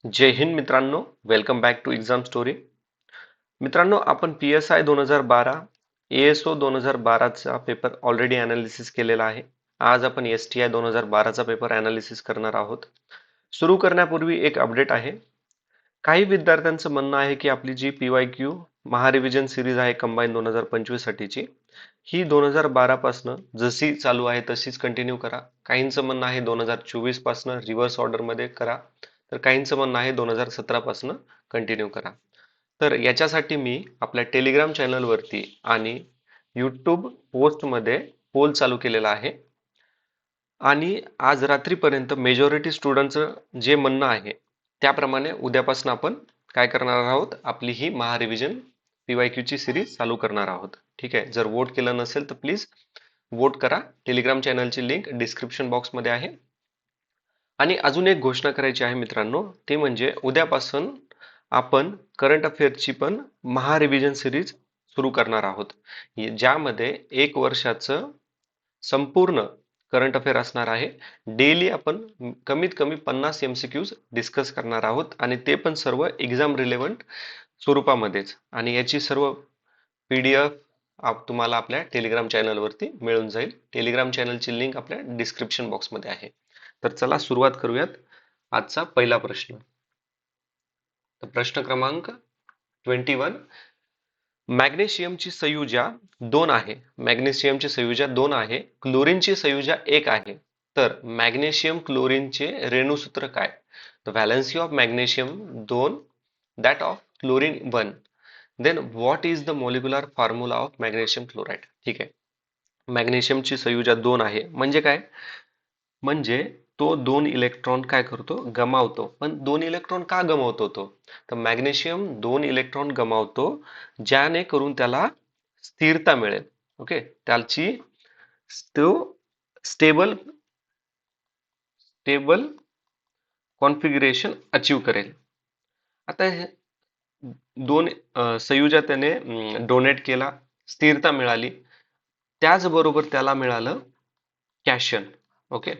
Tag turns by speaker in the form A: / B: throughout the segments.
A: जय हिंद मित्रांनो, welcome back to exam story. मित्रांनो, आपण PSI 2012, ASO 2012चा पेपर ऑलरेडी अनालिसिस केलेला आहे. आज आपण STI 2012चा पेपर अनालिसिस करणार आहोत. सुरू करण्यापूर्वी एक अपडेट आहे. काही विद्यार्थ्यांचं म्हणणं आहे की आपली जी PYQ महारिव्हिजन सिरीज आहे कंबाईन 2025 साठीची, ही 2012 पासनं जशी चालू आहे तशीच कंटिन्यू करा. काहींचं म्हणणं आहे 2024 पासनं रिव्हर्स ऑर्डर मध्ये करा, तर काहींचं म्हणणं आहे 2017 पासनं कंटिन्यू करा. तर याच्यासाठी मी आपल्या टेलिग्राम चॅनल वरती आणि YouTube पोस्ट मध्ये पोल चालू केलेला आहे. आणि आज रात्रीपर्यंत मेजॉरिटी स्टुडंटचं जे म्हणणं आहे त्याप्रमाणे उद्यापासून आपण काय करणार आहोत, आपली ही महारिव्हिजन PYQ ची सिरीज चालू करणार आहोत. ठीक आहे. जर वोट केलं नसेल तर प्लीज वोट करा. टेलिग्राम चॅनलची लिंक डिस्क्रिप्शन बॉक्स मध्ये आहे. आणि अजून एक घोषणा करायची आहे मित्रांनो, ते म्हणजे उद्यापासून आपण करंट अफेअरची पण महारिव्हिजन सिरीज सुरू करणार आहोत, ज्यामध्ये एक वर्षाचं संपूर्ण करंट अफेअर असणार आहे. डेली आपण कमीत कमी 50 MCQs डिस्कस करणार आहोत आणि ते पण सर्व एक्झाम रिलेव्हंट स्वरूपामध्येच. आणि याची सर्व PDF तुम्हाला आपल्या टेलिग्राम चॅनल वरती मिळून जाईल. टेलिग्राम चॅनलची लिंक आपल्या डिस्क्रिप्शन बॉक्स मध्ये आहे. तर चला सुरुवात करूयात. आजचा पहिला प्रश्न. तर प्रश्न क्रमांक 21. मॅग्नेशियमची संयुजा 2 आहे. मॅग्नेशियमची संयुजा 2 आहे. क्लोरीनची संयुजा 1 आहे. तर मॅग्नेशियम क्लोरीनचे रेणुसूत्र काय? The valency of magnesium 2, that of chlorine 1. Then what is the molecular formula of magnesium chloride? ठीक आहे. मॅग्नेशियमची संयुजा 2 आहे म्हणजे काय? म्हणजे तो 2 इलेक्ट्रॉन काय करतो? गमावतो. पण 2 इलेक्ट्रॉन का गमावतो तो? तर मॅग्नेशियम 2 इलेक्ट्रॉन गमावतो ज्याने करून त्याला स्थिरता मिळेल. ओके, त्याची तो स्टेबल स्टेबल कॉन्फिगरेशन अचीव करेल. आता हे दोन संयुजा त्याने डोनेट केला, स्थिरता मिळाली. त्याचबरोबर त्याला मिळालं कॅशन. ओके,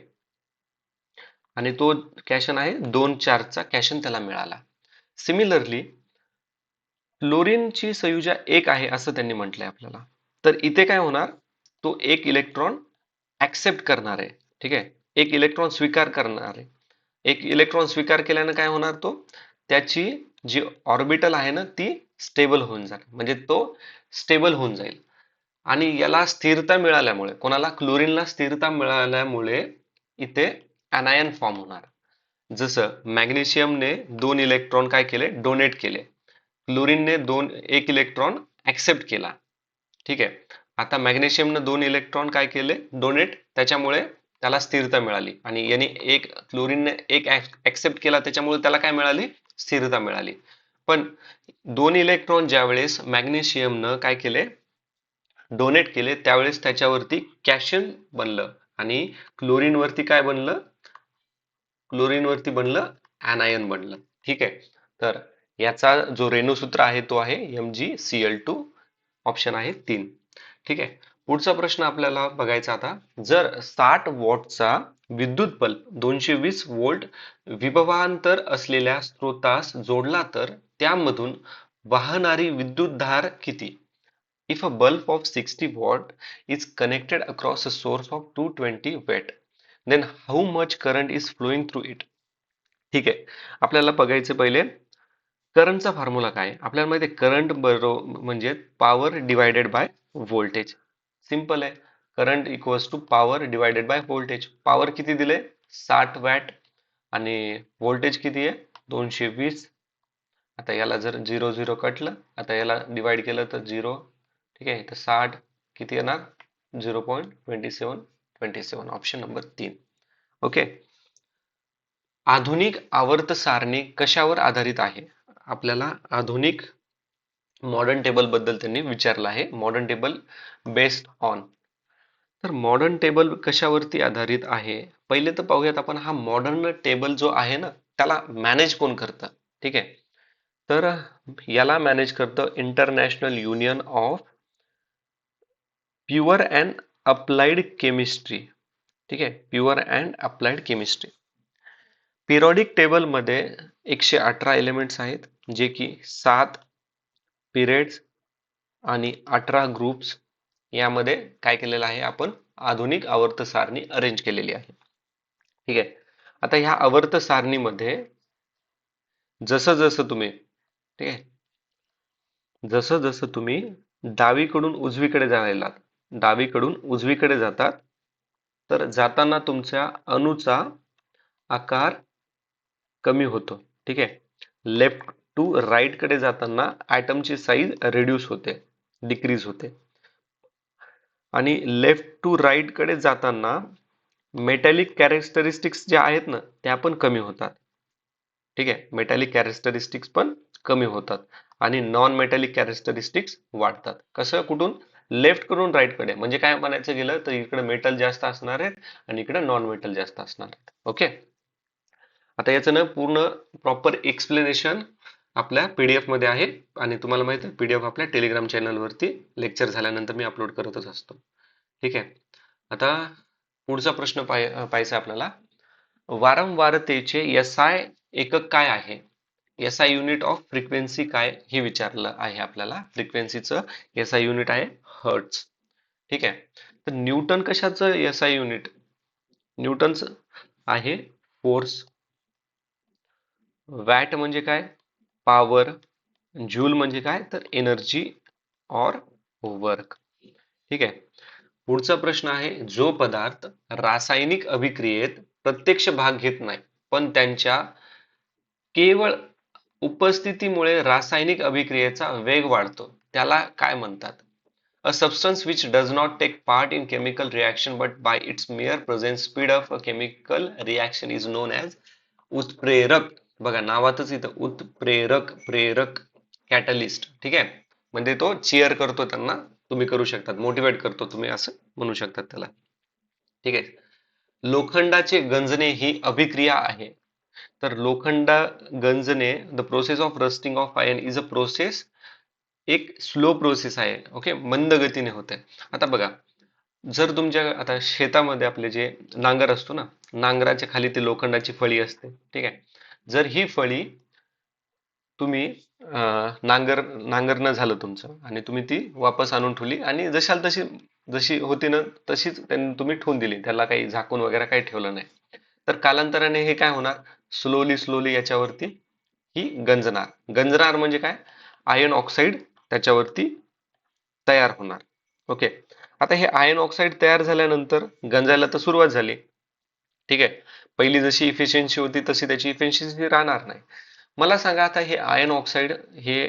A: आणि तो कॅशन आहे 2 चार्जचा कॅशन त्याला मिळाला. सिमिलरली क्लोरीनची संयुजा 1 आहे असं त्यांनी म्हटलंय आपल्याला. तर इथे काय होणार? तो एक इलेक्ट्रॉन ऍक्सेप्ट करणार आहे. ठीक आहे, एक इलेक्ट्रॉन स्वीकार करणार आहे. एक इलेक्ट्रॉन स्वीकार केल्यानं काय होणार? तो त्याची जी ऑर्बिटल आहे ना ती स्टेबल होऊन जाईल. म्हणजे तो स्टेबल होऊन जाईल. आणि याला स्थिरता मिळाल्यामुळे, कोणाला? क्लोरीनला स्थिरता मिळाल्यामुळे इथे अनायन फॉर्म होणार. जसं मॅग्नेशियमने 2 इलेक्ट्रॉन काय केले? डोनेट केले. क्लोरीनने 1 इलेक्ट्रॉन ऍक्सेप्ट केला. ठीक आहे. आता मॅग्नेशियमने 2 इलेक्ट्रॉन काय केले? डोनेट. त्याच्यामुळे त्याला स्थिरता मिळाली. आणि याने क्लोरीनने 1 ऍक्सेप्ट केला, त्याच्यामुळे त्याला काय मिळाली? स्थिरता मिळाली. पण 2 इलेक्ट्रॉन ज्यावेळेस मॅग्नेशियमनं काय केले? डोनेट केले, त्यावेळेस त्याच्यावरती कॅशन बनलं आणि क्लोरीन वरती काय बनलं? क्लोरीन वरती बनलं ऍनायन बनलं. ठीक आहे. तर याचा जो रेणुसूत्र आहे तो आहे MgCl2. ऑप्शन आहे 3. ठीक आहे. पुढचा प्रश्न आपल्याला बघायचा आता. जर 60 वॉटचा विद्युत बल्ब 220 व्होल्ट विभवांतर असलेल्या स्रोतास जोडला तर त्यामधून वाहणारी विद्युतधार किती? If a bulb of 60 watt is connected across a source of 220 watt, then how much current is flowing through it? ठीक आहे. आपल्याला बघायचे पहिले करंटचा फॉर्म्युला काय आहे. आपल्याला माहिती आहे करंट बरोबर म्हणजे power divided by voltage. Simple आहे. Current equals to power divided by voltage. Power किती दिले? 60 वॅट. आणि व्होल्टेज किती आहे? 220. आता याला जर 0 0 कटलं, आता याला डिवाइड केलं तर 0. ठीक आहे. तर 60 किती येणार? 0.2727. Option number 3. ओके. आधुनिक आवर्त सारणी कशावर आधारित आहे? आपल्याला आधुनिक मॉडर्न टेबल बद्दल त्यांनी विचारलं आहे. Modern table based on. तर मॉडर्न टेबल कशावरती आधारित आहे? पहिले तर पाहूयात आपण हा मॉडर्न टेबल जो आहे ना त्याला मॅनेज कोण करतं? ठीक आहे. तर याला मॅनेज करतं international union of pure and applied chemistry. ठीक आहे, pure and applied chemistry. Periodic table मध्ये 118 एलिमेंट्स आहेत, जे की 7 पिरियड्स आणि 18 ग्रुप्स यामध्ये काय केलेलं आहे, आपण आधुनिक आवर्त सारणी अरेंज केलेली आहे. ठीक आहे. आता ह्या आवर्त सारणीमध्ये जसं जसं तुम्ही, ठीक आहे, जसं जसं तुम्ही डावीकडून उजवीकडे डावीकडून उजवीकडे जातात, तर जाताना तुमच्या अणूचा आकार कमी होतो. ठीक आहे. लेफ्ट टू राईट कडे जाताना ॲटमची साईज रिड्यूस होते, डिक्रीज होते. आणि लेफ्ट टू राईट कडे जाताना मेटॅलिक कॅरेक्टरिस्टिक्स ज्या आहेत ना, त्या पण कमी होतात. ठीक आहे. मेटॅलिक कॅरेक्टरिस्टिक्स पण कमी होतात आणि नॉन मेटॅलिक कॅरेक्टरिस्टिक्स वाढतात. कसं, कुठून? लेफ्ट कडून राईट कडे. म्हणजे काय म्हणायचं गेलं तर इकडे मेटल जास्त असणार आहेत आणि इकडे नॉन मेटल जास्त असणार आहेत. ओके. आता याचं ना पूर्ण प्रॉपर एक्सप्लेनेशन आपल्या पीडीएफ मध्ये आहे आणि तुम्हाला माहिती आहे पीडीएफ आपल्या टेलिग्राम चॅनल वरती लेक्चर झाल्यानंतर मी अपलोड करतच असतो. ठीक आहे. आता पुढचा प्रश्न पाहायचा आपल्याला. वारंवारतेचे एसआय एकक काय आहे? एसआय युनिट ऑफ फ्रिक्वेन्सी काय हे विचारलं आहे आपल्याला. फ्रिक्वेन्सीचं एसआय युनिट आहे हर्ट्स. ठीक आहे. तर न्यूटन कशाचं एसआय युनिट? न्यूटनचं आहे फोर्स. वॅट म्हणजे काय? पॉवर. जूल म्हणजे काय? तर एनर्जी ऑर वर्क. ठीक आहे. पुढचा प्रश्न आहे, जो पदार्थ रासायनिक अभिक्रियेत प्रत्यक्ष भाग घेत नाही पण त्यांच्या केवळ उपस्थितीमुळे रासायनिक अभिक्रियेचा वेग वाढतो, त्याला काय म्हणतात? A substance which does not take part in chemical reaction but by its mere presence speed up a chemical reaction is known as उत्प्रेरक. बघा नावातच इथं उत्प्रेरक, प्रेरक, कॅटलिस्ट. ठीक आहे. म्हणजे तो चीअर करतो त्यांना, तुम्ही करू शकतात, मोटिवेट करतो तुम्ही, असं म्हणू शकतात त्याला. ठीक आहे. लोखंडाचे गंजणे ही अभिक्रिया आहे. तर लोखंड गंजणे, the process of rusting of iron is a process, एक स्लो प्रोसेस आहे. ओके. मंद गतीने होते. आता बघा, जर तुमच्या आता शेतामध्ये आपले जे नांगर असतो ना, नांगराच्या खाली ती लोखंडाची फळी असते. ठीक आहे. जर ही फळी तुम्ही नांगरणं झालं तुमचं आणि तुम्ही ती वापस आणून ठेवली आणि जशाल तशी, जशी होती ना तशीच त्यांनी तुम्ही ठेवून दिली, त्याला काही झाकून वगैरे काही ठेवलं नाही, तर कालांतराने हे काय होणार? स्लोली स्लोली याच्यावरती ही गंजणार. गंजणार म्हणजे काय? आयर्न ऑक्साईड त्याच्यावरती तयार होणार. ओके. आता हे आयर्न ऑक्साईड तयार झाल्यानंतर गंजायला तर सुरुवात झाली. ठीक आहे. पहिली जशी इफिशियन्सी होती तशी त्याची इफिशियन्सी राहणार नाही. मला सांगा, आता हे आयर्न ऑक्साईड हे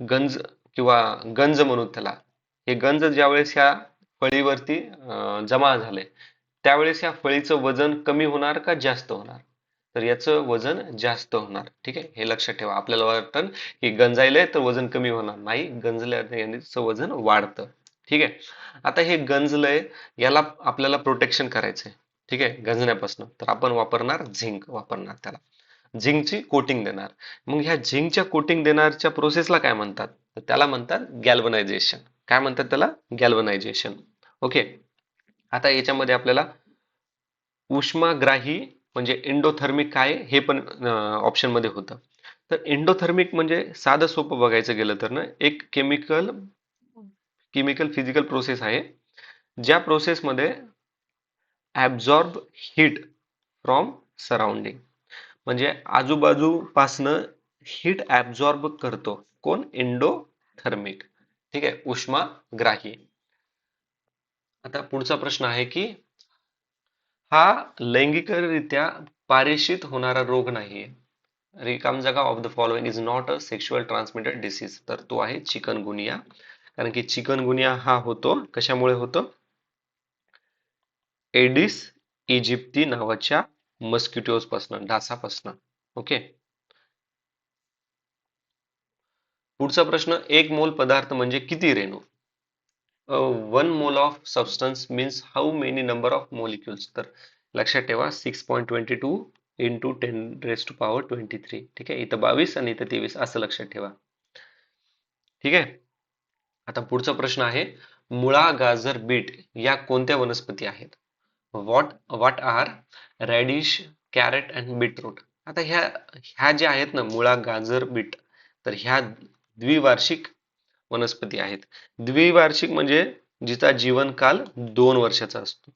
A: गंज किंवा गंज म्हणू त्याला, हे गंज ज्यावेळेस ह्या फळीवरती जमा झाले, त्यावेळेस या फळीचं वजन कमी होणार का जास्त होणार? तर याचं वजन जास्त होणार. ठीक आहे. हे लक्षात ठेवा. आपल्याला वाटतं की गंजायलंय तर वजन कमी होणार नाही, गंजल्याने वजन वाढतं. ठीक आहे. आता हे गंजलंय, याला आपल्याला प्रोटेक्शन करायचंय. ठीक आहे, गंजण्यापासून. तर आपण वापरणार झिंक, वापरणार त्याला, झिंकची कोटिंग देणार. मग ह्या झिंकच्या कोटिंग देणारच्या प्रोसेसला काय म्हणतात? तर त्याला म्हणतात गॅल्वनायझेशन. काय म्हणतात त्याला? गॅल्वनायझेशन. ओके. आता याच्यामध्ये आपल्याला उष्माग्राही म्हणजे एंडोथर्मिक काय हे पण ऑप्शन मध्ये होतं. तर एंडोथर्मिक म्हणजे साधं सोपं बघायचं गेलं तर ना, एक केमिकल केमिकल फिजिकल प्रोसेस आहे, ज्या प्रोसेसमध्ये ऍब्झॉर्ब हीट फ्रॉम सराउंडिंग, म्हणजे आजूबाजूपासनं हीट ऍब्झॉर्ब करतो. कोण? एंडोथर्मिक. ठीक आहे, उष्माग्राही. आता पुढचा प्रश्न आहे की हा लैंगिकरित्या पारेषित होणारा रोग नाहीये. रिकाम जागा of the following is not a sexual transmitted disease. तर तो आहे चिकनगुनिया. कारण की चिकनगुनिया हा होतो, कशामुळे होतो? एडिस इजिप्ती नावाच्या मस्किटोज पासून, डासापासून. ओके. पुढचा प्रश्न, एक मोल पदार्थ म्हणजे किती रेणू? One mole of substance means how many number of molecules. तर लक्षात ठेवा 6.22 इंटू 10⁻23. ठीक आहे. इथं 22 आणि इथं 23 असं लक्षात ठेवा. ठीक आहे. आता पुढचा प्रश्न आहे, मुळा, गाजर, बीट या कोणत्या वनस्पती आहेत? What are radish, carrot and beetroot? आता ह्या ज्या आहेत ना, मुळा, गाजर, बीट, तर ह्या द्विवार्षिक वनस्पती आहेत. द्विवार्षिक म्हणजे जिचा जीवनकाल 2 वर्षाचा असतो.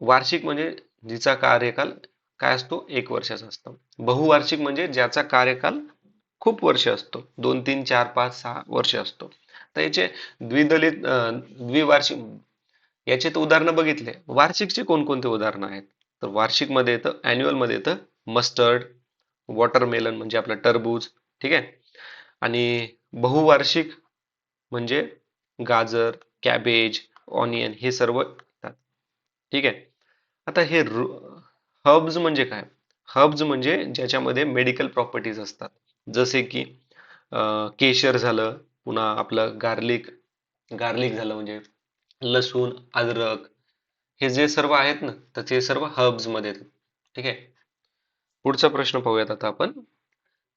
A: वार्षिक म्हणजे जिचा कार्यकाल काय असतो, 1 वर्षाचा असतो. बहुवार्षिक म्हणजे ज्याचा कार्यकाल खूप वर्ष असतो, 2, 3, 4, 5, 6 वर्ष असतो. तर याचे द्विवार्षिक याचे तर उदाहरणं बघितले. वार्षिकचे कोणकोणते उदाहरणं आहेत? तर वार्षिक मध्ये येतं, अॅन्युअल मध्ये येतं मस्टर्ड, वॉटरमेलन म्हणजे आपलं टरबूज, ठीक आहे. आणि बहुवार्षिक म्हणजे गाजर, कॅबेज, ऑनियन हे सर्व येतात. ठीक आहे. आता हे हर्ब्स म्हणजे काय? हर्ब्स म्हणजे ज्याच्यामध्ये मेडिकल प्रॉपर्टीज असतात. जसे की केशर झालं, पुन्हा आपलं गार्लिक, गार्लिक झालं म्हणजे लसूण, अद्रक, हे जे सर्व आहेत ना, तर ते सर्व हर्ब्स मध्ये येतात. ठीक आहे. पुढचा प्रश्न पाहूयात आता आपण.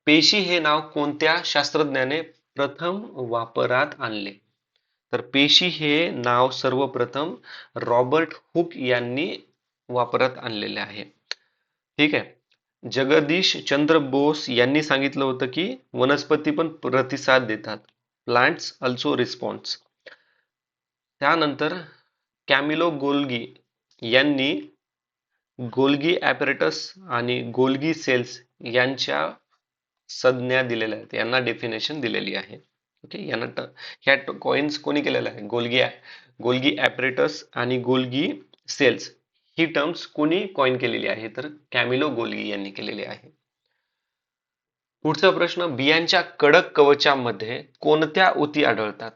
A: पेशी हे नाव कोणत्या शास्त्रज्ञाने प्रथम वापरात आणले? तर पेशी हे नाव सर्वप्रथम रॉबर्ट हुक यांनी वापरात आणलेले आहे. ठीक आहे. जगदीश चंद्र बोस यांनी सांगितलं होतं की वनस्पती पण प्रतिसाद देतात. Plants also response. त्यानंतर कॅमिलो गोल्गी यांनी गोल्गी ॲपॅरेटस आणि गोल्गी सेल्स यांच्या संज्ञा दिलेल्या आहेत. यांना डेफिनेशन दिलेली आहे. ओके. ह्या कॉइन्स कोणी केलेल्या आहे? गोल्गी ॲपॅरेटस आणि गोल्गी सेल्स ही टर्म्स कोणी कॉइन केलेली आहे? तर कॅमिलो गोल्गी यांनी केलेली आहे. पुढचा प्रश्न, बियांच्या कडक कवचामध्ये कोणत्या ऊती आढळतात?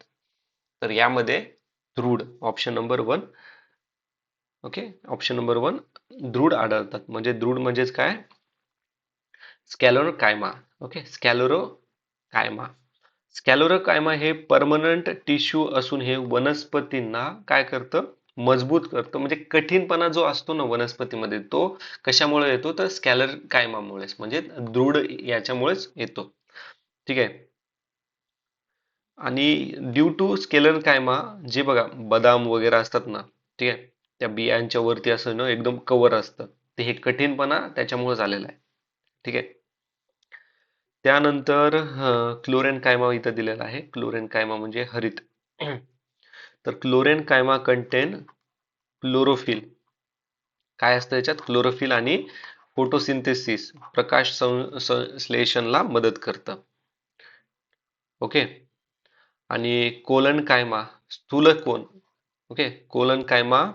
A: तर यामध्ये दृढ, option number 1. Okay, option number 1 दृढ आढळतात. म्हणजे दृढ म्हणजेच काय? स्कॅलोरोकायमा. ओके, स्कॅलोरोकायमा. स्कॅलोरोकायमा हे परमनंट टिश्यू असून हे वनस्पतींना काय करतं? मजबूत करतं. म्हणजे कठीणपणा जो असतो ना वनस्पतीमध्ये, तो कशामुळे येतो? तर स्कॅलोरोकायमामुळेच, म्हणजे दृढ याच्यामुळेच येतो. ठीक आहे. आणि ड्यू टू स्केलर कायमा, जे बघा बदाम वगैरे असतात ना, ठीक आहे, त्या बियांच्या वरती असं ना एकदम कवर असतं, ते हे कठीणपणा त्याच्यामुळे झालेला आहे. ठीक आहे. त्यानंतर क्लोरेन कायमा इथं दिलेला आहे. क्लोरेन कायमा म्हणजे हरित. तर क्लोरेन कायमा कंटेन क्लोरोफिल. काय असतं याच्यात? क्लोरोफिल आणि फोटोसिंथेसिस, प्रकाश संश्लेषणला मदत करतं. ओके. आणि कोलन कायमा स्थूल कोन. ओके, कोलन कायमा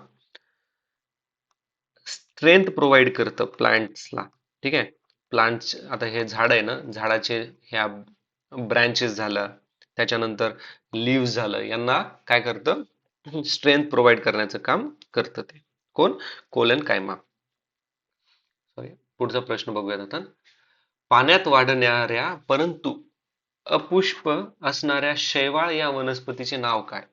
A: स्ट्रेंथ प्रोव्हाइड करतं प्लांट्सला. ठीक आहे. प्लांट्स, आता हे झाड आहे ना, झाडाचे ह्या ब्रँचेस झालं, त्याच्यानंतर लिव्ह झालं, यांना काय करतं? स्ट्रेंथ प्रोव्हाइड करण्याचं काम करतं ते. कोण? कोलन कायमा. सॉरी. पुढचा प्रश्न बघूयात आता. पाण्यात वाढणाऱ्या परंतु अपुष्प असणाऱ्या शैवाल या वनस्पतीचे नाव काय?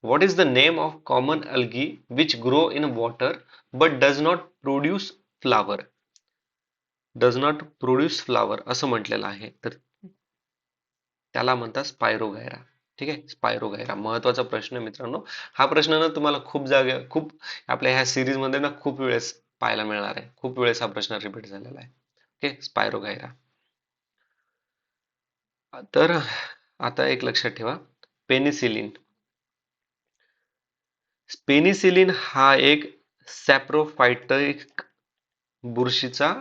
A: What is the name of common algae which grow in water but does not produce flower? Does not produce flower असं म्हटलेलं आहे. तर त्याला म्हणतात स्पायरोगायरा. ठीक आहे, स्पायरोगायरा. महत्वाचा प्रश्न आहे मित्रांनो. हा प्रश्न ना तुम्हाला खूप आपल्या ह्या सिरीज मध्ये ना खूप वेळेस पाहायला मिळणार आहे. खूप वेळेस हा प्रश्न रिपीट झालेला आहे. Okay, spirogyra. तर आता एक लक्षात ठेवा, पेनिसिलिन. पेनिसिलिन हा एक सॅप्रोफायटिक बुरशीचा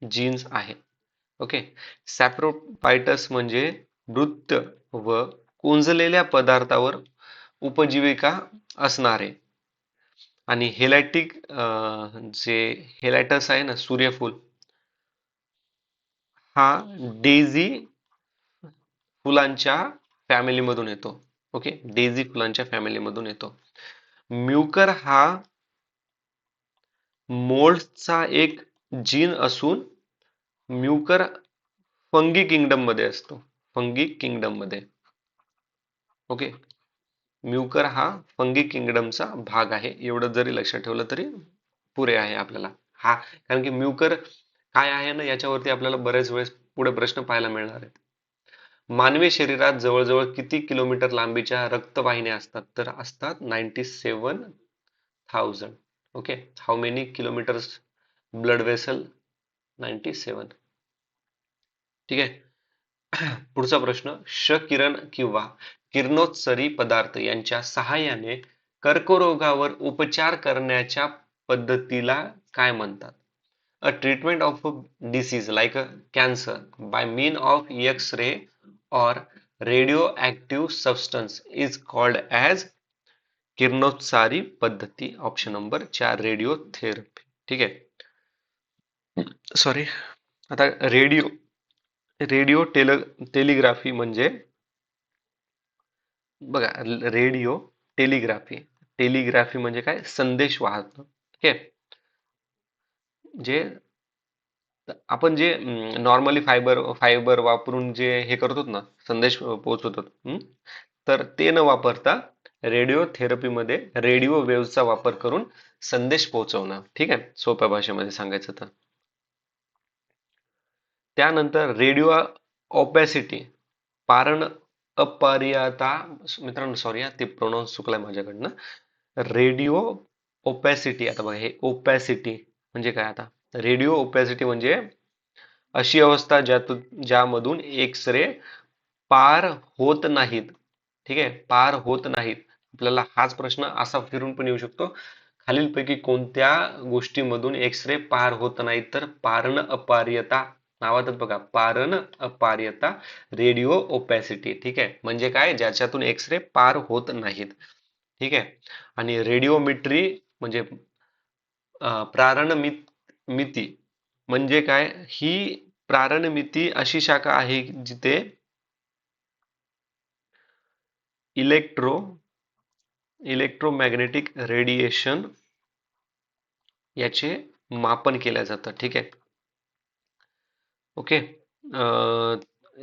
A: जीन्स आहे. ओके. सॅप्रोफायटस म्हणजे मृत व कुंजलेल्या पदार्थावर उपजीविका असणारे. आणि जे हेलॅटस आहे ना, सूर्यफूल, हा डेझी फुलांच्या फॅमिलीमधून येतो. ओके, डेझी फुलांच्या फॅमिलीमधून येतो. म्युकर हा मोल्डचा एक जीन असून म्युकर फंगी किंगडम मध्ये असतो. फंगी किंगडम मध्ये. ओके. म्युकर हा फंगी किंगडमचा भाग आहे. एवढं जरी लक्षात ठेवलं तरी पुरे आहे आपल्याला. कारण की म्युकर काय आहे ना, याच्यावरती आपल्याला बरेच वेळेस पुढे प्रश्न पाहायला मिळणार आहेत. मानवी शरीरात जवळजवळ किती किलोमीटर लांबीच्या रक्तवाहिन्या असतात? तर असतात 97,000. Okay. How many kilometres blood vessel 97. ठीक आहे. पुढचा प्रश्न, क्ष किरण किंवा किरणोत्सर्गी पदार्थ यांच्या सहाय्याने कर्करोगावर उपचार करण्याच्या पद्धतीला काय म्हणतात? A treatment of a disease like a cancer by mean of X-ray or radioactive substance is called as किरणोत्सारी पद्धती. Option number 4 radiotherapy. ठीक आहे. सॉरी. आता रेडिओ टेलिग्राफी म्हणजे बघा, रेडिओ टेलिग्राफी टेलिग्राफी म्हणजे काय? संदेश वाहन. ठीक आहे. जे आपण जे नॉर्मली फायबर वापरून जे हे करतो ना, संदेश पोहोचवतो, तर ते न वापरता रेडिओ थेरपीमध्ये रेडिओ वेव्हचा वापर करून संदेश पोहोचवणं. ठीक आहे, सोप्या भाषेमध्ये सांगायचं तर. त्यानंतर रेडिओ ऑपॅसिटी, पारण अपरियता. मित्रांनो सॉरी, ते प्रोनाऊन्स चुकलाय माझ्याकडनं. Radio opacity. आता बघा, हे ओपॅसिटी म्हणजे काय? आता रेडिओ ओपॅसिटी म्हणजे अशी अवस्था ज्यामधून एक्स रे पार होत नाहीत. ठीक आहे, पार होत नाहीत. आपल्याला हाच प्रश्न असा फिरून पण येऊ शकतो, खालीलपैकी कोणत्या गोष्टीमधून एक्स रे पार होत नाहीत? तर पारण अपार्यता. नावातच बघा, पारण अपार्यता, रेडिओ ओपॅसिटी. ठीक आहे, म्हणजे काय? ज्याच्यातून एक्स रे पार होत नाहीत. ठीक आहे. आणि रेडिओमेट्री म्हणजे प्रारणमिती म्हणजे काय? ही प्रारणमिती अशी शाखा आहे जिथे इलेक्ट्रोमॅग्नेटिक रेडिएशन याचे मापन केलं जातं. ठीक आहे. ओके.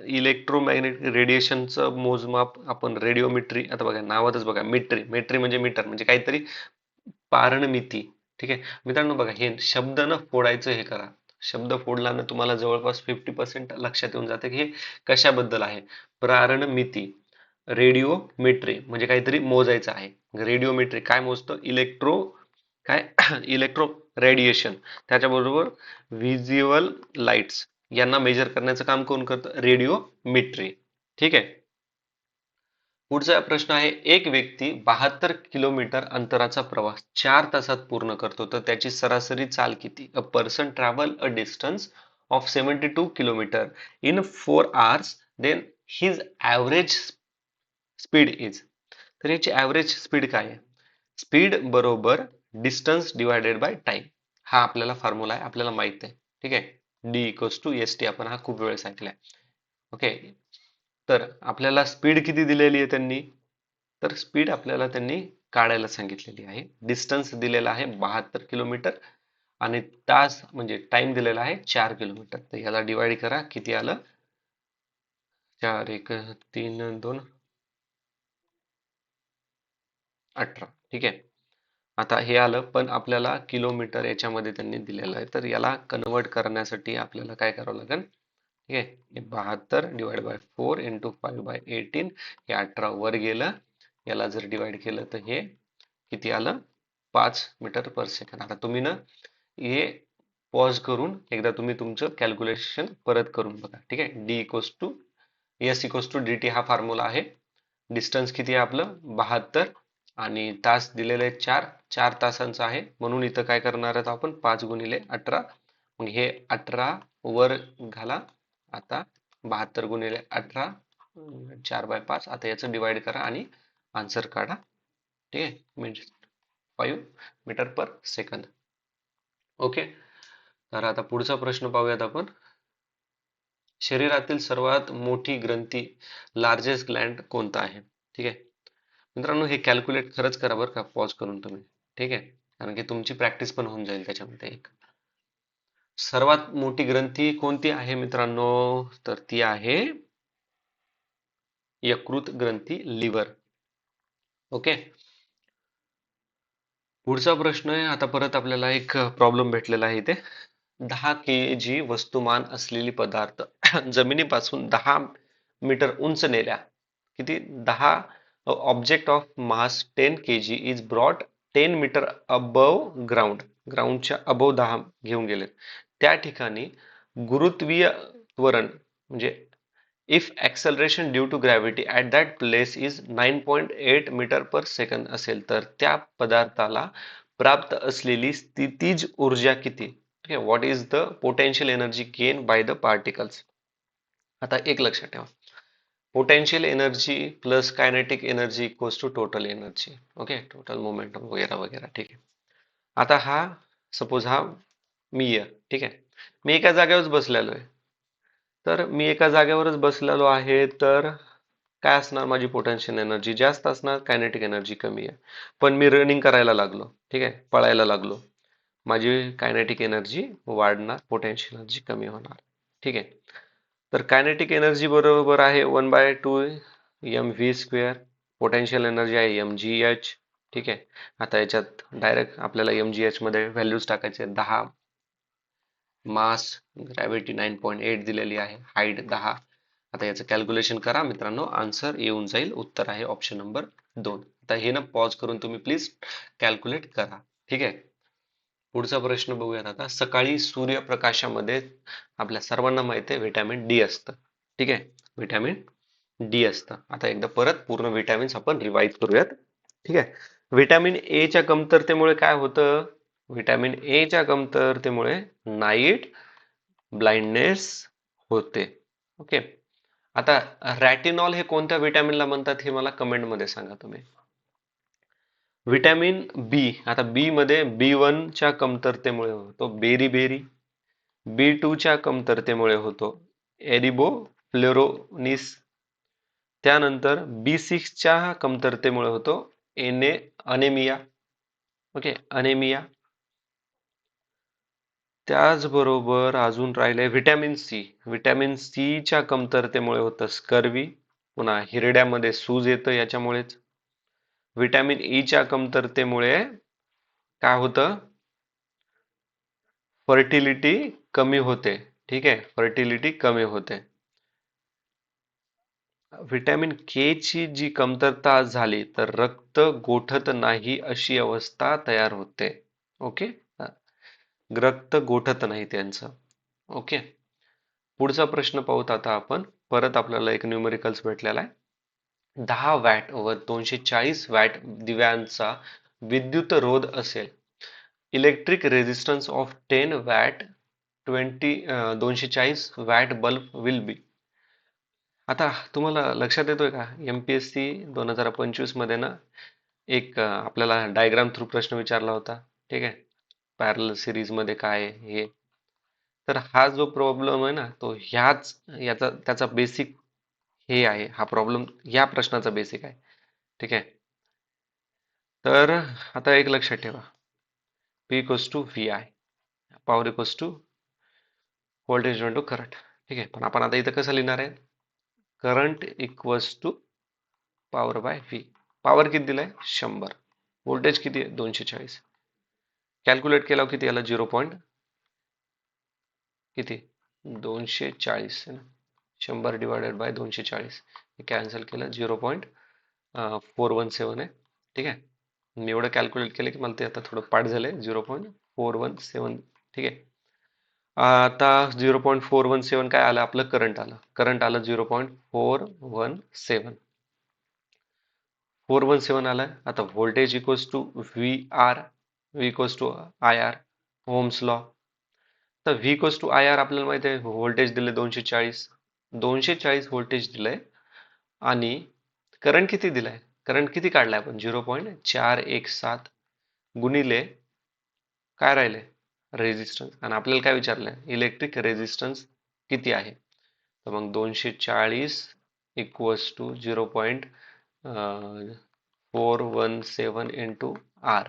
A: इलेक्ट्रोमॅग्नेटिक रेडिएशनचं मोजमाप आपण रेडिओमेट्री. आता बघा, नावातच बघा, मेट्री म्हणजे मीटर, म्हणजे काहीतरी पारणमिती. ठीक आहे मित्रांनो, बघा, हे शब्द न फोडायचं हे करा. शब्द फोडला ना, तुम्हाला जवळपास 50% लक्षात येऊन जाते की हे कशाबद्दल आहे. प्रारणमिती, रेडिओमेट्री म्हणजे काहीतरी मोजायचं आहे. रेडिओमेट्री काय मोजतं? काय इलेक्ट्रो रेडिएशन. त्याच्याबरोबर व्हिज्युअल लाईट्स यांना मेजर करण्याचं काम कोण करतं? रेडिओमेट्री. ठीक आहे. पुढचा प्रश्न आहे, एक व्यक्ती 72 किलोमीटर अंतराचा प्रवास 4 तासात पूर्ण करतो, तर त्याची सरासरी चाल किती? A person travel a distance of 72 kilometre in 4 hours, then his average speed is. तर याची ॲव्हरेज स्पीड काय आहे? स्पीड बरोबर डिस्टन्स डिवायडेड बाय टाइम. हा आपल्याला फॉर्म्युला आहे, आपल्याला माहित आहे. ठीक आहे, D equals to S T. आपण हा खूप वेळेस ऐकलाय. ओके. तर आपल्याला स्पीड किती दिलेली आहे त्यांनी? तर स्पीड आपल्याला त्यांनी काढायला सांगितलेली आहे. डिस्टन्स दिलेला आहे 72 किलोमीटर आणि तास म्हणजे टाइम दिलेला आहे 4 किलोमीटर. तर याला डिवाइड करा, किती आलं? 4 1 3 2 18. ठीक आहे. आता हे आलं, पण आपल्याला किलोमीटर याच्यामध्ये त्यांनी दिलेलं आहे, तर याला कन्वर्ट करण्यासाठी आपल्याला काय करावं लागेल? ठीक आहे, हे 72 डिवाइड बाय 4 इंटू 5 बाय 18, हे 18 वर गेलं. याला जर डिवाइड केलं तर हे किती आलं? 5 मीटर पर सेकंड. आता तुम्ही ना हे पॉज करून एकदा तुम्ही तुमचं कॅल्क्युलेशन परत करून बघा. ठीक आहे, D equals to S equals to D T हा फॉर्म्युला आहे. डिस्टन्स किती आहे आपलं? 72 आणि तास दिलेले 4 तासांचा आहे, म्हणून इथं काय करणार आहोत आपण? 5 गुणिले 18. मग हे 18 वर घाला. आता 72 गुणिले 18 4 बाय 5. आता याचं डिवाइड करा आणि आन्सर काढा. ठीक आहे, म्हणजे 5 मीटर पर सेकंद. ओके. तर आता पुढचा प्रश्न पाहूयात आपण. शरीरातील सर्वात मोठी ग्रंथी, लार्जेस्ट ग्लँड कोणता आहे? ठीक आहे मित्रांनो, हे कॅल्क्युलेट खरंच करा बरं का, पॉज करून तुम्ही. ठीक आहे, कारण की तुमची प्रॅक्टिस पण होऊन जाईल त्याच्यामध्ये. एक सर्वात मोठी ग्रंथी कोणती आहे मित्रांनो? तर ती आहे यकृत ग्रंथी, लिव्हर. ओके. पुढचा प्रश्न आहे, आता परत आपल्याला एक प्रॉब्लेम भेटलेला आहे इथे. 10 kg वस्तुमान असलेली पदार्थ जमिनीपासून 10 मीटर उंच नेल्या. किती? 10. Object of mass 10 kg is brought 10 metre above ground. ग्राउंडच्या अबोव 10 घेऊन गेलेत, त्या ठिकाणी गुरुत्वीय त्वरण म्हणजे if acceleration due to gravity at that place is 9.8 metre per second असेल तर त्या पदार्थाला प्राप्त असलेली स्थितीज ऊर्जा किती? What is the potential energy gain by the particles? आता एक लक्षात ठेवा, potential energy plus kinetic energy equals to total energy. Okay, total momentum वगैरे वगैरे. ठीक आहे. आता हा सपोज हा मी आहे, ठीक आहे. मी एका जागेवरच बसलेलो आहे. तर मी एका जागेवरच बसलेलो आहे, तर काय असणार? माझी पोटेन्शियल एनर्जी जास्त असणार, कायनेटिक एनर्जी कमी आहे. पण मी रनिंग करायला लागलो, ठीक आहे, पळायला लागलो, माझी कायनेटिक एनर्जी वाढणार, पोटेन्शियल एनर्जी कमी होणार. ठीक आहे. तर कायनेटिक एनर्जी बरोबर आहे 1/2 mv². पोटेन्शियल एनर्जी आहे mgh. ठीक आहे. आता याच्यात डायरेक्ट आपल्याला mgh मध्ये व्हॅल्यूज टाकायचे. 10, मास ग्रॅव्हिटी 9.8 दिलेली आहे, हाईट 10. आता याचं कॅल्क्युलेशन करा मित्रांनो, आन्सर येऊन जाईल. उत्तर आहे ऑप्शन नंबर 2. आता हे ना पॉज करून तुम्ही प्लीज कॅल्क्युलेट करा. ठीक आहे. पुढचा प्रश्न बघूयात आता. सकाळी सूर्यप्रकाशामध्ये आपल्या सर्वांना माहिती आहे व्हिटॅमिन डी असतं. ठीक आहे, व्हिटॅमिन डी असतं. आता एकदा परत पूर्ण व्हिटॅमिन्स आपण रिवाइज करूयात. ठीक आहे. व्हिटॅमिन ए च्या कमतरतेमुळे काय होतं? व्हिटॅमिन ए च्या कमतरतेमुळे नाईट ब्लाइंडनेस होते. ओके. आता रॅटिनॉल हे कोणत्या व्हिटॅमिनला म्हणतात हे मला कमेंट मध्ये सांगा तुम्ही. व्हिटॅमिन बी. आता बी मध्ये B1 च्या कमतरतेमुळे होतो बेरी. B2 च्या कमतरतेमुळे होतो एरिबोफ्लोरोनिस. त्यानंतर B6 च्या कमतरतेमुळे होतो अनेमिया. Okay, anaemia. त्याचबरोबर अजून राहिले व्हिटॅमिन सी. व्हिटॅमिन सी च्या कमतरतेमुळे होतं स्कर्वी. पुन्हा हिरड्यामध्ये सूज येतं याच्यामुळेच. व्हिटॅमिन ई च्या कमतरतेमुळे काय होतं? फर्टिलिटी कमी होते. ठीक आहे, फर्टिलिटी कमी होते. व्हिटॅमिन के ची जी कमतरता झाली तर रक्त गोठत नाही अशी अवस्था तयार होते. ओके, रक्त गोठत नाही त्यांचं. ओके. पुढचा प्रश्न पाहूत आता आपण. परत आपल्याला एक न्यूमेरिकल्स भेटलेला आहे. 10 वॅट व 240 वॅट दिव्यांचा विद्युत रोध असेल. Electric resistance of 10 watt 240 watt bulb will be. आता तुम्हाला लक्षात येतोय का, MPSC 2025 मध्ये ना एक आपल्याला डायग्राम थ्रू प्रश्न विचारला होता. ठीक आहे, पॅरलल सिरीज मध्ये काय आहे हे. तर हा जो प्रॉब्लेम आहे ना, तो याचा त्याचा बेसिक हे आहे. हा प्रॉब्लेम या प्रश्नाचा बेसिक आहे. ठीक आहे. तर आता एक लक्षात ठेवा, P equals to VI, power equals to voltage into current. ठीक आहे, पण आपण आता इथं कसं लिहिणार आहे? Current equals to power by V. Power किती दिलाय? 100. व्होल्टेज किती आहे? 240. कॅल्क्युलेट केल्यावर किती आला? 0. किती? 240 आहे ना. 100 डिवायडेड बाय 240. हे कॅन्सल केलं, 0.417 आहे. ठीक आहे. मी एवढं कॅल्क्युलेट केलं की मला ते आता थोडं पाठ झालंय. 0.417. ठीक आहे. आता 0.417 काय आलं? आपलं करंट आलं. करंट आलं 0.417. 417 आलं. आता voltage equals to VR. V equals to IR, Ohm's law. तर V इक्वल्स टू IR आपल्याला माहिती आहे, व्होल्टेज दिले 240. 240 व्होल्टेज दिलंय आणि करंट किती दिलाय? करंट किती काढलाय आपण? 0.417 गुणिले काय राहिले? रेझिस्टन्स. आणि आपल्याला काय विचारलंय? इलेक्ट्रिक रेझिस्टन्स किती आहे? तर मग 240 इक्वल्स टू 0.417 इंटू R.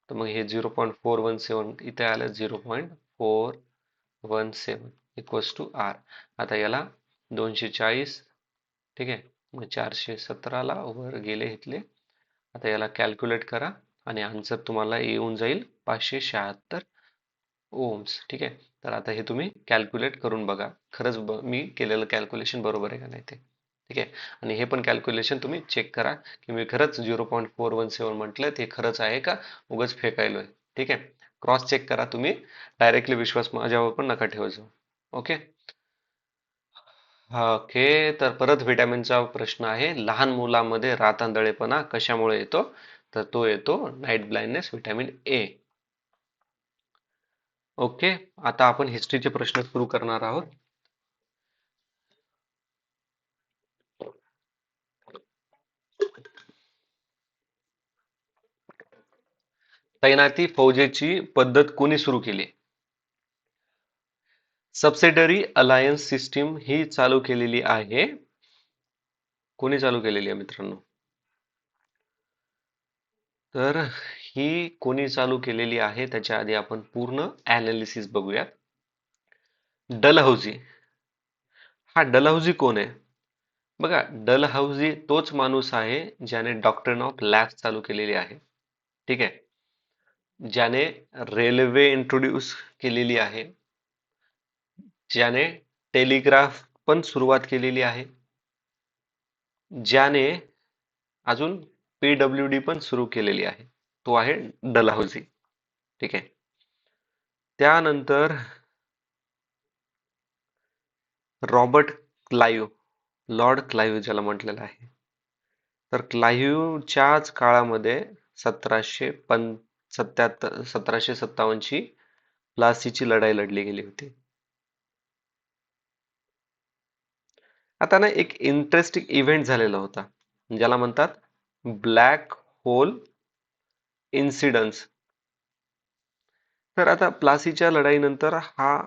A: तर मग हे 0.417 इथे आलं, 0.417 इक्वल्स टू R. आता याला 240. ठीक आहे, मग 417 ला वर गेले इथले. आता याला कॅल्क्युलेट करा आणि आन्सर तुम्हाला येऊन जाईल 576 ओम्स. ठीक आहे. तर आता हे तुम्ही कॅल्क्युलेट करून बघा, खरंच मी केलेलं कॅल्क्युलेशन बरोबर आहे का नाही ते. ठीक आहे. आणि हे पण कॅल्क्युलेशन तुम्ही चेक करा की मी खरंच 0.417 म्हटलं ते खरंच आहे का उगाच फेकायलोय. ठीक आहे. क्रॉस चेक करा तुम्ही. डायरेक्टली विश्वास माझ्यावर पण नका ठेवायचो. ओके. हा, ओके. तर परत व्हिटॅमिनचा प्रश्न आहे. लहान मुलामध्ये रातआंधळेपणा कशामुळे येतो? तर तो येतो night blindness, vitamin A. Okay. आता आपण हिस्ट्रीचे प्रश्न सुरू करणार आहोत. तैनाती फौजेची पद्धत कोणी सुरू केली? सबसिडरी अलायन्स सिस्टीम ही चालू केलेली आहे. कोणी चालू केलेली आहे मित्रांनो? तर ही कोणी चालू केलेली आहे त्याच्या आधी आपण पूर्ण ॲनालिसिस बघूयात. डलहौसी. हा डलहौसी कोण आहे? बघा, डलहौसी तोच माणूस आहे ज्याने डॉक्ट्रिन ऑफ लॅब्स चालू केलेली आहे. ठीक आहे. ज्याने रेल्वे इंट्रोड्यूस केलेली आहे, ज्याने टेलिग्राफ पण सुरुवात केलेली आहे, ज्याने अजून PWD पण सुरू केलेली आहे, तो आहे डलहौसी. ठीक आहे. त्यानंतर रॉबर्ट क्लाइव्ह, लॉर्ड क्लाइव्ह ज्याला म्हटलेलं आहे. तर क्लाइव्हच्याच काळामध्ये 1757 ची प्लासीची लढाई लढली गेली होती. आता ना एक इंटरेस्टिंग इव्हेंट झालेला होता, ज्याला म्हणतात ब्लॅक होल इन्सिडन्स. तर आता प्लासीच्या लढाईनंतर हा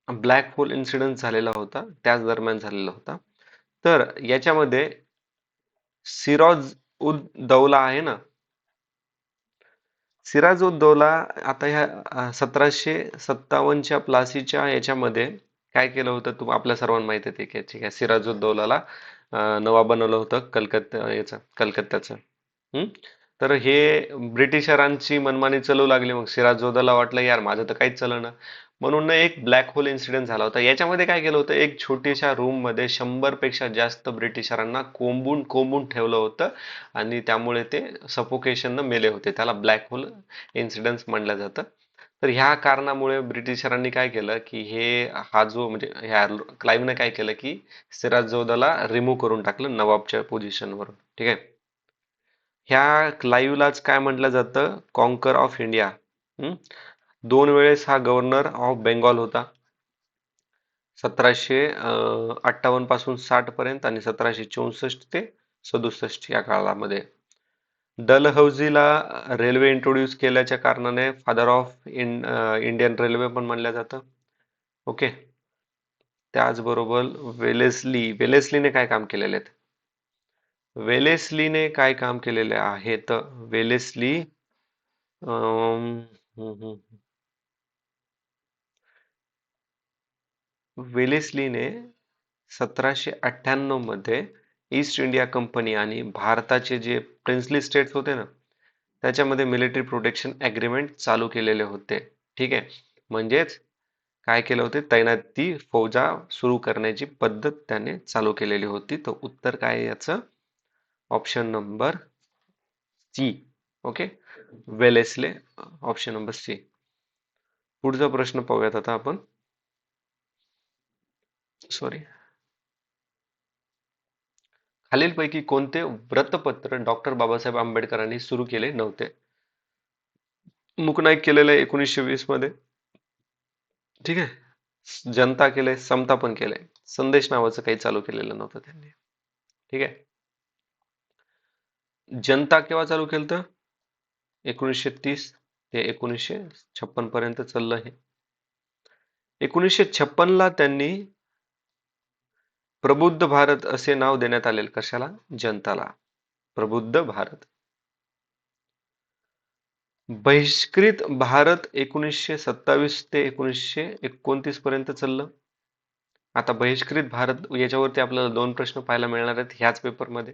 A: ब्लॅक होल इन्सिडन्स झालेला होता, त्याच दरम्यान झालेला होता. तर याच्यामध्ये सिराज उद दौला आहे ना, सिराज उद दौला आता ह्या 1757च्या प्लासीच्या याच्यामध्ये काय केलं होतं, आपल्या सर्वांना माहिती आहे की ठीक आहे, सिराज उद दौलाला नवाब बनवलं होतं कलकत्त्याचं. हम्म. तर हे ब्रिटिशरांची मनमानी चालू लागली. मग सिराजउद्दौला वाटलं यार माझं तर काहीच चालेना, म्हणून ना एक ब्लॅक होल इन्सिडेंट झाला होता. याच्यामध्ये काय केलं होतं, एक छोट्याशा रूम मध्ये 100 पेक्षा जास्त ब्रिटिशरांना कोंबून कोंबून ठेवलं होतं आणि त्यामुळे ते सफोकेशन न मेले होते. त्याला ब्लॅक होल इन्सिडेंट म्हणलं जातं. तर ह्या कारणामुळे ब्रिटिशरांनी काय केलं की हा जो म्हणजे ह्या क्लाइव्हने काय केलं की सिराजउद्दौला रिमूव्ह करून टाकलं नवाबच्या पोझिशनवरून. ठीक आहे. ह्या क्लाइव्हलाच काय म्हटलं जातं, कॉन्कर ऑफ इंडिया. 2 वेळेस हा गव्हर्नर ऑफ बेंगॉल होता, 1758 पासून 60 पर्यंत आणि 1764 ते 67 या काळामध्ये. डलहौसीला रेल्वे इंट्रोड्यूस केल्याच्या कारणाने फादर ऑफ इंडियन रेल्वे पण म्हणलं जातं. ओके. त्याचबरोबर वेलेस्लीने काय काम केलेले आहेत? वेलेस्लीने काय काम केलेले आहे तर वेलेस्ली वेलेस्लीने 1798 मध्ये ईस्ट इंडिया कंपनी आणि भारताचे जे प्रिन्सली स्टेट्स होते ना, त्याच्यामध्ये मिलिटरी प्रोटेक्शन अग्रीमेंट चालू केलेले होते. ठीक आहे. म्हणजेच काय केलं होते, तैनाती फौजा सुरू करण्याची पद्धत त्याने चालू केलेली होती. तर उत्तर काय याचं? Option number C. Okay. Wellesley, option number C. पुढचा प्रश्न पाहूयात आता आपण. सॉरी. खालीलपैकी कोणते वृत्तपत्र डॉक्टर बाबासाहेब आंबेडकरांनी सुरू केले नव्हते? मूकनाईक केलेलं आहे 1920 मध्ये. ठीक आहे. जनता केलंय, समता पण केलंय. संदेश नावाचं काही चालू केलेलं नव्हतं त्यांनी. ठीक आहे. जनता केव्हा चालू केलं तर 1930 ते 1956 पर्यंत चाललं हे. 1956 ला त्यांनी प्रबुद्ध भारत असे नाव देण्यात आले. कशाला? जनताला. प्रबुद्ध भारत. बहिष्कृत भारत 1927 ते 1929 पर्यंत चाललं. आता बहिष्कृत भारत याच्यावरती आपल्याला 2 प्रश्न पाहायला मिळणार आहेत ह्याच पेपरमध्ये.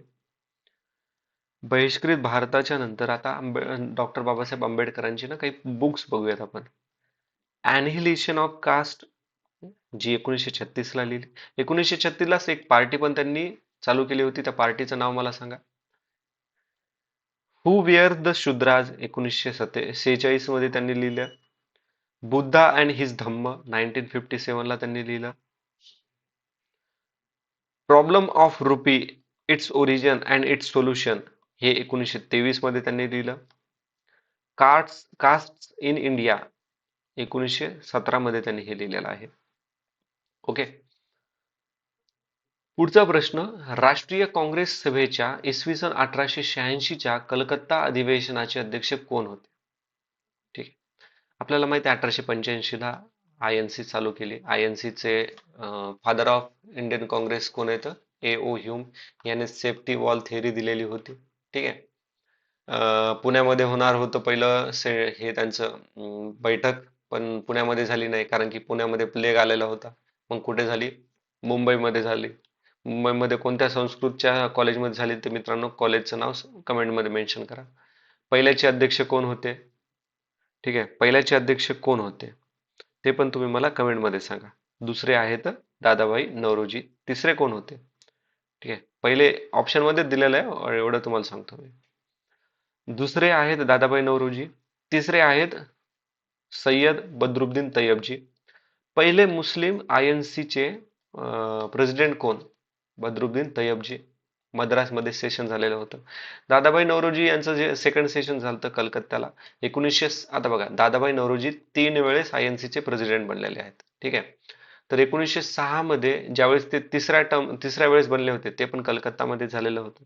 A: बहिष्कृत भारताच्या नंतर आता डॉक्टर बाबासाहेब आंबेडकरांची ना काही बुक्स बघूयात आपण. ॲनिहिलेशन ऑफ कास्ट, जी 1936 ला लिहिली. 1936 लाच एक पार्टी पण त्यांनी चालू केली होती. त्या पार्टीचं नाव मला सांगा. हू वेअर द शूद्राज 1946 मध्ये त्यांनी लिहिलं. बुद्धा अँड हिज धम्म 1957 ला त्यांनी लिहिलं. Problem of rupee, its origin and it's solution हे 1923 मध्ये त्यांनी लिहिलं. कास्ट इन इंडिया 1917 मध्ये त्यांनी हे लिहिलेलं आहे. ओके. पुढचा प्रश्न, राष्ट्रीय काँग्रेस सभेच्या इसवी सन 1886 च्या कलकत्ता अधिवेशनाचे अध्यक्ष कोण होते? ठीक आहे. आपल्याला माहिती आहे 1885 ला आयएनसी चालू केली. आयएनसी चे फादर ऑफ इंडियन काँग्रेस कोण आहेत? ए.ओ. ह्यूम याने सेफ्टी वॉल थेअरी दिलेली होती. ठीक आहे. पुण्यामध्ये होणार होतं पहिलं हे त्यांचं बैठक, पण पुण्यामध्ये झाली नाही कारण की पुण्यामध्ये प्लेग आलेला होता. मग कुठे झाली? मुंबईमध्ये झाली. मुंबईमध्ये कोणत्या संस्कृतच्या कॉलेजमध्ये झाली ते मित्रांनो कॉलेजचं नाव कमेंटमध्ये मेन्शन करा. पहिल्याचे अध्यक्ष कोण होते? ठीक आहे, पहिल्याचे अध्यक्ष कोण होते ते पण तुम्ही मला कमेंटमध्ये सांगा. दुसरे आहेत दादाभाई नौरोजी. तिसरे कोण होते? ठीक आहे, पहिले ऑप्शन मध्ये दिलेलं आहे एवढं तुम्हाला सांगतो मी. दुसरे आहेत दादाभाई नौरोजी. तिसरे आहेत सय्यद बद्रुद्दीन तय्यबजी. पहिले मुस्लिम आयएनसीचे प्रेसिडेंट कोण? बद्रुद्दीन तय्यबजी. मद्रासमध्ये सेशन झालेलं होतं. दादाभाई नौरोजी यांचं जे सेकंड सेशन झालं होतं कलकत्त्याला 1900. आता बघा, दादाभाई नौरोजी 3 वेळेस आयएनसीचे प्रेसिडेंट बनलेले आहेत. ठीक आहे. तर 1906 मध्ये ज्यावेळेस ते तिसऱ्या वेळेस बनले होते ते पण कलकत्तामध्ये झालेलं होतं.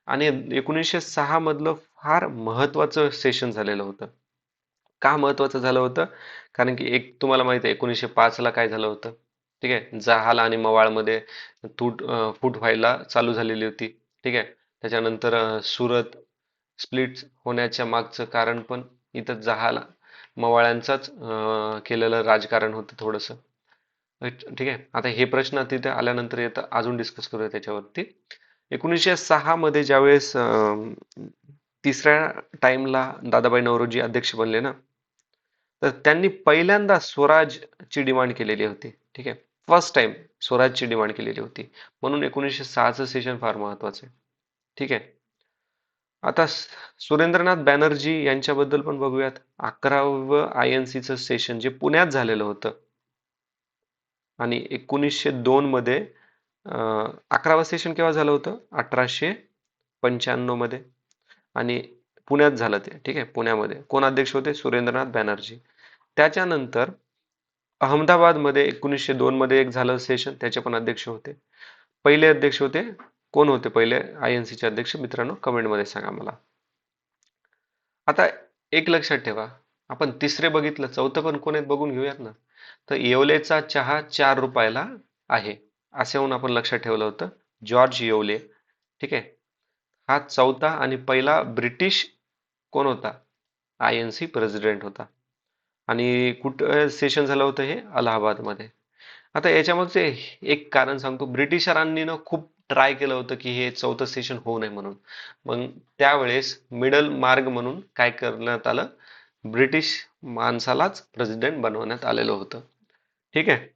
A: आणि 1906 मधलं फार महत्वाचं सेशन झालेलं होतं. का महत्वाचं झालं होतं? कारण की एक तुम्हाला माहिती आहे 1905 ला काय झालं होतं? ठीक आहे, जहाल आणि मवाळमध्ये फूट व्हायला चालू झालेली होती. ठीक आहे. त्याच्यानंतर सुरत स्प्लिट होण्याच्या मागचं कारण पण इथं जहाल मवाळ्यांचाच केलेलं राजकारण होतं थोडंसं. ठीक आहे. आता हे प्रश्न तिथे आल्यानंतर येतं, अजून डिस्कस करूया त्याच्यावरती. 1906 मध्ये ज्यावेळेस तिसऱ्या टाइमला दादाभाई नौरोजी अध्यक्ष बनले ना, तर त्यांनी पहिल्यांदा स्वराजची डिमांड केलेली होती. ठीक आहे, फर्स्ट टाइम स्वराजची डिमांड केलेली होती. म्हणून 1906चं सेशन फार महत्वाचं आहे. ठीक आहे. आता सुरेंद्रनाथ बॅनर्जी यांच्याबद्दल पण बघूयात. 11वं आयएनसीचं सेशन जे पुण्यात झालेलं होतं आणि 1902 मध्ये 11वं सेशन केव्हा झालं होतं? 1895 मध्ये आणि पुण्यात झालं ते. ठीक आहे, पुण्यामध्ये कोण अध्यक्ष होते? सुरेंद्रनाथ बॅनर्जी. त्याच्यानंतर अहमदाबादमध्ये 1902 मध्ये एक झालं सेशन, त्याचे पण अध्यक्ष होते. पहिले अध्यक्ष होते कोण होते? पहिले आयएनसीचे अध्यक्ष मित्रांनो कमेंटमध्ये सांगा मला. आता एक लक्षात ठेवा, आपण तिसरे बघितलं, चौथं पण कोण आहेत बघून घेऊयात ना. तर येवलेचा चहा 4 रुपयाला आहे असे होऊन आपण लक्षात ठेवलं होतं. जॉर्ज येवले. ठीक आहे. हा चौथा आणि पहिला ब्रिटिश कोण होता? आयएनसी प्रेसिडेंट होता. आणि कुठं सेशन झालं होतं हे? अलाहाबादमध्ये. आता याच्यामध्ये एक कारण सांगतो. ब्रिटिशरांनी ना खूप ट्राय केलं होतं की हे चौथं सेशन होऊ नये म्हणून. मग त्यावेळेस मिडल मार्ग म्हणून काय करण्यात आलं? ब्रिटिश माणसालाच प्रेसिडेंट बनवण्यात आलेलं होतं. ठीक आहे.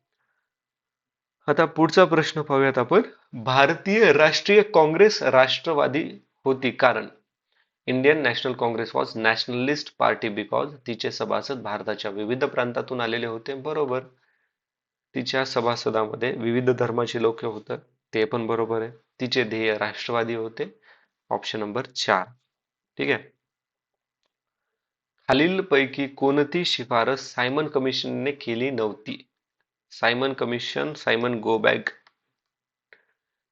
A: आता पुढचा प्रश्न पाहूयात आपण. भारतीय राष्ट्रीय काँग्रेस राष्ट्रवादी होती कारण Indian national Congress was nationalist party because तिचे सभासद भारताच्या विविध प्रांतातून आलेले होते. बरोबर. तिच्या सभासदांमध्ये विविध धर्माचे लोक होते, ते पण बरोबर आहे. तिचे ध्येय राष्ट्रवादी होते. Option number 4. ठीक आहे. खालीलपैकी कोणती शिफारस सायमन कमिशनने केली नव्हती? Simon commission, Simon go back.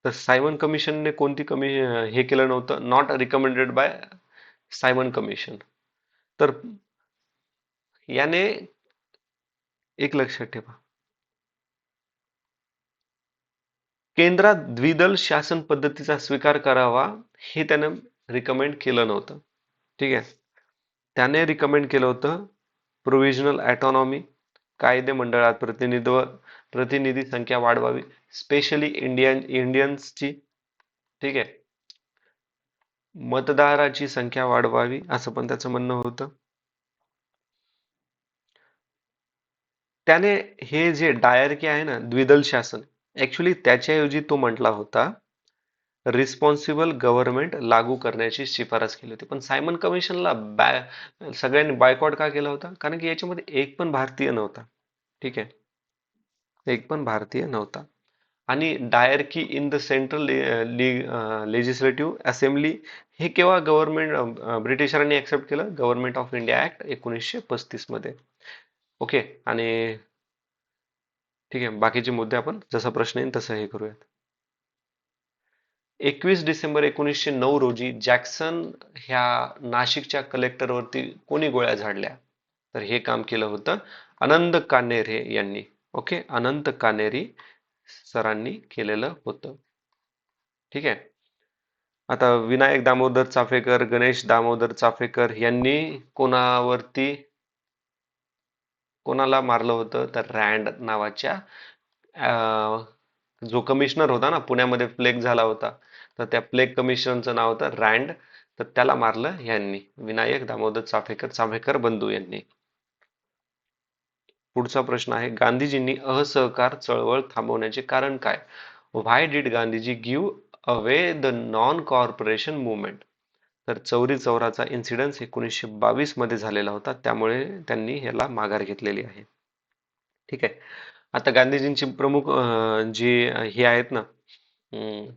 A: तर सायमन कमिशनने कोणती हे केलं नव्हतं? Not recommended by Simon commission. तर याने एक लक्षात ठेवा, केंद्रात द्विदल शासन पद्धतीचा स्वीकार करावा हे त्याने रिकमेंड केलं नव्हतं. ठीक आहे. त्याने रिकमेंड केलं होतं प्रोव्हिजनल ऑटोनॉमी, कायदे मंडळात प्रतिनिधी संख्या वाढवावी, स्पेशली इंडियन्सची. ठीक आहे. मतदाराची संख्या वाढवावी असं पण त्याचं म्हणणं होतं. त्याने हे जे डायरकी आहे ना द्विदल शासन, ऍक्च्युली त्याच्याऐवजी तो म्हटला होता रिस्पॉन्सिबल गव्हर्नमेंट लागू करण्याची शिफारस केली होती. पण सायमन कमिशनला सगळ्यांनी बायकॉट का केला होता? कारण की याच्यामध्ये एक पण भारतीय नव्हता. ठीक आहे, एक पण भारतीय नव्हता. आणि dyarchy in the central legislative assembly हे केव्हा गव्हर्नमेंट ब्रिटिशरांनी ऍक्सेप्ट केलं? गव्हर्नमेंट ऑफ इंडिया ऍक्ट 1935 मध्ये. ओके. आणि ठीक आहे, बाकीचे मुद्दे आपण जसा प्रश्न येईल तसं हे करूयात. 21 डिसेंबर 1909 रोजी जॅक्सन ह्या नाशिकच्या कलेक्टरवरती कोणी गोळ्या झाडल्या? तर हे काम केलं होतं अनंत कान्हेरे यांनी. ओके, अनंत कान्हेरी सरांनी केलेलं होतं. ठीक आहे. आता विनायक दामोदर चाफेकर, गणेश दामोदर चाफेकर यांनी कोणाला मारलं होतं? तर रँड नावाच्या जो कमिशनर होता ना, पुण्यामध्ये प्लेग झाला होता, तर त्या प्लेग कमिशनरचं नाव होतं रँड. तर त्याला मारलं यांनी, विनायक दामोदर चाफेकर, चाफेकर बंधू यांनी. पुढचा प्रश्न आहे, गांधीजींनी असहकार चळवळ थांबवण्याचे कारण काय? Why did Gandhiji give away the non corporation movement? तर चौरी चौराचा इन्सिडन्स 1922 मध्ये झालेला होता, त्यामुळे त्यांनी याला माघार घेतलेली आहे. ठीक आहे. आता गांधीजींची प्रमुख जी हे आहेत ना,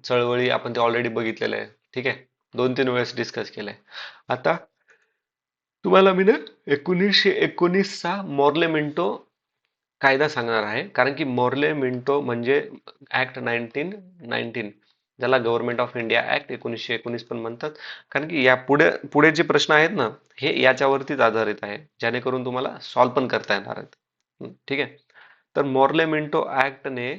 A: चळवळी आपण ते ऑलरेडी बघितलेलं आहे. ठीक आहे, 2-3 वेळेस डिस्कस केलंय. आता तुम्हाला मी ना 1919चा मॉर्ले मिंटो कायदा सांगणार आहे. कारण की मॉर्ले मिंटो म्हणजे ऍक्ट 1919, ज्याला गव्हर्नमेंट ऑफ इंडिया ऍक्ट 1919 पण म्हणतात. कारण की या पुढे पुढे जे प्रश्न आहेत ना, हे याच्यावरतीच आधारित आहे, जेणेकरून तुम्हाला सॉल्व पण करता येणार आहेत. ठीक आहे. तर मॉर्ले मिंटो ऍक्टने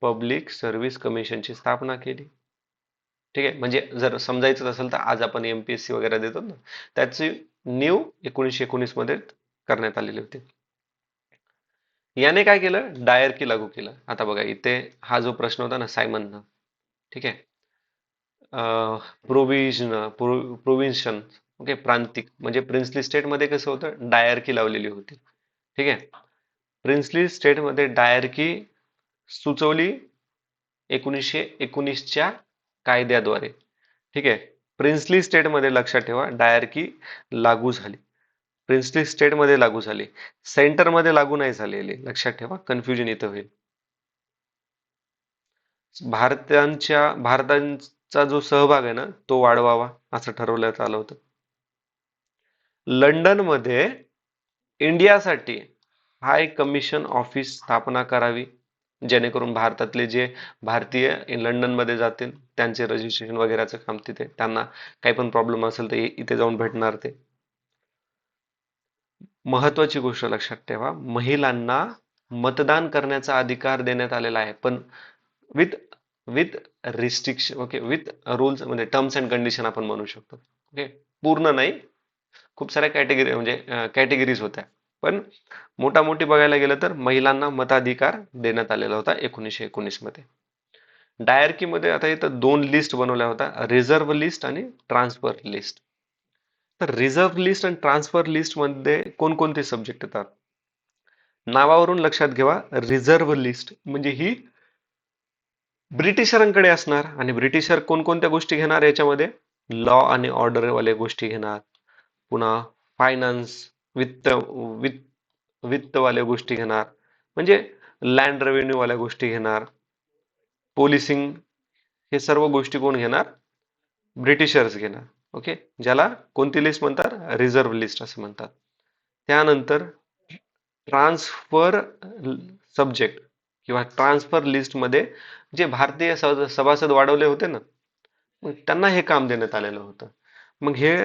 A: पब्लिक सर्व्हिस कमिशनची स्थापना केली. ठीक आहे, म्हणजे जर समजायचं असेल तर आज आपण एमपीएससी वगैरे देतो ना, त्याची नीव 1919 मध्ये करण्यात आलेली होती. याने काय केलं? डायरकी लागू केलं. आता बघा इथे हा जो प्रश्न होता ना सायमननं, ठीक आहे, प्रोव्हिन्शन, ओके, प्रांतिक म्हणजे प्रिन्सली स्टेट मध्ये कसं होतं? डायरकी लावलेली होती. ठीक आहे. प्रिन्सली स्टेट मध्ये डायरकी सुचवली 1919च्या कायद्याद्वारे. ठीक आहे. प्रिन्सली स्टेट मध्ये लक्षात ठेवा डायरकी लागू झाली. प्रिन्सली स्टेट मध्ये लागू झाली, सेंटर मध्ये लागू नाही झालेली. लक्षात ठेवा, कन्फ्युजन इथं होईल. भारताचा जो सहभाग आहे ना, तो वाढवावा असं ठरवण्यात आलं होतं. लंडन मध्ये इंडियासाठी हाय कमिशन ऑफिस स्थापना करावी, जेणेकरून भारतातले जे भारतीय लंडन मध्ये जातील त्यांचे रजिस्ट्रेशन वगैरेचं काम तिथे, त्यांना काही पण प्रॉब्लेम असेल तर इथे जाऊन भेटणार ते. महत्वाची गोष्ट लक्षात ठेवा, महिलांना मतदान करण्याचा अधिकार देण्यात आलेला आहे, पण with with restriction. Okay, with rules, म्हणजे टर्म्स अँड कंडिशन आपण म्हणू शकतो. ओके, पूर्ण नाही, खूप साऱ्या कॅटेगरी म्हणजे कॅटेगरीज होत्या, पण मोठी बघायला गेलं तर महिलांना मताधिकार देण्यात आलेला होता 1919 मध्ये. डायरकी मध्ये आता इथं 2 लिस्ट बनवल्या होत्या, रिझर्व्ह लिस्ट आणि ट्रान्सफर लिस्ट. तर रिझर्व्ह लिस्ट आणि ट्रान्सफर लिस्ट मध्ये कोणकोणते सब्जेक्ट येतात? नावावरून लक्षात घ्यावा, रिझर्व्ह लिस्ट म्हणजे ही ब्रिटिशरांकडे असणार, आणि ब्रिटिशर कोणकोणत्या गोष्टी घेणार याच्यामध्ये? लॉ आणि ऑर्डर वाल्या गोष्टी घेणार, पुन्हा फायनान्स, वित्त वित्त वित्तवाल्या गोष्टी घेणार, म्हणजे लँड रेव्हेन्यू वाल्या गोष्टी घेणार, पोलिसिंग, हे सर्व गोष्टी कोण घेणार? ब्रिटिशर्स घेणार. ओके, ज्याला कोणती लिस्ट म्हणतात? रिझर्व्ह लिस्ट असं म्हणतात. त्यानंतर ट्रान्सफर सब्जेक्ट किंवा ट्रान्सफर लिस्ट मध्ये जे भारतीय सभासद वाढवले होते ना, मग त्यांना हे काम देण्यात आलेलं होतं. मग हे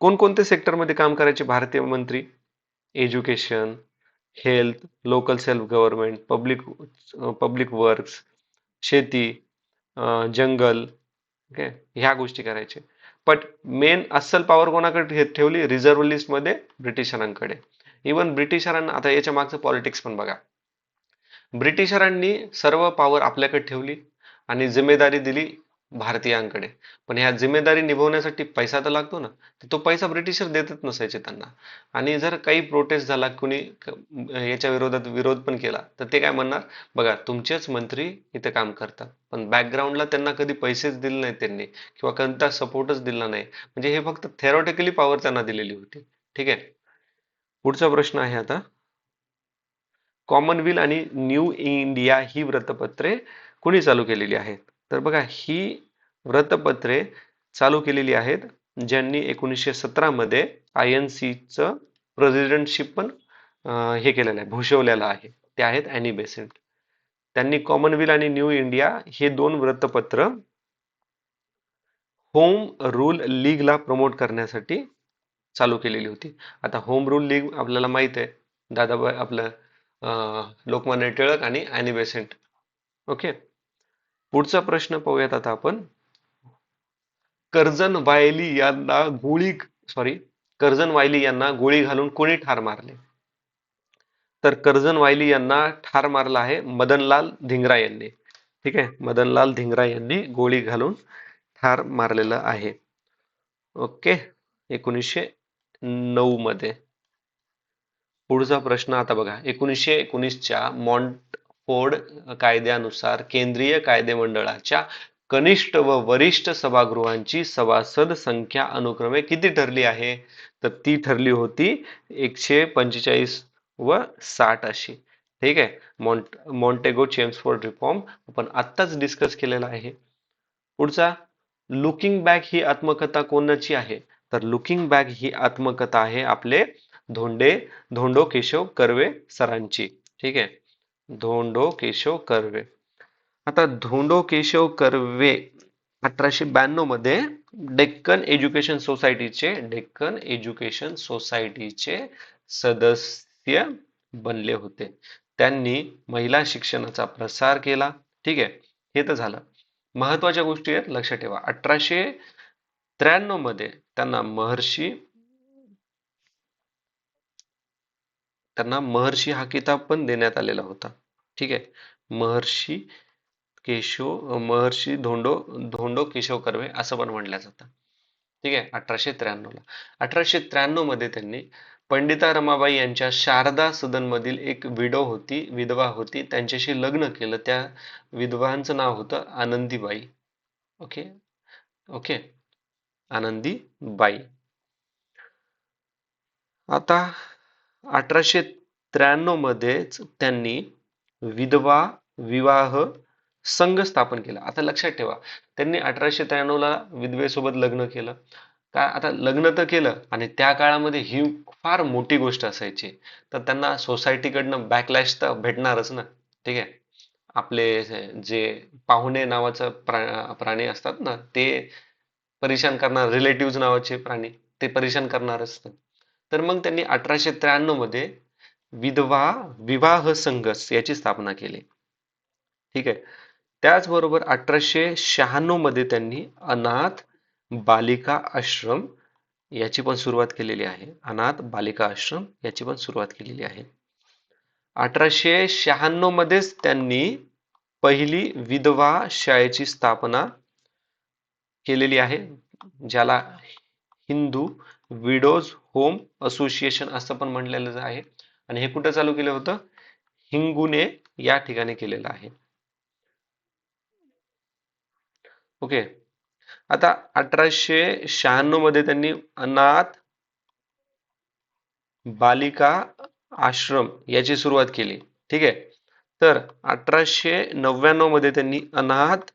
A: कोणकोणते सेक्टरमध्ये काम करायचे भारतीय मंत्री? Education, health, local self government, public works, शेती, जंगल, ओके, ह्या गोष्टी करायचे. पण मेन अस्सल पॉवर कोणाकडे ठेवली? रिझर्व्ह लिस्ट मध्ये ब्रिटिशरांकडे. इवन ब्रिटिशरांना, आता याच्या मागचं पॉलिटिक्स पण बघा, ब्रिटिशरांनी सर्व पॉवर आपल्याकडे ठेवली आणि जिम्मेदारी दिली भारतीयांकडे. पण ह्या जिम्मेदारी निभवण्यासाठी पैसा तर लागतो ना, तर तो पैसा ब्रिटिशर देतच नसायचे त्यांना. आणि जर काही प्रोटेस्ट झाला, कुणी याच्या विरोधात विरोध पण केला, तर ते काय म्हणणार, बघा तुमचेच मंत्री इथे काम करतात, पण बॅकग्राऊंडला त्यांना कधी पैसेच दिले नाहीत त्यांनी, किंवा कोणता सपोर्टच दिला नाही. म्हणजे हे फक्त थेरॉटिकली पॉवर त्यांना दिलेली होती. ठीक आहे. पुढचा प्रश्न आहे आता, कॉमनवेल्थ आणि न्यू इंडिया ही वृत्तपत्रे कुणी चालू केलेली आहेत? तर बघा, ही वृत्तपत्रे चालू केलेली आहेत ज्यांनी 1917 मध्ये INC प्रेसिडेंटशिप पण हे केलेलं आहे, भूषवलेलं आहे. ते आहेत ॲनी बेसेंट. त्यांनी कॉमनवेल्थ आणि न्यू इंडिया हे दोन वृत्तपत्र होम रूल लीगला प्रमोट करण्यासाठी चालू केलेली होती. आता होम रूल लीग आपल्याला माहित आहे, दादाभाई आपलं लोकमान्य टिळक आणि ॲनी बेसेंट. ओके. पुढचा प्रश्न पाहूयात आता आपण. कर्झन वायली यांना कर्झन वायली यांना गोळी घालून कोणी ठार मारले? तर कर्झन वायली यांना ठार मारला आहे मदनलाल धिंगरा यांनी. ठीक आहे, मदनलाल धिंगरा यांनी गोळी घालून ठार मारलेलं आहे. ओके. 1909 मध्ये. पुढचा प्रश्न आता बघा, 1919च्या मॉन्टफोर्ड कायद्यानुसार केंद्रीय कायदेमंडळाच्या कनिष्ठ व वरिष्ठ सभागृहांची सभासद संख्या अनुक्रमे किती ठरली आहे? तर ती ठरली होती 145 व 60 अशी. ठीक आहे. मॉन्टेगो चेम्सफोर्ड रिफॉर्म आपण आत्ताच डिस्कस केलेला आहे. पुढचा, लुकिंग बॅक ही आत्मकथा कोणाची आहे? तर लुकिंग बॅक ही आत्मकथा आहे आपले धोंडो केशव कर्वे सरांची. ठीक आहे, धोंडो केशव कर्वे. आता धोंडो केशव कर्वे 1892 मध्ये डेक्कन एज्युकेशन सोसायटीचे सदस्य बनले होते. त्यांनी महिला शिक्षणाचा प्रसार केला. ठीक आहे, हे तर झालं. महत्वाच्या गोष्टी आहेत, लक्षात ठेवा. 1893 मध्ये त्यांना महर्षी हा किताब पण देण्यात आलेला होता. ठीक आहे, महर्षी धोंडो केशव कर्वे असं पण म्हणलं जातं. ठीक आहे, 1893 ला. 1893 मध्ये त्यांनी पंडिता रमाबाई यांच्या शारदा सदन मधील एक विधवा होती, त्यांच्याशी लग्न केलं. त्या विधवांचं नाव होतं आनंदीबाई. ओके. ओके, आनंदीबाई. आता 1893 मध्येच त्यांनी विधवा विवाह संघ स्थापन केला. आता लक्षात ठेवा, त्यांनी 1893 ला विधवेसोबत लग्न केलं. का, आता लग्न तर केलं, आणि त्या काळामध्ये ही फार मोठी गोष्ट असायची, तर त्यांना सोसायटीकडनं बॅकलॅश तर भेटणारच ना. ठीक आहे, आपले जे पाहुणे नावाचं प्राणी असतात ना, ते परेशान करणार, रिलेटिव्ह नावाचे प्राणी ते परेशान करणारच. तर मग त्यांनी 1893 मध्ये विधवा विवाह संघ याची स्थापना केली. ठीक आहे. त्याचबरोबर 1896 मध्ये त्यांनी अनाथ बालिका आश्रम याची पण सुरुवात केलेली आहे. अनाथ बालिका आश्रम याची पण सुरुवात केलेली आहे. 1896 मध्येच त्यांनी पहिली विधवा शाळेची स्थापना केलेली आहे, ज्याला हिंदू विडोज होम असोसिएशन असं पण म्हणलेलं आहे. आणि हे कुठं चालू केलं होतं? हिंगुने या ठिकाणी केलेलं आहे. ओके. आता 1896 मध्ये त्यांनी अनाथ बालिका आश्रम याची सुरुवात केली. ठीक आहे. तर 1899 मध्ये त्यांनी अनाथ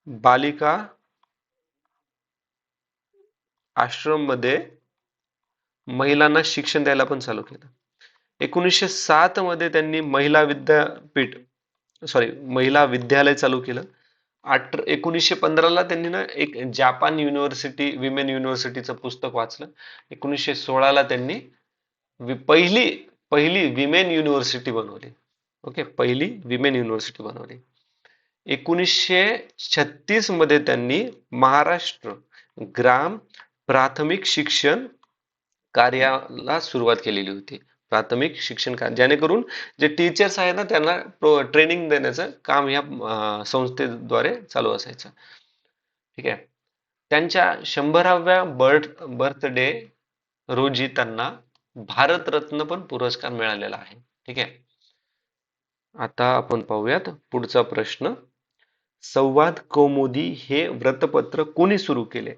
A: बालिका आश्रम मध्ये महिलांना शिक्षण द्यायला पण चालू केलं. 1907 मध्ये त्यांनी महिला विद्यालय चालू केलं. 1915 ला त्यांनी ना एक जापान युनिव्हर्सिटी विमेन युनिव्हर्सिटीचं पुस्तक वाचलं. 1916 ला त्यांनी पहिली पहिली विमेन युनिव्हर्सिटी बनवली. ओके, पहिली विमेन युनिव्हर्सिटी बनवली. 1936 मध्ये त्यांनी महाराष्ट्र ग्राम प्राथमिक शिक्षण कार्याला सुरुवात केलेली होती. प्राथमिक शिक्षण जेणेकरून जे टीचर्स आहेत ना त्यांना ट्रेनिंग देण्याचं काम या संस्थेद्वारे चालू असायचं. ठीक आहे. त्यांच्या 100व्या बर्थडे रोजी त्यांना भारतरत्न पण पुरस्कार मिळालेला आहे. ठीक आहे. आता आपण पाहूयात पुढचा प्रश्न. संवाद कौमुदी हे वृत्तपत्र कोणी सुरू केले?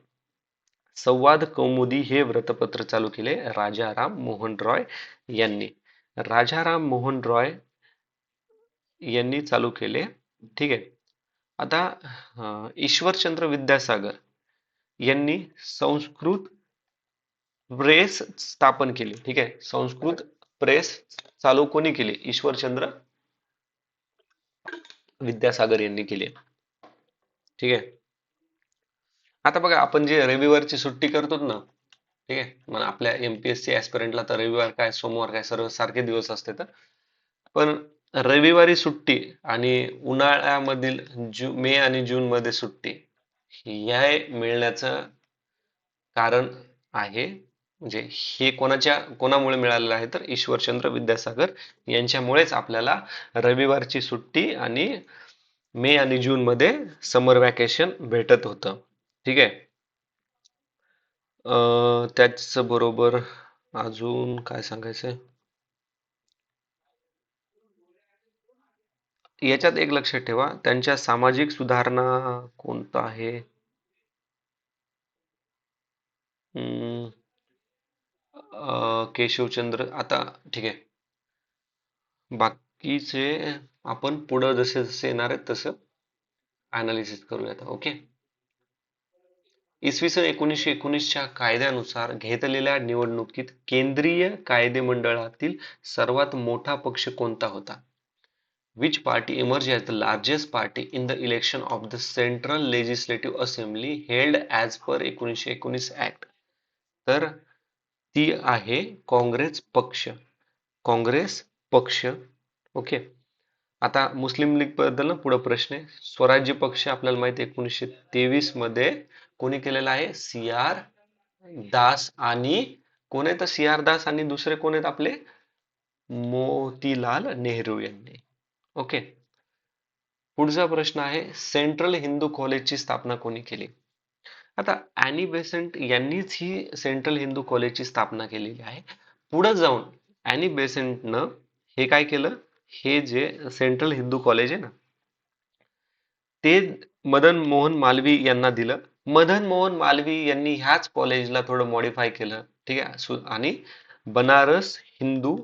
A: संवाद कौमुदी हे वृत्तपत्र चालू केले राजाराम मोहन रॉय यांनी. राजाराम मोहन रॉय यांनी चालू केले. ठीक आहे. आता ईश्वरचंद्र विद्यासागर यांनी संस्कृत प्रेस स्थापन केली. ठीक आहे. संस्कृत प्रेस चालू कोणी केली? ईश्वरचंद्र विद्यासागर यांनी केली. ठीक आहे. आता बघा आपण जे रविवारची सुट्टी करतो ना, ठीक आहे, मग आपल्या एमपीएससी ऍस्पिरंटला तर रविवार काय सोमवार काय सर्व सारखे दिवस असते. तर पण रविवारी सुट्टी आणि उन्हाळ्यामधील मे आणि जून मध्ये सुट्टी या मिळण्याचं कारण आहे, म्हणजे हे कोणामुळे मिळालेलं आहे तर ईश्वरचंद्र विद्यासागर यांच्यामुळेच आपल्याला रविवारची सुट्टी आणि मे आणि जून मध्ये समर वॅकेशन भेटत होतं. ठीक आहे. त्याच बरोबर अजून काय सांगायचंय, याच्यात एक लक्षात ठेवा त्यांच्या सामाजिक सुधारणा कोणता आहे. हम्म, केशवचंद्र. आता ठीक आहे, बाकीचे आपण पुढं जसे जसे येणार आहेत तसं अनालिसिस करूयात. ओके. इसवी सन 1919च्या कायद्यानुसार घेतलेल्या निवडणुकीत केंद्रीय कायदेमंडळातील सर्वात मोठा पक्ष कोणता होता? Which party emerged as the largest party in the election of the Central Legislative Assembly held as per 1919 Act? तर ती आहे काँग्रेस पक्ष. काँग्रेस पक्ष. ओके. आता मुस्लिम लीग बद्दल ना पुढे प्रश्न आहे. स्वराज्य पक्ष आपल्याला माहिती आहे 1923 मध्ये कोणी केलेला आहे? C R Das. आणि कोण आहेत सी आर दास आणि दुसरे कोण आहेत आपले? मोतीलाल नेहरू यांनी. ओके. पुढचा प्रश्न आहे सेंट्रल हिंदू कॉलेजची स्थापना कोणी केली? आता अॅनी बेसेंट यांनीच ही सेंट्रल हिंदू कॉलेजची स्थापना केलेली आहे. पुढे जाऊन अॅनी बेसेंटनं हे काय केलं, हे जे सेंट्रल हिंदू कॉलेज आहे ना ते मदन मोहन मालवीय यांना दिलं. मदन मोहन मालवीय यांनी ह्याच कॉलेजला थोडं मॉडिफाय केलं. ठीक आहे. आणि बनारस हिंदू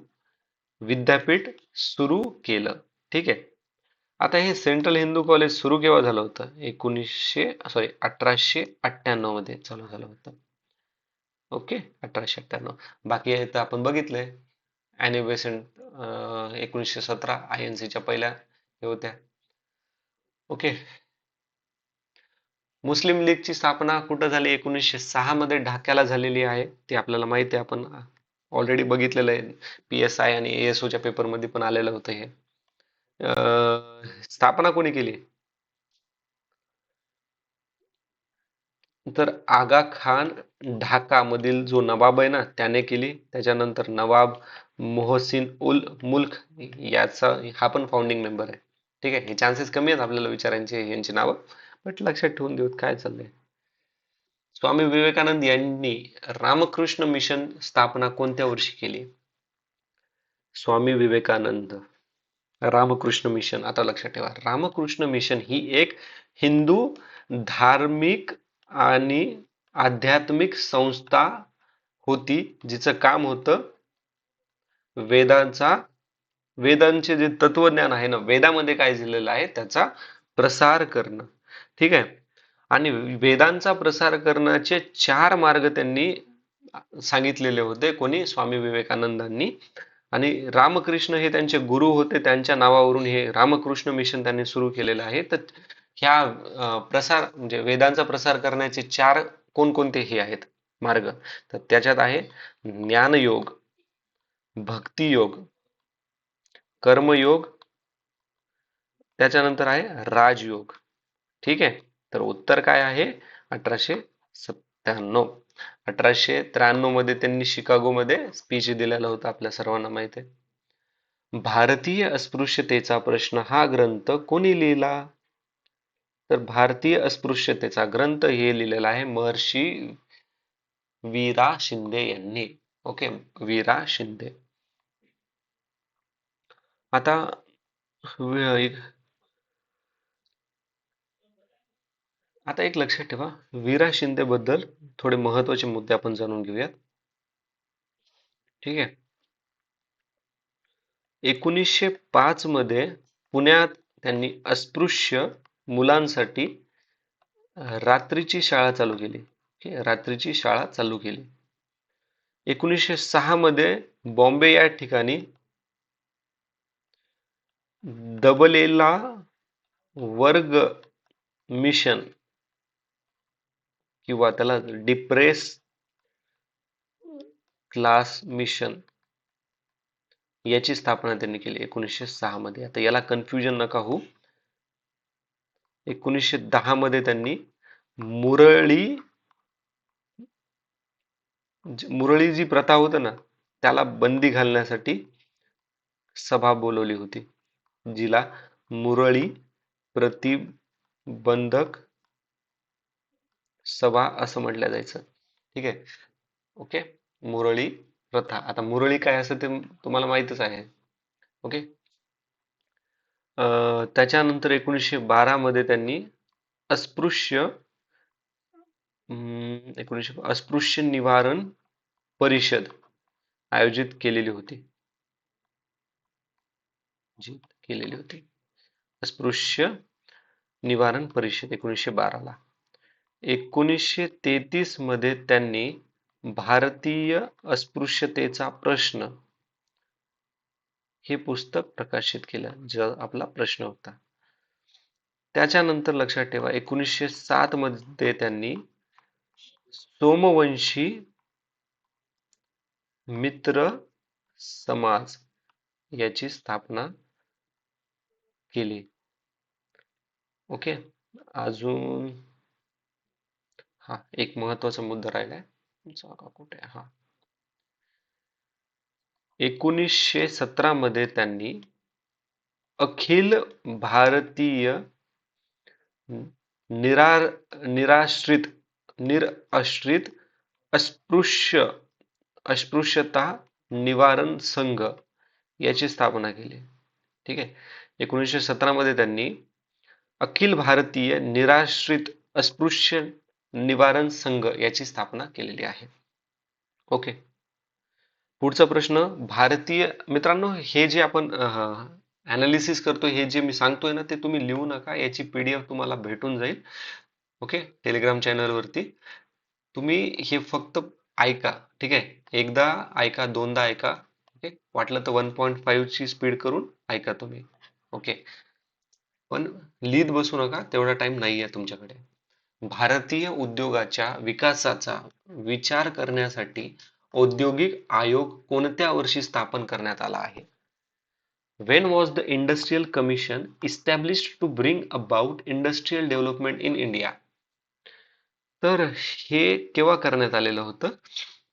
A: विद्यापीठ सुरू केलं. ठीक आहे. आता हे सेंट्रल हिंदू कॉलेज सुरू केव्हा झालं होतं? 1898 मध्ये चालू झालं होतं. ओके. 1898. बाकी आहे तर आपण बघितलंय. अॅनी बेसेंट 1917 आयएनसीच्या पहिल्या हे होत्या. ओके. मुस्लिम लीगची स्थापना कुठं झाली? 1906 मध्ये ढाक्याला झालेली आहे. ती आपल्याला माहिती आहे, आपण ऑलरेडी बघितलेलं आहे. PSI आणि ASOच्या पेपर मध्ये पण आलेलं होतं हे. स्थापना कोणी केली? तर आगा खान ढाका मधील जो नवाब आहे ना त्याने केली. त्याच्यानंतर नवाब मोहसिन उल मुल्क याचा हा पण फाउंडिंग मेंबर आहे. ठीक आहे. हे चान्सेस कमी आहेत आपल्याला विचारांचे यांची नावं, बट लक्षात ठेवून देऊत काय चाललंय. स्वामी विवेकानंद यांनी रामकृष्ण मिशन स्थापना कोणत्या वर्षी केली? स्वामी विवेकानंद रामकृष्ण मिशन. आता लक्षात ठेवा रामकृष्ण मिशन ही एक हिंदू धार्मिक आणि आध्यात्मिक संस्था होती जिचं काम होतं वेदांचे जे तत्वज्ञान आहे ना, वेदामध्ये काय दिलेलं आहे त्याचा प्रसार करणं. ठीक आहे. आणि वेदांचा प्रसार करण्याचे 4 मार्ग त्यांनी सांगितलेले होते. कोणी? स्वामी विवेकानंदांनी. आणि रामकृष्ण हे त्यांचे गुरु होते, त्यांच्या नावावरून हे रामकृष्ण मिशन त्यांनी सुरू केलेलं आहे. तर ह्या प्रसार म्हणजे वेदांचा प्रसार करण्याचे 4 कोणकोणते हे आहेत मार्ग? तर त्याच्यात आहे ज्ञानयोग, भक्तियोग, कर्मयोग, त्याच्यानंतर आहे राजयोग. ठीक आहे. तर उत्तर काय आहे? 1897. 1893 मध्ये त्यांनी शिकागोमध्ये स्पीच दिलेला होता, आपल्या सर्वांना माहिती आहे. भारतीय अस्पृश्यतेचा प्रश्न हा ग्रंथ कोणी लिहिला? तर भारतीय अस्पृश्यतेचा ग्रंथ हे लिहिलेला आहे महर्षी वीरा शिंदे यांनी. ओके, वीरा शिंदे. आता व- आता एक लक्षात ठेवा, वीरा शिंदे बद्दल थोडे महत्वाचे मुद्दे आपण जाणून घेऊयात. ठीक आहे. 1905 मध्ये पुण्यात त्यांनी अस्पृश्य मुलांसाठी रात्रीची शाळा चालू केली. रात्रीची शाळा चालू केली. 1906 मध्ये बॉम्बे या ठिकाणी दबलेला वर्ग मिशन किंवा त्याला डिप्रेस क्लास मिशन याची स्थापना त्यांनी केली 1906 मध्ये. आता याला कन्फ्युजन नका होऊ. 1910 मध्ये त्यांनी मुरळी मुरळी जी प्रथा होती ना, त्याला बंदी घालण्यासाठी सभा बोलवली होती, जिला मुरळी प्रतिबंधक सभा असं म्हटलं जायचं. ठीक आहे. ओके, मुरळी प्रथा. आता मुरळी काय असं ते तुम्हाला माहितच आहे. ओके. त्याच्यानंतर 1912 मध्ये त्यांनी अस्पृश्य 1900 अस्पृश्य निवारण परिषद आयोजित केलेली होती. जी केलेली होती अस्पृश्य निवारण परिषद 1912 ला. 1933 मध्ये त्यांनी भारतीय अस्पृश्यतेचा प्रश्न हे पुस्तक प्रकाशित केलं, जो आपला प्रश्न होता. त्याच्यानंतर लक्षात ठेवा, 1907 मध्ये त्यांनी सोमवंशी मित्र समाज याची स्थापना केली. ओके. अजून हा एक महत्वाचा मुद्दा राहिलाय. जागा कुठे? हा, 1917 मध्ये त्यांनी अखिल भारतीय निरा निराश्रित निराश्रित अस्पृश्य अस्पृश्यता निवारण संघ याची स्थापना केली. ठीक आहे. 1917 मध्ये त्यांनी अखिल भारतीय निराश्रित अस्पृश्य निवारण संघ याची स्थापना केलेली आहे. ओके. पुढचा प्रश्न. भारतीय मित्रांनो, हे जे आपण अनालिसिस करतोय, हे जे मी सांगतोय ना, ते तुम्ही लिहू नका. याची पीडीएफ तुम्हाला भेटून जाईल. ओके, टेलिग्राम चॅनल वरती. तुम्ही हे फक्त ऐका. ठीक आहे. एकदा ऐका, दोनदा ऐका. ओके, वाटलं तर 1.5 ची स्पीड करून ऐका तुम्ही. ओके, पण लिहित बसू नका, तेवढा टाइम नाही आहे तुमच्याकडे. भारतीय उद्योगाच्या विकासाचा विचार करण्यासाठी औद्योगिक आयोग कोणत्या वर्षी स्थापन करण्यात आला आहे? When was the Industrial Commission established to bring about industrial development in India? तर हे केव्हा करण्यात आलेलं होतं?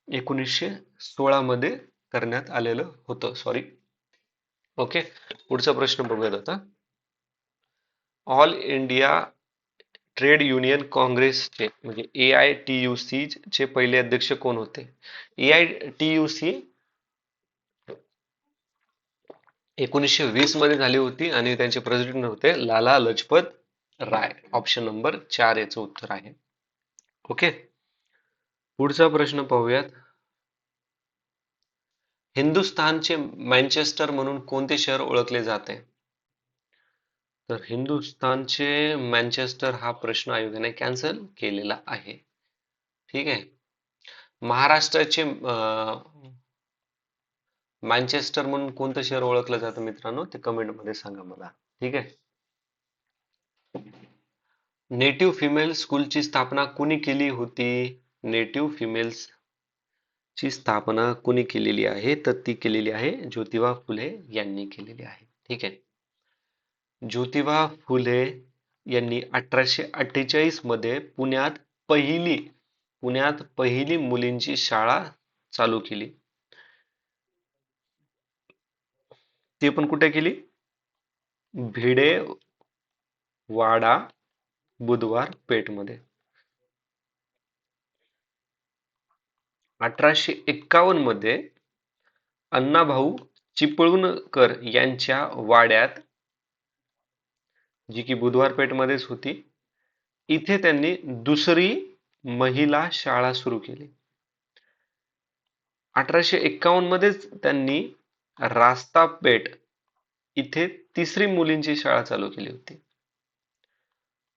A: 1916 मध्ये करण्यात आलेलं होतं. सॉरी. ओके. पुढचा प्रश्न बघूयात आता. ऑल इंडिया ट्रेड युनियन काँग्रेसचे म्हणजे AITUC चे पहिले अध्यक्ष कोण होते? AITUC 1920 मध्ये झाली होती आणि त्यांचे प्रेसिडेंट होते लाला लजपत राय. ऑप्शन नंबर 4 याचं उत्तर आहे. ओके. पुढचा प्रश्न पाहूयात. हिंदुस्थानचे मँचेस्टर म्हणून कोणते शहर ओळखले जाते? तर हिंदुस्थानचे मँचेस्टर हा प्रश्न आयोगाने कॅन्सल केलेला आहे. ठीक आहे. महाराष्ट्राचे मँचेस्टर म्हणून कोणतं शहर ओळखलं जातं मित्रांनो, ते कमेंट मध्ये सांगा मला. ठीक आहे. नेटिव्ह फिमेल स्कूलची स्थापना कुणी केली होती? नेटिव्ह फिमेल्स ची स्थापना कुणी केलेली आहे? तर ती केलेली आहे ज्योतिबा फुले यांनी केलेली आहे. ठीक आहे. ज्योतिबा फुले यांनी 1848 मध्ये पुण्यात पहिली पुण्यात पहिली मुलींची शाळा चालू केली. ती पण कुठे केली? भिडे वाडा बुधवार पेठ मध्ये. 1851 मध्ये अण्णाभाऊ चिपळूणकर यांच्या वाड्यात, जी की बुधवार पेठ मध्येच होती, इथे त्यांनी दुसरी महिला शाळा सुरू केली. 1851 मध्येच त्यांनी रास्तापेठ इथे तिसरी मुलींची शाळा चालू केली होती.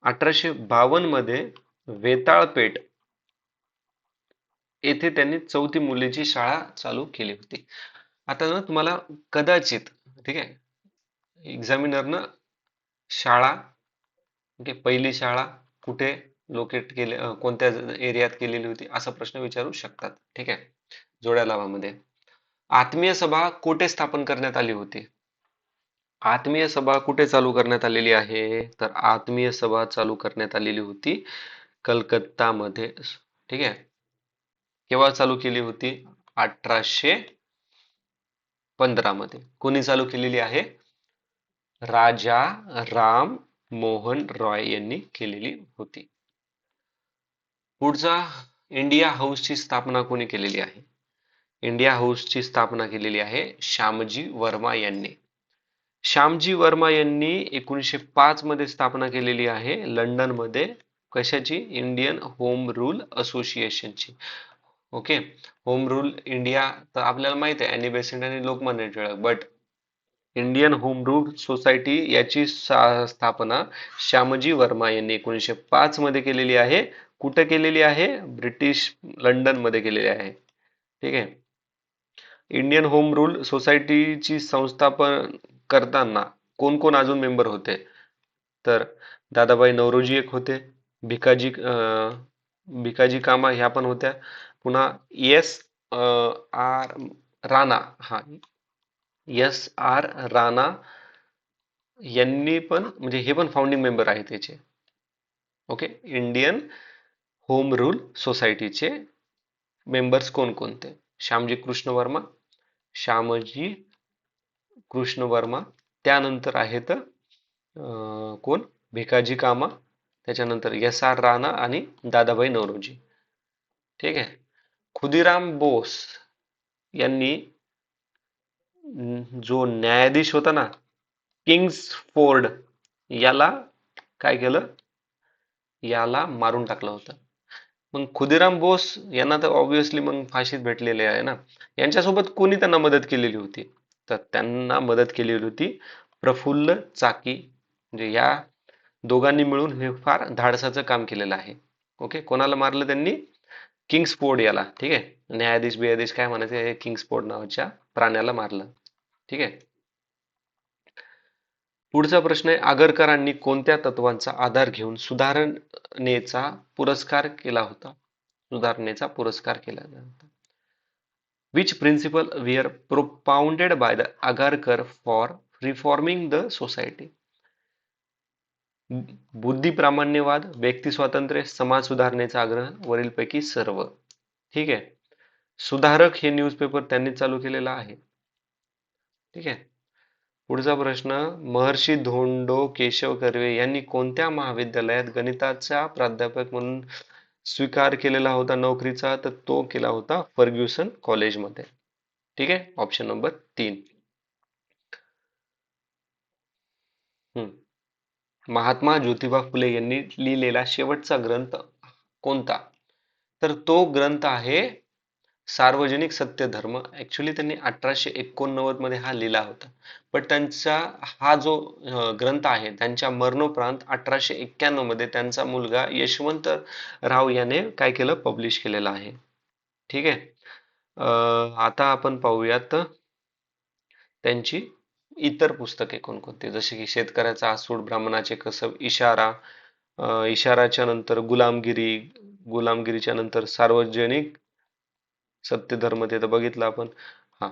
A: 1852 मध्ये वेताळपेठ येथे त्यांनी चौथी मुलींची शाळा चालू केली होती. आता ना तुम्हाला कदाचित, ठीक आहे, एक्झामिनरनं शाळा, ओके, पहिली शाळा कुठे लोकेट केले, कोणत्या एरियात केलेली होती, असा प्रश्न विचारू शकतात. ठीक आहे, जोड्या लावामध्ये. आत्मीय सभा कुठे स्थापन करण्यात आली होती? आत्मीय सभा कुठे चालू करण्यात आलेली आहे? तर आत्मीय सभा चालू करण्यात आलेली होती कलकत्ता मध्ये. ठीक आहे, केव्हा चालू केली होती? 1815 मध्ये. कोणी चालू केलेली आहे? राजा राम मोहन रॉय यांनी केलेली होती. पुढचा, इंडिया हाऊसची स्थापना कोणी केलेली आहे? इंडिया हाऊसची स्थापना केलेली आहे श्यामजी वर्मा यांनी. श्यामजी वर्मा यांनी 1905 मध्ये स्थापना केलेली आहे लंडन मध्ये. कशाची? इंडियन होम रूल असोसिएशनची. ओके, होम रूल इंडिया तर आपल्याला माहित आहे, अॅनी बेसेंट आणि Lokmanya Tilak, but Indian home rule society याची स्थापना श्यामजी वर्मा यांनी 1905 मध्ये केलेली आहे. कुठे केलेली आहे? ब्रिटिश लंडन मध्ये केलेली आहे. ठीक आहे. इंडियन होम रूल सोसायटीची संस्थापन करताना कोण कोण अजून मेंबर होते? तर दादाबाई नौरोजी एक होते, भिकाजी कामा ह्या पण होत्या, पुन्हा एस आर राणा, हा, एस आर राणा यांनी पण, म्हणजे हे पण फाउंडिंग मेंबर आहेत त्याचे. ओके, इंडियन होम रूल सोसायटीचे मेंबर्स कोणकोणते? श्यामजी कृष्ण वर्मा, श्यामजी कृष्ण वर्मा, त्यानंतर आहेत कोण? भिकाजी कामा, त्याच्यानंतर एस आर राणा आणि दादाभाई नौरोजी. ठीक आहे. खुदीराम बोस यांनी जो न्यायाधीश होता ना, किंग्सफोर्ड, याला काय केलं? याला मारून टाकलं होतं. मग खुदीराम बोस यांना तर ऑब्विसली मग फाशीत भेटलेले आहे ना. यांच्यासोबत कोणी त्यांना मदत केलेली होती? तर त्यांना मदत केलेली होती प्रफुल्ल चाकी. म्हणजे या दोघांनी मिळून हे फार धाडसाचं काम केलेलं आहे. ओके, कोणाला मारलं त्यांनी? किंग्सफोर्ड याला. ठीक आहे, न्यायाधीश बियाधीश काय म्हणायचं, हे किंग्सफोर्ड नावाच्या प्राण्याला मारलं. ठीक आहे. पुढचा प्रश्न आहे, आगरकरांनी कोणत्या तत्वांचा आधार घेऊन सुधारणेचा पुरस्कार केला होता? सुधारणेचा पुरस्कार केला होता. Which principle were propounded by the Agarkar for reforming the society? बुद्धिप्रामाण्यवाद, व्यक्ती स्वातंत्र्य, समाज सुधारणेचा आग्रह, वरीलपैकी सर्व. ठीक आहे. सुधारक हे न्यूजपेपर त्यांनी चालू केलेला आहे. ठीक आहे. पुढचा प्रश्न, महर्षी धोंडो केशव कर्वे यांनी कोणत्या महाविद्यालयात गणिताचा प्राध्यापक म्हणून स्वीकार केलेला होता नोकरीचा? तर तो केला होता फर्ग्युसन कॉलेजमध्ये. ठीक आहे, ऑप्शन नंबर 3. महात्मा ज्योतिबा फुले यांनी लिहिलेला शेवटचा ग्रंथ कोणता? तर तो ग्रंथ आहे सार्वजनिक सत्यधर्म. ऍक्च्युली त्यांनी 1889 मध्ये हा लिहिला होता, पण त्यांचा हा जो ग्रंथ आहे, त्यांच्या मरणोपरांत 1891 मध्ये त्यांचा मुलगा यशवंत राव याने काय केलं? पब्लिश केलेलं आहे. ठीक आहे. आता आपण पाहूयात त्यांची इतर पुस्तके कोणकोणती, जसे की शेतकऱ्याचा आसूड, ब्राह्मणाचे कसब, इशारा, इशाराच्या नंतर गुलामगिरी, गुलामगिरीच्या नंतर सार्वजनिक सत्यधर्म, ते तर बघितलं आपण. हा,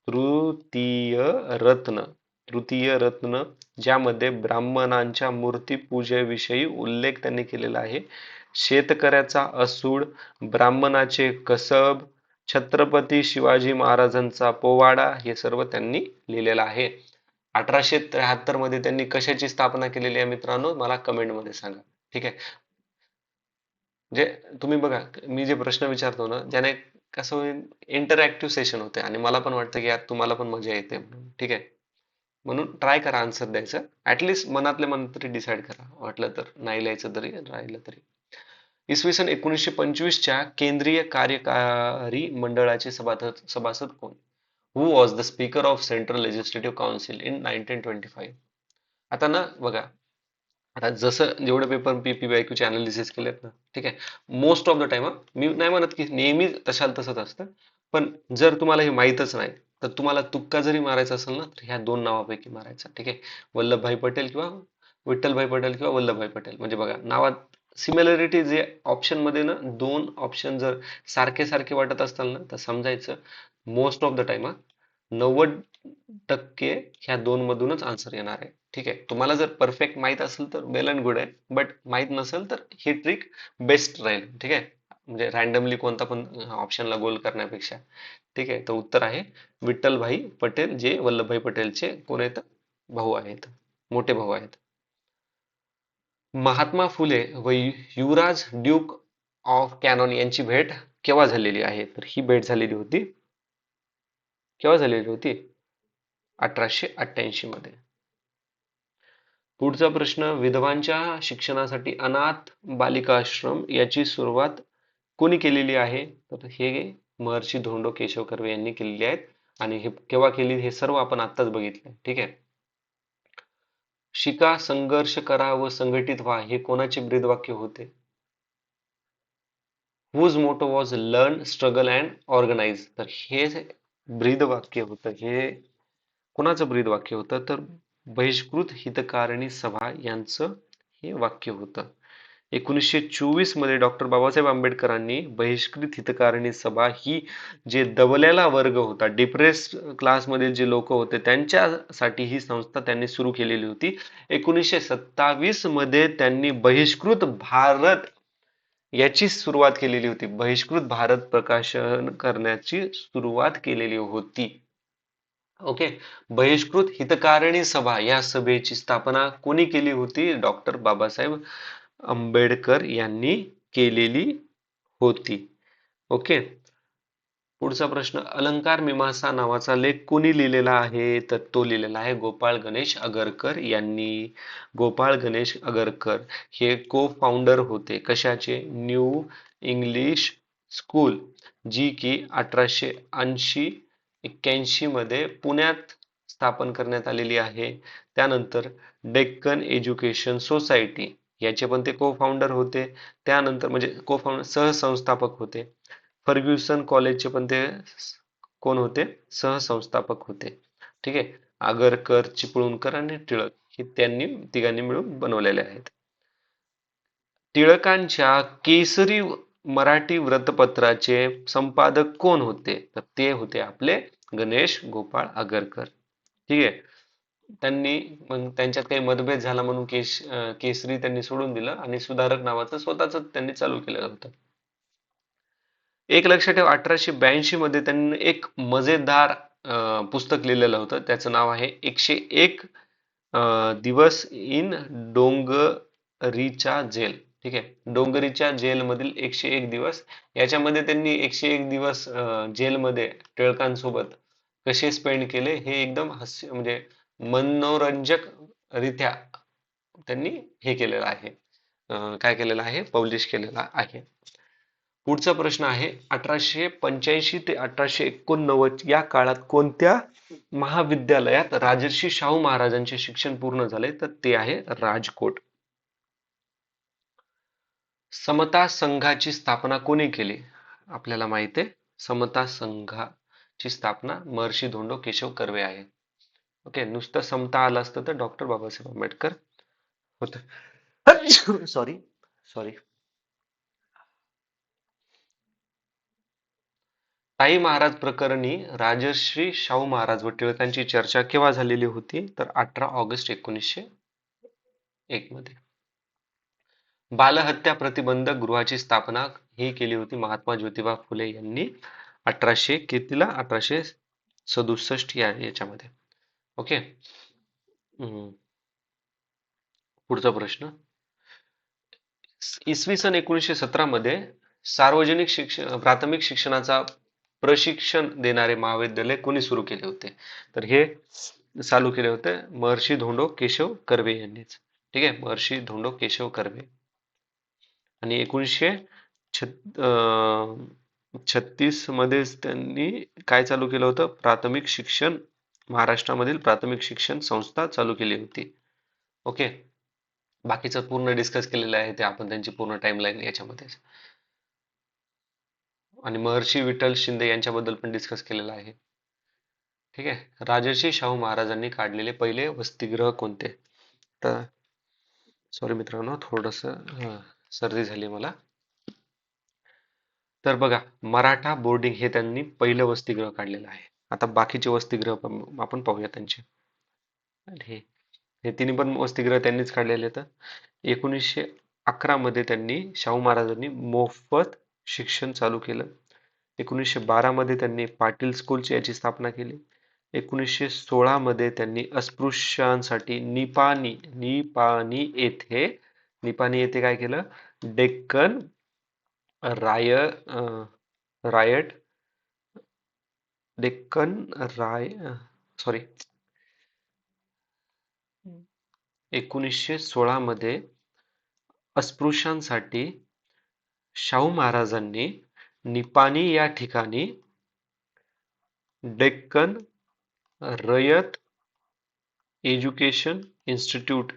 A: तृतीय रत्न, तृतीय रत्न, ज्यामध्ये ब्राह्मणांच्या मूर्ती पूजेविषयी उल्लेख त्यांनी केलेला आहे. शेतकऱ्याचा असूड, ब्राह्मणाचे कसब, छत्रपती शिवाजी महाराजांचा पोवाडा हे सर्व त्यांनी लिहिलेलं आहे. 1873 मध्ये त्यांनी कशाची स्थापना केलेली आहे मित्रांनो? मला कमेंट मध्ये सांगा. ठीक आहे. जे तुम्ही बघा, मी जे प्रश्न विचारतो ना, त्याने कसं होईल, इंटरॅक्टिव्ह सेशन होते आणि मला पण वाटतं की यात तुम्हाला पण मजा येते म्हणून. ठीक आहे. म्हणून ट्राय करा आन्सर द्यायचं. ऍटलिस्ट मनातल्या मनात तरी डिसाईड करा. वाटलं तर नाही लिहायचं तरी राहिलं तरी. इसवी सन 1925च्या केंद्रीय कार्यकारी मंडळाचे सभासद कोण? Who was the speaker of central legislative council in 1925? आता ना बघा, आता जसं जेवढे पेपर PPYQ चे अनालिसिस केलेत ना, ठीक आहे, मोस्ट ऑफ द टाइम, मी नाही म्हणत की नेहमी तशाला तसंच असतं, पण जर तुम्हाला हे माहीतच नाही तर तुम्हाला तुक्का जरी मारायचा असेल ना, तर ह्या दोन नावापैकी मारायचा. ठीक आहे, वल्लभभाई पटेल किंवा विठ्ठलभाई पटेल किंवा वल्लभभाई पटेल. म्हणजे बघा, नावात सिमिलॅरिटी जे ऑप्शन मध्ये ना, दोन ऑप्शन जर सारखे सारखे वाटत असताल ना, तर समजायचं मोस्ट ऑफ द टाइम 90% ह्या दोन मधूनच आन्सर येणार आहे. ठीक आहे, तुम्हाला जर परफेक्ट माहित असेल तर वेल अँड गुड आहे, बट माहित नसेल तर ही ट्रिक बेस्ट राहील. ठीक आहे, म्हणजे रॅन्डमली कोणता पण ऑप्शनला गोल करण्यापेक्षा. ठीक आहे, तर उत्तर आहे विठ्ठलभाई पटेल, जे वल्लभभाई पटेलचे कोण आहेत? भाऊ आहेत, मोठे भाऊ आहेत. महात्मा फुले व युवराज ड्यूक ऑफ कॅनॉन यांची भेट केव्हा झालेली आहे? तर ही भेट झालेली होती, केव्हा झालेली होती? 1888 मध्ये. पुढचा प्रश्न, विधवांच्या शिक्षणासाठी अनाथ बालिकाश्रम याची सुरुवात कोणी केलेली आहे? तर हे महर्षी धोंडो केशव कर्वे यांनी केलेली आहेत. आणि हे केव्हा केली हे सर्व आपण आत्ताच बघितलं. ठीक आहे. शिका, संघर्ष करा व संघटित व्हा हे कोणाचे ब्रीदवाक्य होते? Whose motto was learn, struggle and organise. तर हे ब्रीदवाक्य होतं, हे कोणाचं ब्रीदवाक्य होतं? तर बहिष्कृत हितकारिणी सभा यांचं हे वाक्य होतं. 1924 मध्ये डॉक्टर बाबासाहेब आंबेडकरांनी बहिष्कृत हितकारिणी सभा ही, जे दबलेला वर्ग होता, डिप्रेस्ड क्लासमधील जे लोक होते, त्यांच्यासाठी ही संस्था त्यांनी सुरू केलेली होती. 1927 मध्ये त्यांनी बहिष्कृत भारत याची सुरुवात केलेली होती. बहिष्कृत भारत प्रकाशन करण्याची सुरुवात केलेली होती. ओके. बहिष्कृत हितकारिणी सभा या सभेची स्थापना कोणी केली होती? डॉक्टर बाबासाहेब आंबेडकर यांनी केलेली होती. ओके. पुढचा प्रश्न, अलंकार मीमांसा नावाचा लेख कोणी लिहिलेला आहे? तर तो लिहिलेला आहे गोपाळ गणेश आगरकर यांनी. गोपाळ गणेश आगरकर हे को फाउंडर होते कशाचे? न्यू इंग्लिश स्कूल, जी की 1880-81 मध्ये पुण्यात स्थापन करण्यात आलेली आहे. त्यानंतर डेक्कन एज्युकेशन सोसायटी याचे पण ते को फाउंडर होते. त्यानंतर म्हणजे को फाउंडर, सहसंस्थापक होते. फर्ग्युसन कॉलेजचे पण ते कोण होते? सहसंस्थापक होते. ठीक आहे, आगरकर, चिपळूणकर आणि टिळक हे त्यांनी तिघांनी मिळून बनवलेले आहेत. टिळकांच्या केसरी मराठी वृत्तपत्राचे संपादक कोण होते? तर ते होते आपले गणेश गोपाळ आगरकर. ठीक आहे, त्यांनी मग त्यांच्यात काही मतभेद झाला म्हणून केसरी त्यांनी सोडून दिलं आणि सुधारक नावाचं स्वतःच त्यांनी चालू केलं होतं. एक लक्षात ठेवा, 1882 मध्ये त्यांनी एक मजेदार पुस्तक लिहिलेलं होतं. त्याचं नाव आहे 101 दिवस इन डोंगरीच्या जेल. ठीक आहे, डोंगरीच्या जेलमधील 101 दिवस. याच्यामध्ये त्यांनी 101 दिवस जेलमध्ये टिळकांसोबत कसे स्पेंड केले हे एकदम हास्य म्हणजे मनोरंजक रित्या त्यांनी हे केलेलं आहे. काय केलेलं आहे? पब्लिश केलेला आहे. पुढचा प्रश्न आहे, 1885 ते 1889 या काळात कोणत्या महाविद्यालयात राजर्षी शाहू महाराजांचे शिक्षण पूर्ण झाले? तर ते आहे राजकोट. समता संघाची स्थापना कोणी केली? आपल्याला माहिती आहे, समता संघाची स्थापना महर्षी धोंडो केशव कर्वे आहे. ओके, नुसतं समता आलं असतं तर डॉक्टर बाबासाहेब आंबेडकर होत. Sorry sorry. शाही महाराज प्रकरणी राजर्षी शाहू महाराज व टिळकांची चर्चा केव्हा झालेली होती? तर 18 ऑगस्ट 1901 मध्ये. बालहत्या प्रतिबंधक गृहाची स्थापना ही केली होती महात्मा ज्योतिबा फुले यांनी 1800 कितीला 1867 याच्यामध्ये. ओके. पुढचा प्रश्न. इसवी सन 1917 मध्ये सार्वजनिक प्राथमिक शिक्षणाचा प्रशिक्षण देणारे महाविद्यालय कोणी सुरू केले होते? तर हे चालू केले होते महर्षी धोंडो केशव कर्वे यांनीच. ठीक आहे, महर्षी धोंडो केशव कर्वे. आणि 1936 मध्ये त्यांनी काय चालू केलं होतं? प्राथमिक शिक्षण, महाराष्ट्रामधील प्राथमिक शिक्षण संस्था चालू केली होती. ओके. बाकीचं पूर्ण डिस्कस केलेलं आहे ते आपण, त्यांची पूर्ण टाइमलाईन याच्यामध्ये. आणि महर्षी विठ्ठल शिंदे यांच्याबद्दल पण डिस्कस केलेलं आहे. ठीक आहे. राजर्षी शाहू महाराजांनी काढलेले पहिले वसतिगृह कोणते? तर सॉरी मित्रांनो, थोडस सर्दी झाली मला. तर बघा, मराठा बोर्डिंग हे त्यांनी पहिलं वसतिगृह काढलेलं आहे. आता बाकीचे वसतिगृह आपण पाहूया त्यांचे. हे हे तिन्ही पण वसतिगृह त्यांनीच काढलेले आहेत. 1911 मध्ये त्यांनी, शाहू महाराजांनी मोफत शिक्षण चालू केलं. 1912 मध्ये त्यांनी पाटील स्कूलची याची स्थापना केली. 1916 मध्ये त्यांनी अस्पृश्यांसाठी निपाणी येथे काय केलं? डेक्कन राय रायट डेक्कन राय सॉरी 1916 मध्ये अस्पृश्यांसाठी शाहू महाराजांनी निपाणी या ठिकाणी डेक्कन रयत एज्युकेशन इन्स्टिट्यूट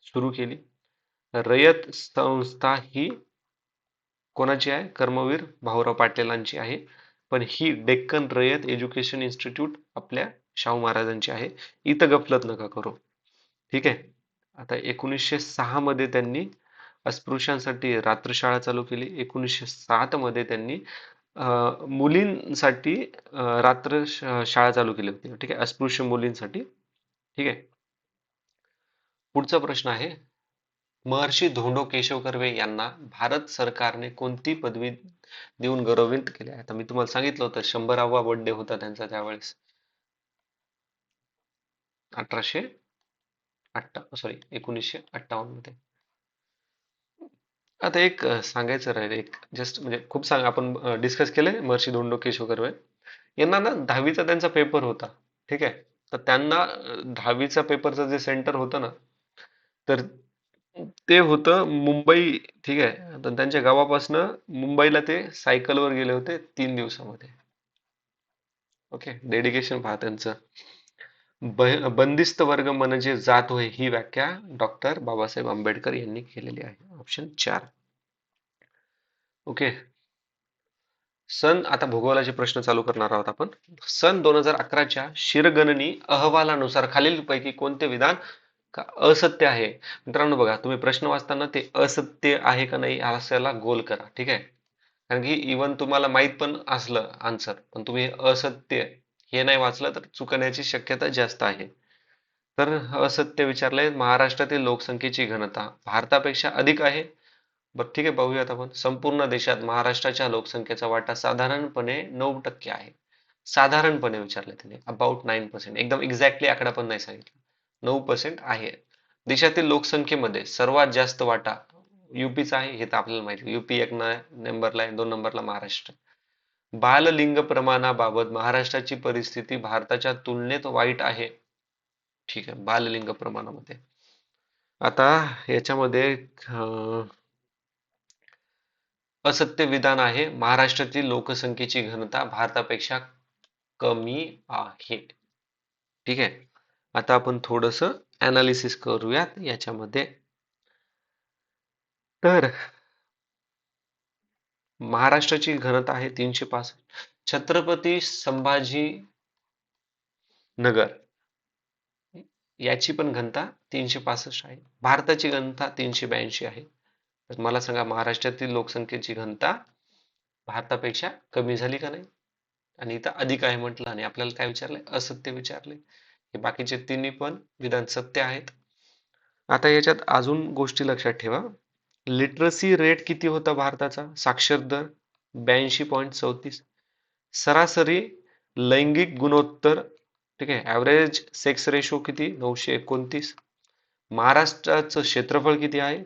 A: सुरू केली. रयत संस्था ही कोणाची आहे? कर्मवीर भाऊराव पाटलांची आहे. पण ही डेक्कन रयत एज्युकेशन इन्स्टिट्यूट आपल्या शाहू महाराजांची आहे. इथं गफलत नका करू. ठीक आहे. आता 1906 मध्ये त्यांनी अस्पृश्यांसाठी रात्रशाळा चालू केली. 1907 मध्ये त्यांनी मुलींसाठी रात्र शाळा चालू केली होती. ठीक आहे, अस्पृश्य मुलींसाठी. ठीक आहे. पुढचा प्रश्न आहे, महर्षी धोंडो केशव कर्वे यांना भारत सरकारने कोणती पदवी देऊन गौरवित केले? आता मी तुम्हाला सांगितलं होतं 100वा बर्थडे होता त्यांचा त्यावेळेस. 1958 मध्ये. आता एक सांगायचं राहिलं, एक जस्ट म्हणजे खूप आपण डिस्कस केले महर्षी धोंडो केशव कर्वे यांना ना 10वीचा त्यांचा पेपर होता. ठीक आहे. तर त्यांना 10वीचा पेपरचं जे सेंटर होतं ना, तर ते होतं मुंबई. ठीक आहे. तर त्यांच्या गावापासनं मुंबईला ते सायकलवर गेले होते 3 दिवसामध्ये. ओके, डेडिकेशन पहा त्यांचं. बंदिस्त वर्ग म्हणजे जात होय, ही व्याख्या डॉक्टर बाबासाहेब आंबेडकर यांनी केलेली आहे. ऑप्शन 4. ओके. आता भूगोलाचे प्रश्न चालू करणार आहोत आपण. सन 2011च्या शिरगणनी अहवालानुसार खालीलपैकी कोणते विधान असत्य आहे? मित्रांनो बघा, तुम्ही प्रश्न वाचताना ते असत्य आहे का नाही असायला गोल करा. ठीक आहे. कारण की इवन तुम्हाला माहित पण असलं आन्सर, पण तुम्ही असत्य हे नाही वाचलं तर चुकण्याची शक्यता जास्त आहे. तर असत्य विचारलंय, महाराष्ट्रातील लोकसंख्येची घनता भारतापेक्षा अधिक आहे. बरं ठीक आहे, पाहूयात आपण. संपूर्ण देशात महाराष्ट्राच्या लोकसंख्येचा वाटा साधारणपणे 9% आहे. साधारणपणे विचारले त्याने, अबाउट 9%. एकदम एक्झॅक्टली आकडा पण नाही सांगितला. 9% आहे. देशातील लोकसंख्येमध्ये सर्वात जास्त वाटा यूपीचा आहे, हे तर आपल्याला माहिती. यूपी 1 नंबरला आहे, 2 नंबरला महाराष्ट्र. बाललिंग प्रमाणाबाबत महाराष्ट्राची परिस्थिती भारताच्या तुलनेत वाईट आहे. ठीक आहे, बाललिंग प्रमाणामध्ये. आता याच्यामध्ये असत्य विधान आहे, महाराष्ट्रातील लोकसंख्येची घनता भारतापेक्षा कमी आहे. ठीक आहे. आता आपण थोडस अनालिसिस करूयात याच्यामध्ये. तर महाराष्ट्राची घनता आहे 365. छत्रपती संभाजी नगर याची पण घनता 365 आहे. भारताची घनता 382 आहे. तर मला सांगा, महाराष्ट्रातील लोकसंख्येची घनता भारतापेक्षा कमी झाली का नाही? आणि इथं अधिक आहे म्हटलं, आणि आपल्याला काय विचारलंय? असत्य विचारले. हे बाकीचे तिन्ही पण विधान सत्य आहेत. आता याच्यात अजून गोष्टी लक्षात ठेवा. लिटरसी रेट किती होता भारताचा, साक्षर दर 82.34. सरासरी लैंगिक गुणोत्तर, ठीक आहे, ऍव्हरेज सेक्स रेशो किती, 929. महाराष्ट्राचं क्षेत्रफळ किती आहे,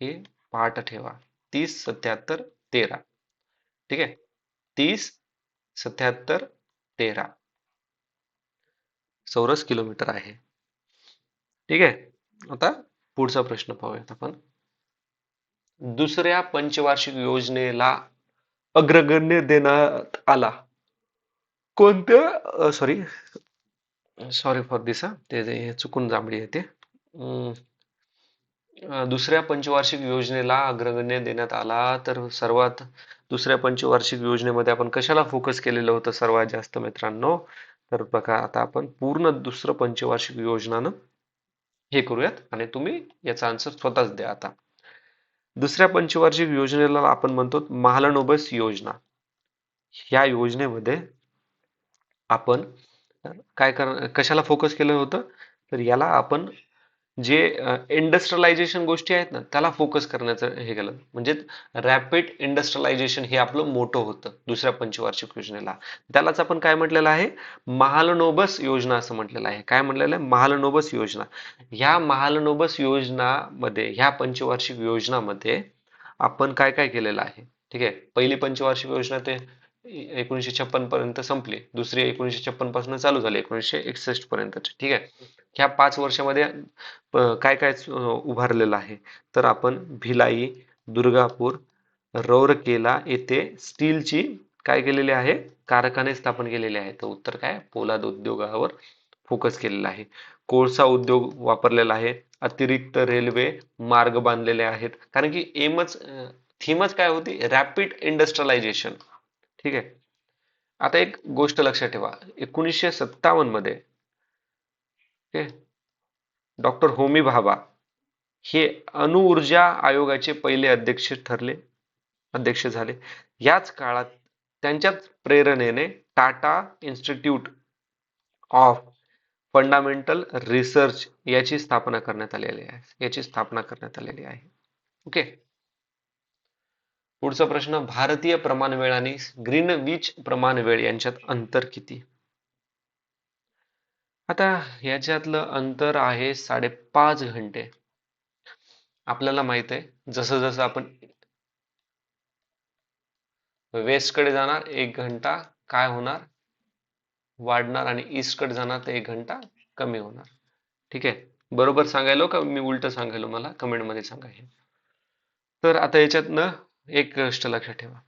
A: हे पाठ ठेवा, 30, 77, 13. ठीक आहे, 30, 77, 13 चौरस किलोमीटर आहे. ठीक आहे, आता पुढचा प्रश्न पाहूयात आपण. दुसऱ्या पंचवार्षिक योजनेला अग्रगण्य देण्यात आला. कोणत्या, सॉरी सॉरी फॉर दिस, ते चुकून जांभळी येते. दुसऱ्या पंचवार्षिक योजनेला अग्रगण्य देण्यात आला, तर सर्वात दुसऱ्या पंचवार्षिक योजनेमध्ये आपण कशाला फोकस केलेलं होतं सर्वात जास्त मित्रांनो, तर बघा आता आपण पूर्ण दुसरं पंचवार्षिक योजनानं हे करूयात आणि तुम्ही याचा आन्सर स्वतःच द्या. आता दुसऱ्या पंचवार्षिक योजनेला आपण म्हणतो महालनोबिस योजना. ह्या योजनेमध्ये आपण कशाला फोकस केलं होतं, तर याला आपण जे इंडस्ट्रियलायझेशन गोष्टी आहेत ना त्याला फोकस करण्याचं हे केलं, म्हणजे रॅपिड इंडस्ट्रियलायझेशन हे आपलं मोठं होतं दुसऱ्या पंचवार्षिक योजनेला. त्यालाच आपण काय म्हटलेलं आहे, महालनोबिस योजना असं म्हटलेलं आहे. काय म्हटलेलं आहे, महालनोबिस योजना. ह्या महालनोबिस योजनामध्ये, ह्या पंचवार्षिक योजनामध्ये आपण काय काय केलेलं आहे. ठीक आहे, पहिली पंचवार्षिक योजना ते 1956 पर्यंत संपली, दुसरी 1956 पासून चालू झाली 1961 पर्यंत. ठीक आहे, ह्या 5 वर्षामध्ये काय काय उभारलेलं आहे, तर आपण भिलाई, दुर्गापूर, रौरकेला येथे स्टीलची काय केलेली आहे, कारखाने स्थापन केलेले आहेत. तर उत्तर काय, पोलाद उद्योगावर फोकस केलेला आहे. कोळसा उद्योग वापरलेला आहे. अतिरिक्त रेल्वे मार्ग बांधलेले आहेत, कारण की थीमच काय होती, रॅपिड इंडस्ट्रियलायझेशन. ठीक आहे, आता एक गोष्ट लक्षात ठेवा, 1957 मध्ये डॉक्टर होमी भाभा हे अणुऊर्जा आयोगाचे पहिले अध्यक्ष झाले. याच काळात त्यांच्याच प्रेरणेने Tata institute of fundamental research याची स्थापना करण्यात आलेली आहे. ओके, पुढचा प्रश्न, भारतीय प्रमाणवेळ आणि ग्रीनविच प्रमाणवेळ यांच्यात अंतर किती. आता याच्यातलं अंतर आहे 5.5 घंटे. आपल्याला माहित आहे, जसं जसं आपण वेस्ट कडे जाणार 1 घंटा काय होणार, वाढणार, आणि ईस्ट कडे जाणार तर 1 घंटा कमी होणार. ठीक आहे, बरोबर सांगायलो का मी उलट सांगायलो, मला कमेंट मध्ये सांगा हे. तर आता याच्यातनं एक गोष्ट लक्षात ठेवा,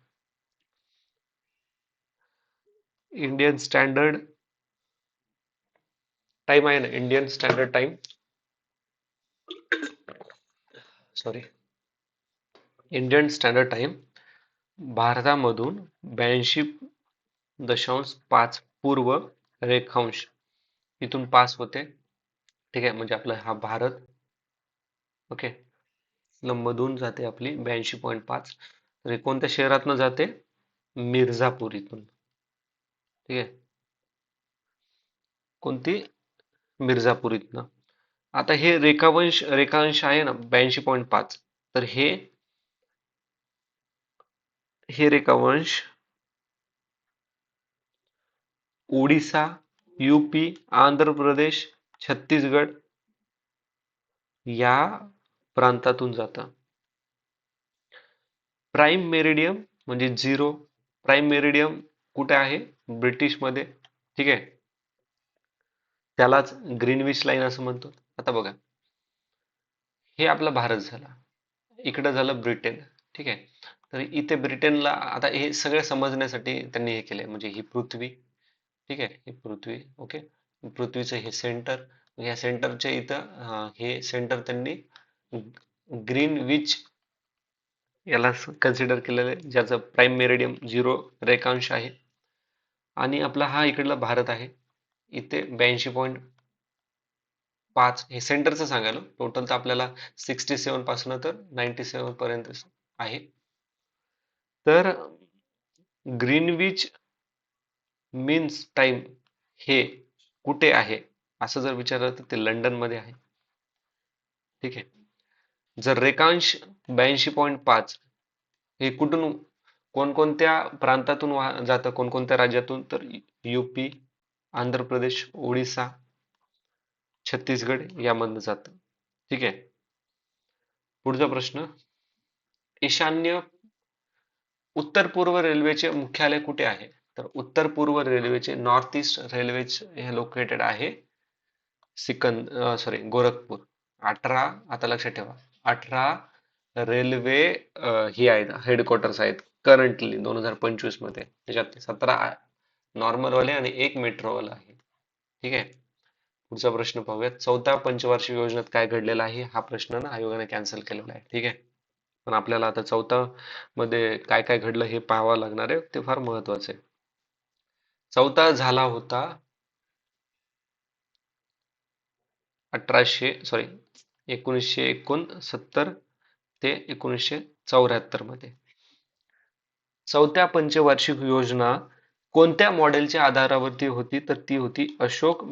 A: इंडियन स्टँडर्ड टाइम आहे ना, Indian standard time, sorry, Indian standard time भारतामधून 82.5 पूर्व रेखांश इथून पास होते. ठीक आहे, म्हणजे आपला हा भारत. ओके, मधून जाते आपली 82.5, तर कोणत्या शहरातनं जाते, मिर्झापूर इथून. ठीक आहे, कोणती, मिर्झापूर इथनं. आता हे रेखांश आहे ना 82.5, तर हे रेखांश ओडिसा, यूपी, आंध्र प्रदेश, छत्तीसगड या प्रांतातून जातं. प्राईम मेरिडियम म्हणजे 0, प्राईम मेरिडियम कुठे आहे, ब्रिटिशमध्ये. ठीक आहे, त्यालाच ग्रीनविच लाईन असं म्हणतो. आता बघा, हे आपला भारत झाला, इकडं झालं ब्रिटन. ठीक आहे, तर इथे ब्रिटनला, आता हे सगळं समजण्यासाठी त्यांनी हे केलंय, म्हणजे ही पृथ्वी. ठीक आहे, ही पृथ्वी. ओके, पृथ्वीचं हे सेंटर, या सेंटरच्या इथं हे सेंटर त्यांनी ग्रीनविच याला कन्सिडर केलेलं आहे, ज्याचं प्राईम मेरिडियम 0 रेखांश आहे. आणि आपला हा इकडला भारत आहे, इथे 82.5 हे सेंटरचं सांगायला, टोटल तर आपल्याला 67 पासून तर 97 पर्यंत आहे. तर ग्रीनविच मीन्स टाइम हे कुठे आहे असं जर विचारलं तर ते लंडन मध्ये आहे. ठीक आहे. जर रेखांश 82.5 हे कुठून कोणकोणत्या प्रांतातून जातं, कोणकोणत्या राज्यातून, तर यूपी, आंध्र प्रदेश, ओडिसा, छत्तीसगड यामधनं जातं. ठीक आहे. पुढचा प्रश्न, ईशान्य उत्तर पूर्व रेल्वेचे मुख्यालय कुठे आहे? तर उत्तर पूर्व रेल्वेचे, नॉर्थ ईस्ट रेल्वे हे लोकेटेड आहे गोरखपूर. 18, आता लक्षात ठेवा, 18 रेल्वे ही आहेत, हेडक्वार्टर्स आहेत करंटली 2025 मध्ये. त्याच्यात 17 नॉर्मल वाले आणि एक मेट्रोवाला आहे. ठीक आहे. पुढचा प्रश्न पाहूयात. चौथ्या पंचवार्षिक योजनेत काय घडलेलं आहे? हा प्रश्न ना आयोगाने कॅन्सल केलेला आहे. ठीक आहे. पण आपल्याला आता चौथा मध्ये काय काय घडलं हे पाहावं लागणार आहे, ते फार महत्वाचं आहे. चौथा झाला होता 1969 ते 1974 मध्ये. चौथ्या पंचवार्षिक योजना कोणत्या मॉडेलच्या आधारावरती होती? तर ती होती अशोक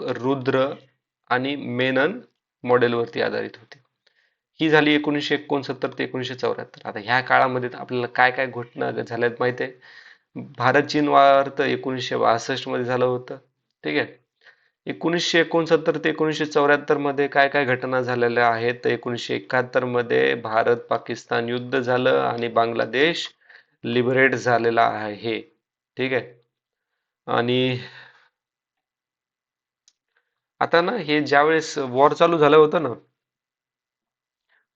A: रुद्र आणि मेनन मॉडेलवरती आधारित होती. ही झाली 1969 ते 1974. आता ह्या काळामध्ये आपल्याला काय काय घटना झाल्यात माहिती आहे? भारत चीन वार तर 1962 मध्ये झालं होतं. ठीक आहे. 1969 ते 1974 मध्ये काय काय घटना झालेल्या आहेत? तर 1971 मध्ये भारत पाकिस्तान युद्ध झालं आणि बांगलादेश लिबरेट झालेला आहे. ठीक आहे. आणि आता ना हे ज्यावेळेस वॉर चालू झालं होतं ना,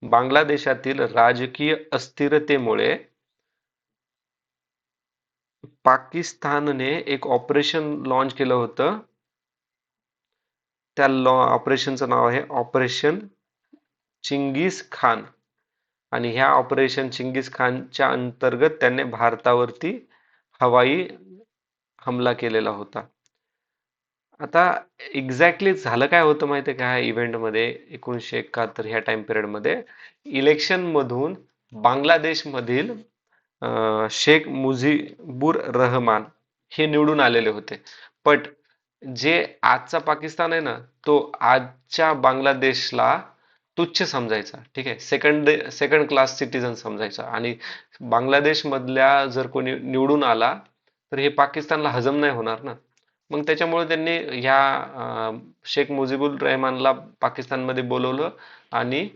A: बांगलादेशातील राजकीय अस्थिरतेमुळे पाकिस्तानने एक ऑपरेशन लॉन्च केलं होतं. त्या ऑपरेशनचं नाव आहे ऑपरेशन चिंगीस खान. आणि ह्या ऑपरेशन चिंगीस खानच्या अंतर्गत त्याने भारतावरती हवाई हमला केलेला होता. आता एक्झॅक्टली झालं काय होतं माहिती आहे का? ह्या इव्हेंटमध्ये 1971 ह्या टाइम पिरियड मध्ये इलेक्शन मधून बांगलादेशमधील शेख मुजीबुर रहमान हे निवडून आलेले होते. पण जे आजचा पाकिस्तान आहे ना, तो आजच्या बांगलादेशला तुच्छ समजायचा. ठीक आहे. सेकंड क्लास सिटीजन समजायचा. आणि बांगलादेश मधल्या जर कोणी निवडून आला तर हे पाकिस्तानला हजम नाही होणार ना. मग त्याच्यामुळे त्यांनी ह्या शेख मुजीबुर रहमानला पाकिस्तानमध्ये बोलवलं आणि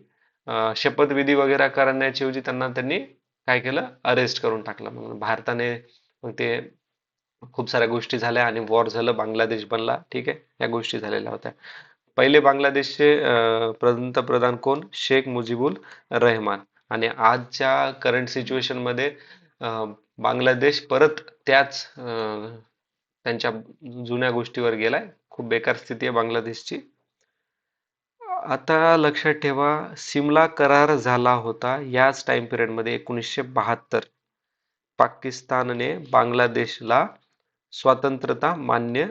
A: शपथविधी वगैरे करण्याच्या ऐवजी त्यांनी काय केलं, अरेस्ट करून टाकलं. मग भारताने मग ते खूप साऱ्या गोष्टी झाल्या आणि वॉर झालं, बांगलादेश बनला. ठीक आहे. या गोष्टी झालेल्या होत्या. पहिले बांगलादेशचे पंतप्रधान कोण? शेख मुजीबुर रहमान. आणि आजच्या करंट सिच्युएशन मध्ये बांगलादेश परत त्याच त्यांच्या जुन्या गोष्टीवर गेलाय. खूप बेकार स्थिती आहे बांगलादेशची. आता लक्षात ठेवा, सिमला करार झाला होता याच टाइम पिरियड मध्ये 1972. पाकिस्तानने बांगलादेशला स्वातंत्र्यता मान्य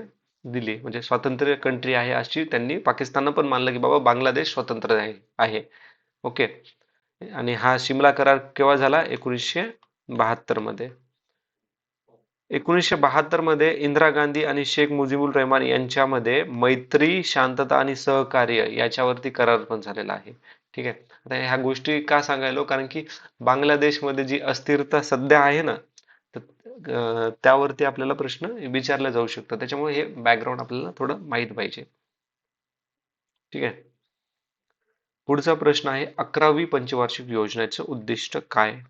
A: दिली. म्हणजे स्वातंत्र्य कंट्री आहे अशी त्यांनी, पाकिस्ताननं पण मानलं की बाबा बांगलादेश स्वतंत्र आहे. ओके. आणि हा सिमला करार केव्हा झाला? 1972 मध्ये. 1972 मध्ये इंदिरा गांधी आणि शेख मुजीबुर रहमान यांच्यामध्ये मैत्री, शांतता आणि सहकार्य याच्यावरती करार पण झालेला आहे. ठीक आहे. आता ह्या गोष्टी का सांगायलो? कारण की बांगलादेशमध्ये जी अस्थिरता सध्या आहे ना, तर त्यावरती आपल्याला प्रश्न विचारला जाऊ शकतो. त्याच्यामुळे हे बॅकग्राऊंड आपल्याला थोडं माहित पाहिजे. ठीक आहे. पुढचा प्रश्न आहे, 11वी पंचवार्षिक योजनेचं उद्दिष्ट काय?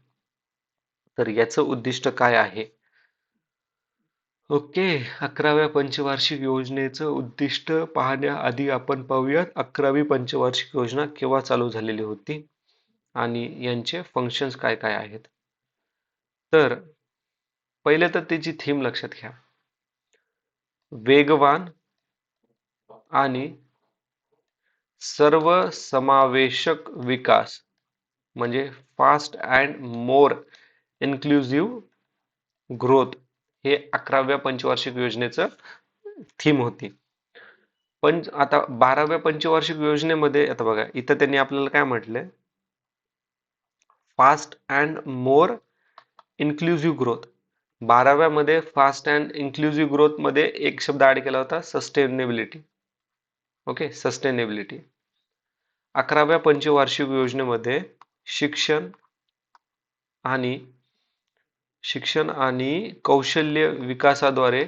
A: तर याचं उद्दिष्ट काय आहे? ओके. 11व्या पंचवार्षिक योजनेचं उद्दिष्ट पाहण्याआधी आपण पाहूयात 11वी पंचवार्षिक योजना केव्हा चालू झालेली होती आणि यांचे फंक्शन्स काय काय आहेत. तर पहिले तर त्याची थीम लक्षात घ्या. वेगवान आणि सर्वसमावेशक विकास, म्हणजे fast and more inclusive growth, हे 11व्या पंचवार्षिक योजनेचं थीम होती. पण आता 12व्या पंचवार्षिक योजनेमध्ये आता बघा, इथं त्यांनी आपल्याला काय म्हटलंय? Fast and more inclusive growth. 12व्या मध्ये फास्ट अँड इन्क्लुझिव्ह ग्रोथ मध्ये एक शब्द ऍड केला होता, सस्टेनेबिलिटी. Okay, sustainability. 11व्या पंचवार्षिक योजनेमध्ये शिक्षण आणि कौशल्य विकासाद्वारे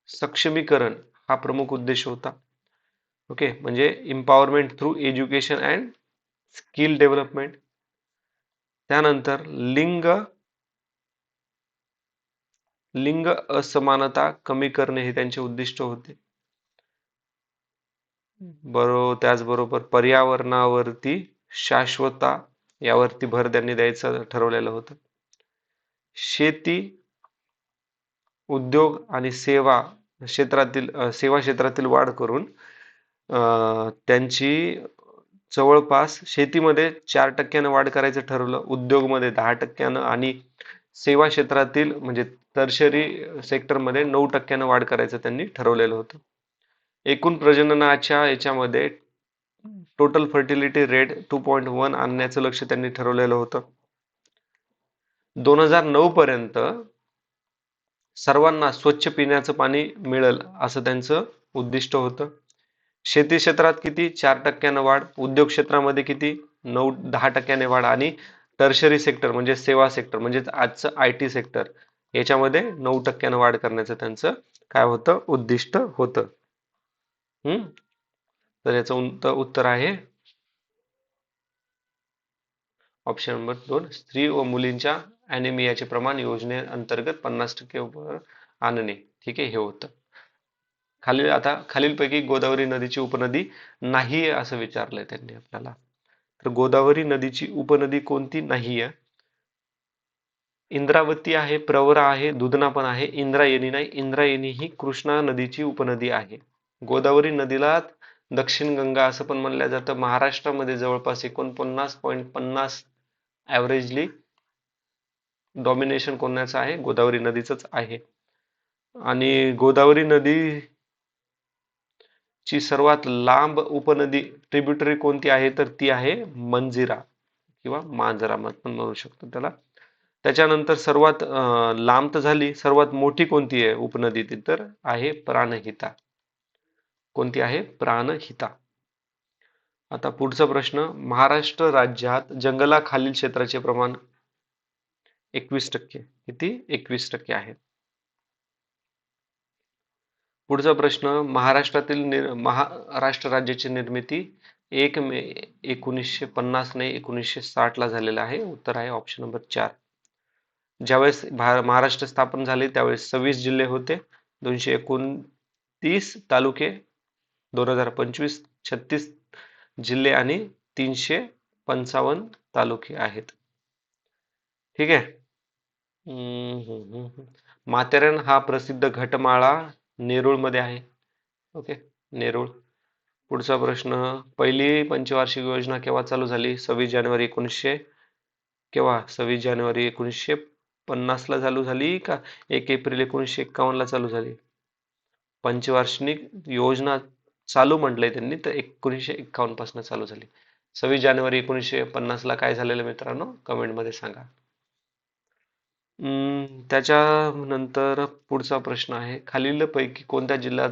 A: सक्षमीकरण हा प्रमुख उद्देश होता. ओके, म्हणजे empowerment through education and skill development. त्यानंतर लिंग असमानता कमी करणे हे त्यांचे उद्दिष्ट होते. त्याचबरोबर पर्यावरणावरती शाश्वता यावरती भर त्यांनी द्यायचं ठरवलेलं होतं. शेती, उद्योग आणि सेवा क्षेत्रातील वाढ करून त्यांची जवळपास शेतीमध्ये 4% वाढ करायचं ठरवलं, उद्योगमध्ये 10% आणि सेवा क्षेत्रातील म्हणजे टर्शरी सेक्टरमध्ये 9% वाढ करायचं त्यांनी ठरवलेलं होतं. एकूण प्रजननाच्या याच्यामध्ये टोटल फर्टिलिटी रेट 2.1 आणण्याचं लक्ष त्यांनी ठरवलेलं होतं. 2009 पर्यंत सर्वांना स्वच्छ पिण्याचं पाणी मिळेल असं त्यांचं उद्दिष्ट होतं. शेती क्षेत्रात किती 4% वाढ, उद्योग क्षेत्रामध्ये किती 10% वाढ आणि टर्शरी सेक्टर म्हणजे सेवा सेक्टर म्हणजे आजचं IT सेक्टर याच्यामध्ये 9% वाढ करण्याचं त्यांचं काय होतं उद्दिष्ट होतं. तर याचं उत्तर आहे ऑप्शन नंबर 2. स्त्री व मुलींच्या ॲनिमियाचे प्रमाण योजनेअंतर्गत 50% वर आणणे. ठीक आहे, हे होतं. खालीलपैकी गोदावरी नदीची उपनदी नाही असं विचारलंय त्यांनी आपल्याला. तर गोदावरी नदीची उपनदी कोणती नाही आहे? इंद्रावती आहे, प्रवरा आहे, दुधना पण आहे, इंद्रायणी नाही. इंद्रायणी ही कृष्णा नदीची उपनदी आहे. गोदावरी नदीला दक्षिण गंगा असं पण म्हणलं जातं. महाराष्ट्रामध्ये जवळपास 49.50 ॲव्हरेजली डॉमिनेशन कोणाचं आहे? गोदावरी नदीचंच आहे. आणि गोदावरी नदी ची सर्वात लांब उपनदी ट्रिब्युटरी कोणती आहे? तर ती आहे मंजिरा किंवा मांजरा पण म्हणू शकतो त्याला. त्याच्यानंतर सर्वात लांब तर झाली, सर्वात मोठी कोणती आहे उपनदी ती? तर आहे प्राणहिता. कोणती आहे? प्राणहिता. आता पुढचा प्रश्न, महाराष्ट्र राज्यात जंगलाखालील क्षेत्राचे प्रमाण 21%. किती? 21% आहे. पुढचा प्रश्न, महाराष्ट्र राज्याची निर्मिती 1 मे 1950 नाही 1960 ला झालेला आहे. उत्तर आहे ऑप्शन नंबर 4. ज्यावेळेस महाराष्ट्र स्थापन झाले त्यावेळेस 26 जिल्हे होते, 229 तालुके, 2025 36 जिल्हे आणि 355 तालुके आहेत. ठीक आहे. माथेरान हा प्रसिद्ध घटमाळा नेरूळमध्ये आहे. ओके, नेरूळ. पुढचा प्रश्न, पहिली पंचवार्षिक योजना केव्हा चालू झाली? 26 जानेवारी 1900 केव्हा? 26 जानेवारी 1950 ला चालू झाली का 1 एप्रिल 1951 ला चालू झाली? पंचवार्षिक योजना चालू म्हटलंय त्यांनी तर 1951 पासून चालू झाली. 26 जानेवारी 1950 ला काय झालेलं मित्रांनो? कमेंट मध्ये सांगा. त्याच्यानंतर पुढचा प्रश्न आहे, खालीलपैकी कोणत्या जिल्ह्यात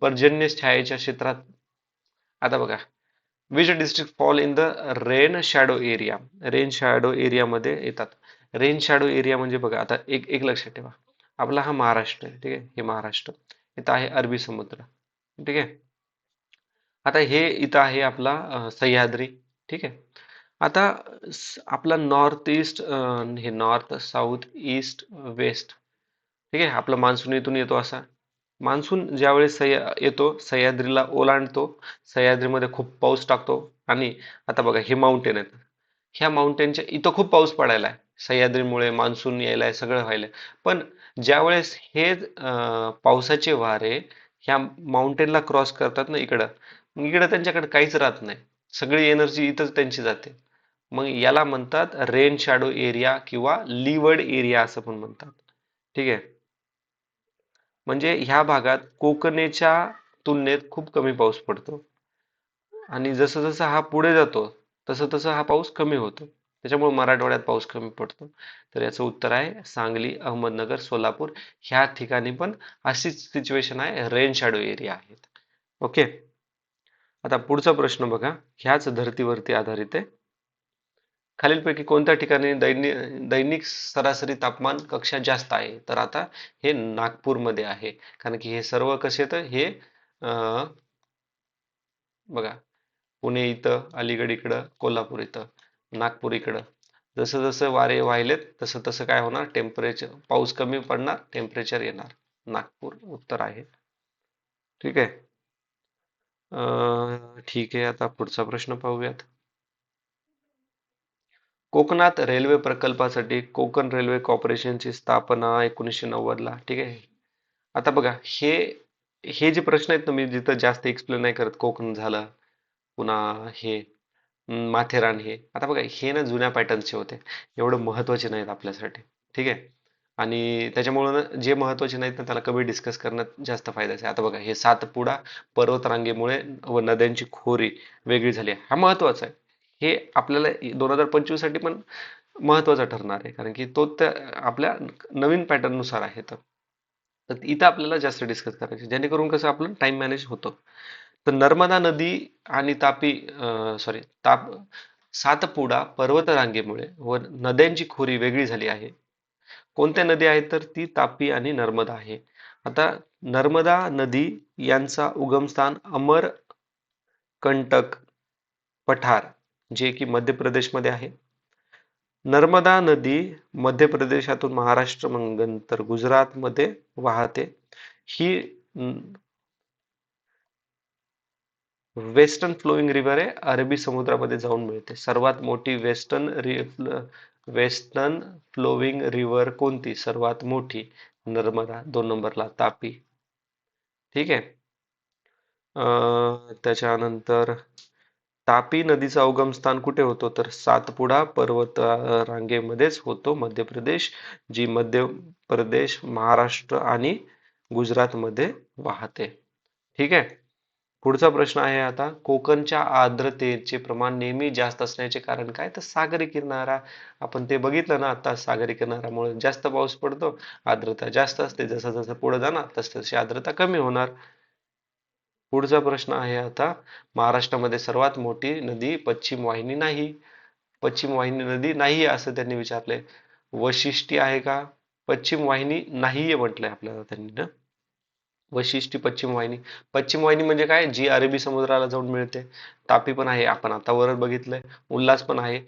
A: पर्जन्य छायेच्या क्षेत्रात? आता बघा, which district fall in the rain shadow area? Rain shadow area मध्ये येतात. रेन शॅडो एरिया म्हणजे बघा, आता एक लक्षात ठेवा, आपला हा महाराष्ट्र आहे. ठीक आहे, हे महाराष्ट्र, इथं आहे अरबी समुद्र. ठीक आहे, आता हे इथं आहे आपला सह्याद्री. ठीक आहे, आता आपला नॉर्थ ईस्ट, हे नॉर्थ साऊथ ईस्ट वेस्ट. ठीक आहे, आपला मान्सून इथून येतो असा. मान्सून ज्यावेळेस येतो सह्याद्रीला ओलांडतो, सह्याद्रीमध्ये खूप पाऊस टाकतो. आणि आता बघा, हे माउंटेन आहेत, ह्या माउंटेनच्या इथं खूप पाऊस पडायला आहे, सह्याद्रीमुळे मान्सून यायलाय, सगळं व्हायलंय. पण ज्यावेळेस हे पावसाचे वारे ह्या माउंटेनला क्रॉस करतात ना इकडं, मग इकडं त्यांच्याकडे काहीच राहत नाही, सगळी एनर्जी इथंच त्यांची जाते. मग याला म्हणतात रेन शॅडो एरिया किंवा लीवर्ड एरिया असं पण म्हणतात. ठीक आहे, म्हणजे ह्या भागात कोकणेच्या तुलनेत खूप कमी पाऊस पडतो आणि जसं जसं हा पुढे जातो तसं तसं हा पाऊस कमी होतो, त्याच्यामुळे मराठवाड्यात पाऊस कमी पडतो. तर याचं उत्तर आहे सांगली, अहमदनगर, सोलापूर ह्या ठिकाणी पण अशीच सिच्युएशन आहे, रेन शॅडो एरिया आहेत. ओके. आता पुढचा प्रश्न बघा, ह्याच धर्तीवरती आधारित आहे. खालीलपैकी कोणत्या ठिकाणी दैनिक सरासरी तापमान कक्षा जास्त आहे? तर आता हे नागपूरमध्ये आहे. कारण की हे सर्व कसे येतं, हे बघा, पुणे इथं, अलीगड इकडं, कोल्हापूर इथं, नागपूर इकडं. जसं जसं वारे वाहिलेत तसं तसं काय होणार, टेम्परेचर, पाऊस कमी पडणार, टेम्परेचर येणार. नागपूर उत्तर आहे. ठीक आहे. ठीक आहे, आता पुढचा प्रश्न पाहूयात. कोकणात रेल्वे प्रकल्पासाठी कोकण रेल्वे कॉर्पोरेशनची स्थापना 1990 ला. ठीक आहे. आता बघा, हे हे जे प्रश्न आहेत ना, मी जिथं जास्त एक्सप्लेन नाही करत, कोकण झालं, पुन्हा हे माथेरान, हे आता बघा, हे ना जुन्या पॅटर्नचे होते, एवढं महत्वाचे नाहीत आपल्यासाठी. ठीक आहे. आणि त्याच्यामुळं ना, जे महत्वाचे नाहीत ना, त्याला कमी डिस्कस करण्यात जास्त फायद्याचं आहे. आता बघा, हे सातपुडा पर्वतरांगेमुळे व नद्यांची खोरी वेगळी झाली आहे, हा महत्वाचा आहे. हे आपल्याला 2025 साठी पण महत्वाचा ठरणार आहे, कारण की तो त्या आपल्या नवीन पॅटर्न नुसार आहे. तर इथं आपल्याला जास्त डिस्कस करायचे, जेणेकरून कसं आपलं टाइम मॅनेज होतं. तर नर्मदा नदी आणि सातपुडा पर्वतरांगेमुळे व नद्यांची खोरी वेगळी झाली आहे. कोणत्या नदी आहेत? तर ती तापी आणि नर्मदा आहे. आता नर्मदा नदी यांचा उगमस्थान अमरकंटक पठार, जे की मध्य प्रदेशमध्ये आहे. नर्मदा नदी मध्य प्रदेशातून महाराष्ट्र मग नंतर गुजरातमध्ये वाहते. ही वेस्टर्न फ्लोईंग रिव्हर आहे, अरबी समुद्रामध्ये जाऊन मिळते. सर्वात मोठी वेस्टर्न फ्लोविंग रिव्हर कोणती? सर्वात मोठी नर्मदा. 2 नंबरला तापी. ठीक आहे. त्याच्यानंतर तापी नदीचा उगमस्थान कुठे होतो? तर सातपुडा पर्वत रांगेमध्येच होतो, मध्य प्रदेश, जी मध्य प्रदेश, महाराष्ट्र आणि गुजरातमध्ये वाहते. ठीक आहे. पुढचा प्रश्न आहे आता, कोकणच्या आर्द्रतेचे प्रमाण नेहमी जास्त असण्याचे कारण काय? तर सागरी किनारा. आपण ते बघितलं ना आता, सागरी किनाऱ्यामुळे जास्त पाऊस पडतो, आर्द्रता जास्त असते. जसं जसं पुढे जाणार तस तशी आर्द्रता कमी होणार. पुढचा प्रश्न आहे आता, महाराष्ट्रामध्ये सर्वात मोठी नदी पश्चिम वाहिनी नाही. पश्चिम वाहिनी नदी नाही असं त्यांनी विचारलंय. वशिष्ठी आहे का? पश्चिम वाहिनी नाहीये म्हटलंय आपल्याला त्यांनी ना. वशिष्ठी पश्चिम वाहिनी. पश्चिम वाहिनी म्हणजे काय? जी अरबी समुद्राला जाऊन मिळते. तापी पण आहे, आपण आता वर बघितलंय. उल्हास पण आहे.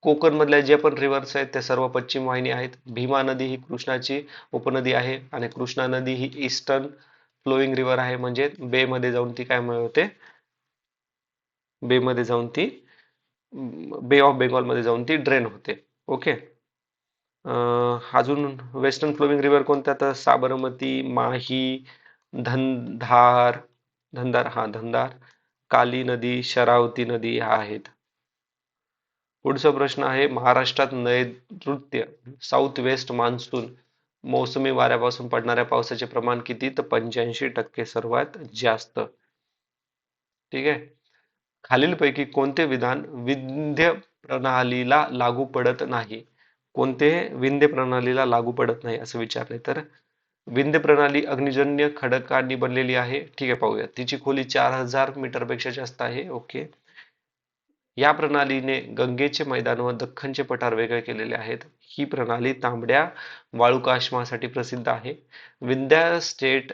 A: कोकण मधल्या जे पण रिव्हर्स आहेत त्या सर्व पश्चिम वाहिनी आहेत. भीमा नदी ही कृष्णाची उपनदी आहे आणि कृष्णा नदी ही ईस्टर्न फ्लोईंग रिव्हर आहे, म्हणजे बे मध्ये जाऊन ती काय होते, बे मध्ये जाऊन ती बे ऑफ बेंगॉल मध्ये जाऊन ती ड्रेन होते. ओके. अजून वेस्टर्न फ्लोविंग रिव्हर कोणत्या? तर साबरमती, माही, धनधार धनधार हा धनधार, काली नदी, शरावती नदी ह्या आहेत. पुढचा प्रश्न आहे, महाराष्ट्रात नैऋत्य साऊथ वेस्ट मान्सून मोसमी वाऱ्यापासून पडणाऱ्या पावसाचे प्रमाण किती? तर 85% सर्वात जास्त. ठीक आहे. खालीलपैकी कोणते विधान विंध्य प्रणालीला लागू पडत नाही? कोणते विंध्य प्रणालीला लागू पडत नाही असं विचारले तर विंध्य प्रणाली अग्निजन्य खडकांनी बनलेली आहे. ठीक आहे, पाहूया. तिची खोली 4000 मीटरपेक्षा जास्त आहे. ओके. या प्रणालीने गंगेचे मैदान व दख्खनचे पठार वेगळे केलेले आहेत. ही प्रणाली तांबड्या वाळुकाष्मासाठी प्रसिद्ध आहे. विंध्या स्टेट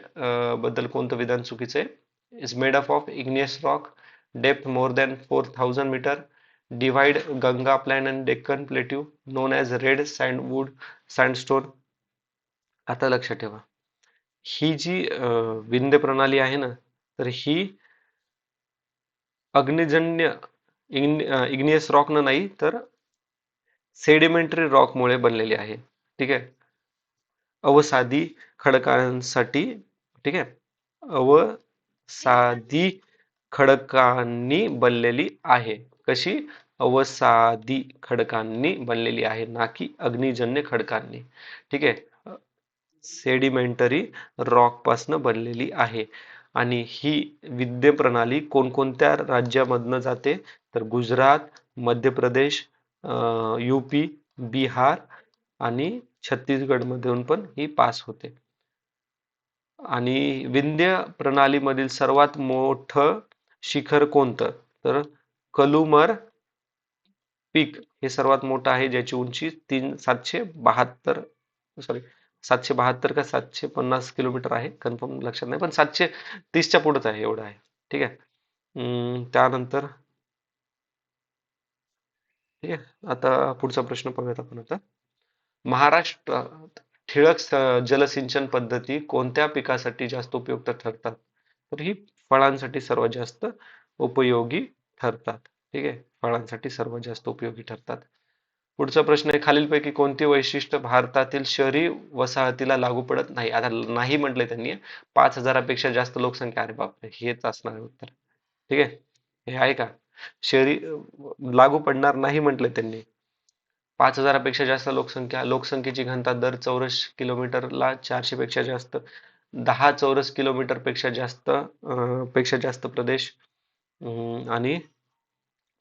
A: बद्दल कोणतं विधान चुकीचं आहे? Is made up of igneous rock, depth more than 4000 meter, divide Ganga plain and Deccan plateau, known as red sandstone. आता लक्षात ठेवा, ही जी विंध्य प्रणाली आहे ना, तर ही अग्निजन्य इग्नियस रॉक न नाही तर सेडिमेंटरी रॉक मुळे बनलेली आहे. ठीक आहे. अवसादी खडकांसाठी. ठीक आहे. अवसादी खडकांनी बनलेली आहे. कशी? अवसादी खडकांनी बनलेली आहे, ना की अग्निजन्य खडकांनी. ठीक आहे. सेडिमेंटरी रॉक पासन बनलेली आहे. आणि ही विद्युत प्रणाली कोणकोणत्या राज्यामधनं जाते? तर गुजरात, मध्य प्रदेश, यूपी, बिहार आणि छत्तीसगड मधून पण ही पास होते. आणि विंध्य प्रणालीमधील सर्वात मोठं शिखर कोणतं? तर कलुमर पीक हे सर्वात मोठं आहे, ज्याची उंची 772 सॉरी 772 का 750 किलोमीटर आहे, कन्फर्म लक्षात नाही, पण 730च्या पुढेच आहे, एवढं आहे. ठीक आहे. त्यानंतर ठीक आहे, आता पुढचा प्रश्न पाहूयात आपण आता. महाराष्ट्रात ठिबक जलसिंचन पद्धती कोणत्या पिकासाठी जास्त उपयुक्त ठरतात? तर ही फळांसाठी सर्वात जास्त उपयोगी ठरतात. ठीक आहे, फळांसाठी सर्वात जास्त उपयोगी ठरतात. पुढचा प्रश्न आहे, खालीलपैकी कोणती वैशिष्ट्य भारतातील शहरी वसाहतीला लागू पडत नाही? आता नाही म्हटलंय त्यांनी, 5,000पेक्षा जास्त लोकसंख्या. अरे बापरे, हेच असणार आहे उत्तर. ठीक आहे, हे आहे का? शहरी लागू पडणार नाही म्हटलंय त्यांनी. 5,000पेक्षा जास्त लोकसंख्या, लोकसंख्येची घनता दर चौरस किलोमीटरला 400 पेक्षा जास्त, 10 चौरस किलोमीटर पेक्षा जास्त प्रदेश, आणि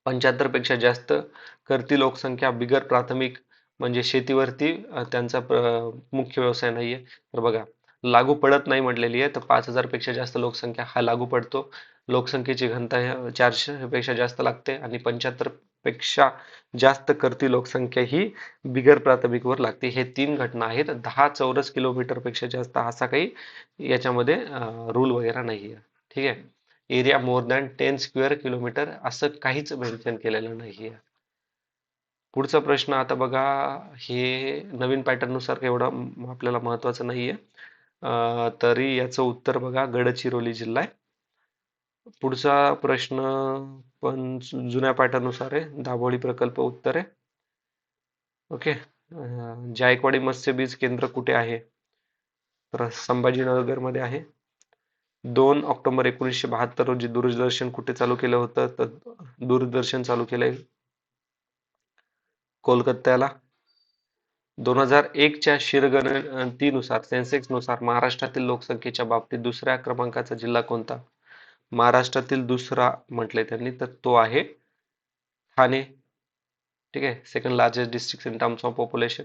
A: 75पेक्षा जास्त करती लोकसंख्या बिगर प्राथमिक म्हणजे शेतीवरती त्यांचा मुख्य व्यवसाय नाहीये. तर बघा, लागू पडत नाही म्हटलेली आहे, तर 5,000पेक्षा जास्त लोकसंख्या हा लागू पडतो. लोकसंख्येची घनता 400 पेक्षा जास्त लागते आणि 75 पेक्षा जास्त करती लोकसंख्या ही बिगर प्राथमिकवर लागते. हे तीन घटना आहेत. 10 चौरस किलोमीटर पेक्षा जास्त असा काही याच्यामध्ये रूल वगैरे नाहीये. ठीक आहे. Area more than 10 square kilometre असं काहीच मेन्शन केलेलं नाहीये. पुढचा प्रश्न आता बघा, हे नवीन पॅटर्न नुसार एवढा आपल्याला महत्वाचं नाहीये. तरी याचं उत्तर बघा, गडचिरोली जिल्हा आहे. पुढचा प्रश्न पण जुन्या पॅटर्न नुसार आहे, दाभोळी प्रकल्प उत्तर आहे. ओके. जायकवाडी मत्स्य बीज केंद्र कुठे आहे? तर संभाजीनगर मध्ये आहे. 2 ऑक्टोबर 1972 रोजी दूरदर्शन कुठे चालू केलं होतं? तर दूरदर्शन चालू केलंय कोलकात्याला. 2001च्या शिरगणतीनुसार सेन्सेक्स नुसार महाराष्ट्रातील लोकसंख्येच्या बाबतीत दुसऱ्या क्रमांकाचा जिल्हा कोणता? महाराष्ट्रातील दुसरा म्हटले त्यांनी, तर तो आहे ठाणे. ठीक आहे, second largest district in terms of population.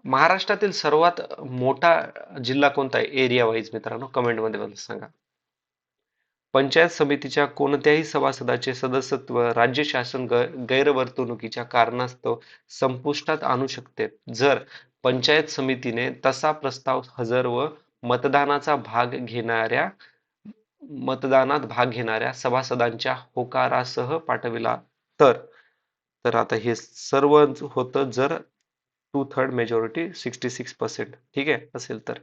A: महाराष्ट्रातील सर्वात मोठा जिल्हा कोणता आहे एरिया वाईज? मित्रांनो, कमेंट मध्ये मला सांगा. पंचायत समितीच्या कोणत्याही सभासदाचे सदस्यत्व राज्य शासन गैरवर्तणुकीच्या कारणास्तव संपुष्टात आणू शकते, जर पंचायत समितीने तसा प्रस्ताव हजर व मतदानाचा भाग घेणाऱ्या मतदानात भाग घेणाऱ्या सभासदांच्या होकारासह पाठविला तर. तर आता हे सर्व होतं जर 2/3 मेजॉरिटी 66%, ठीक आहे, असेल तर.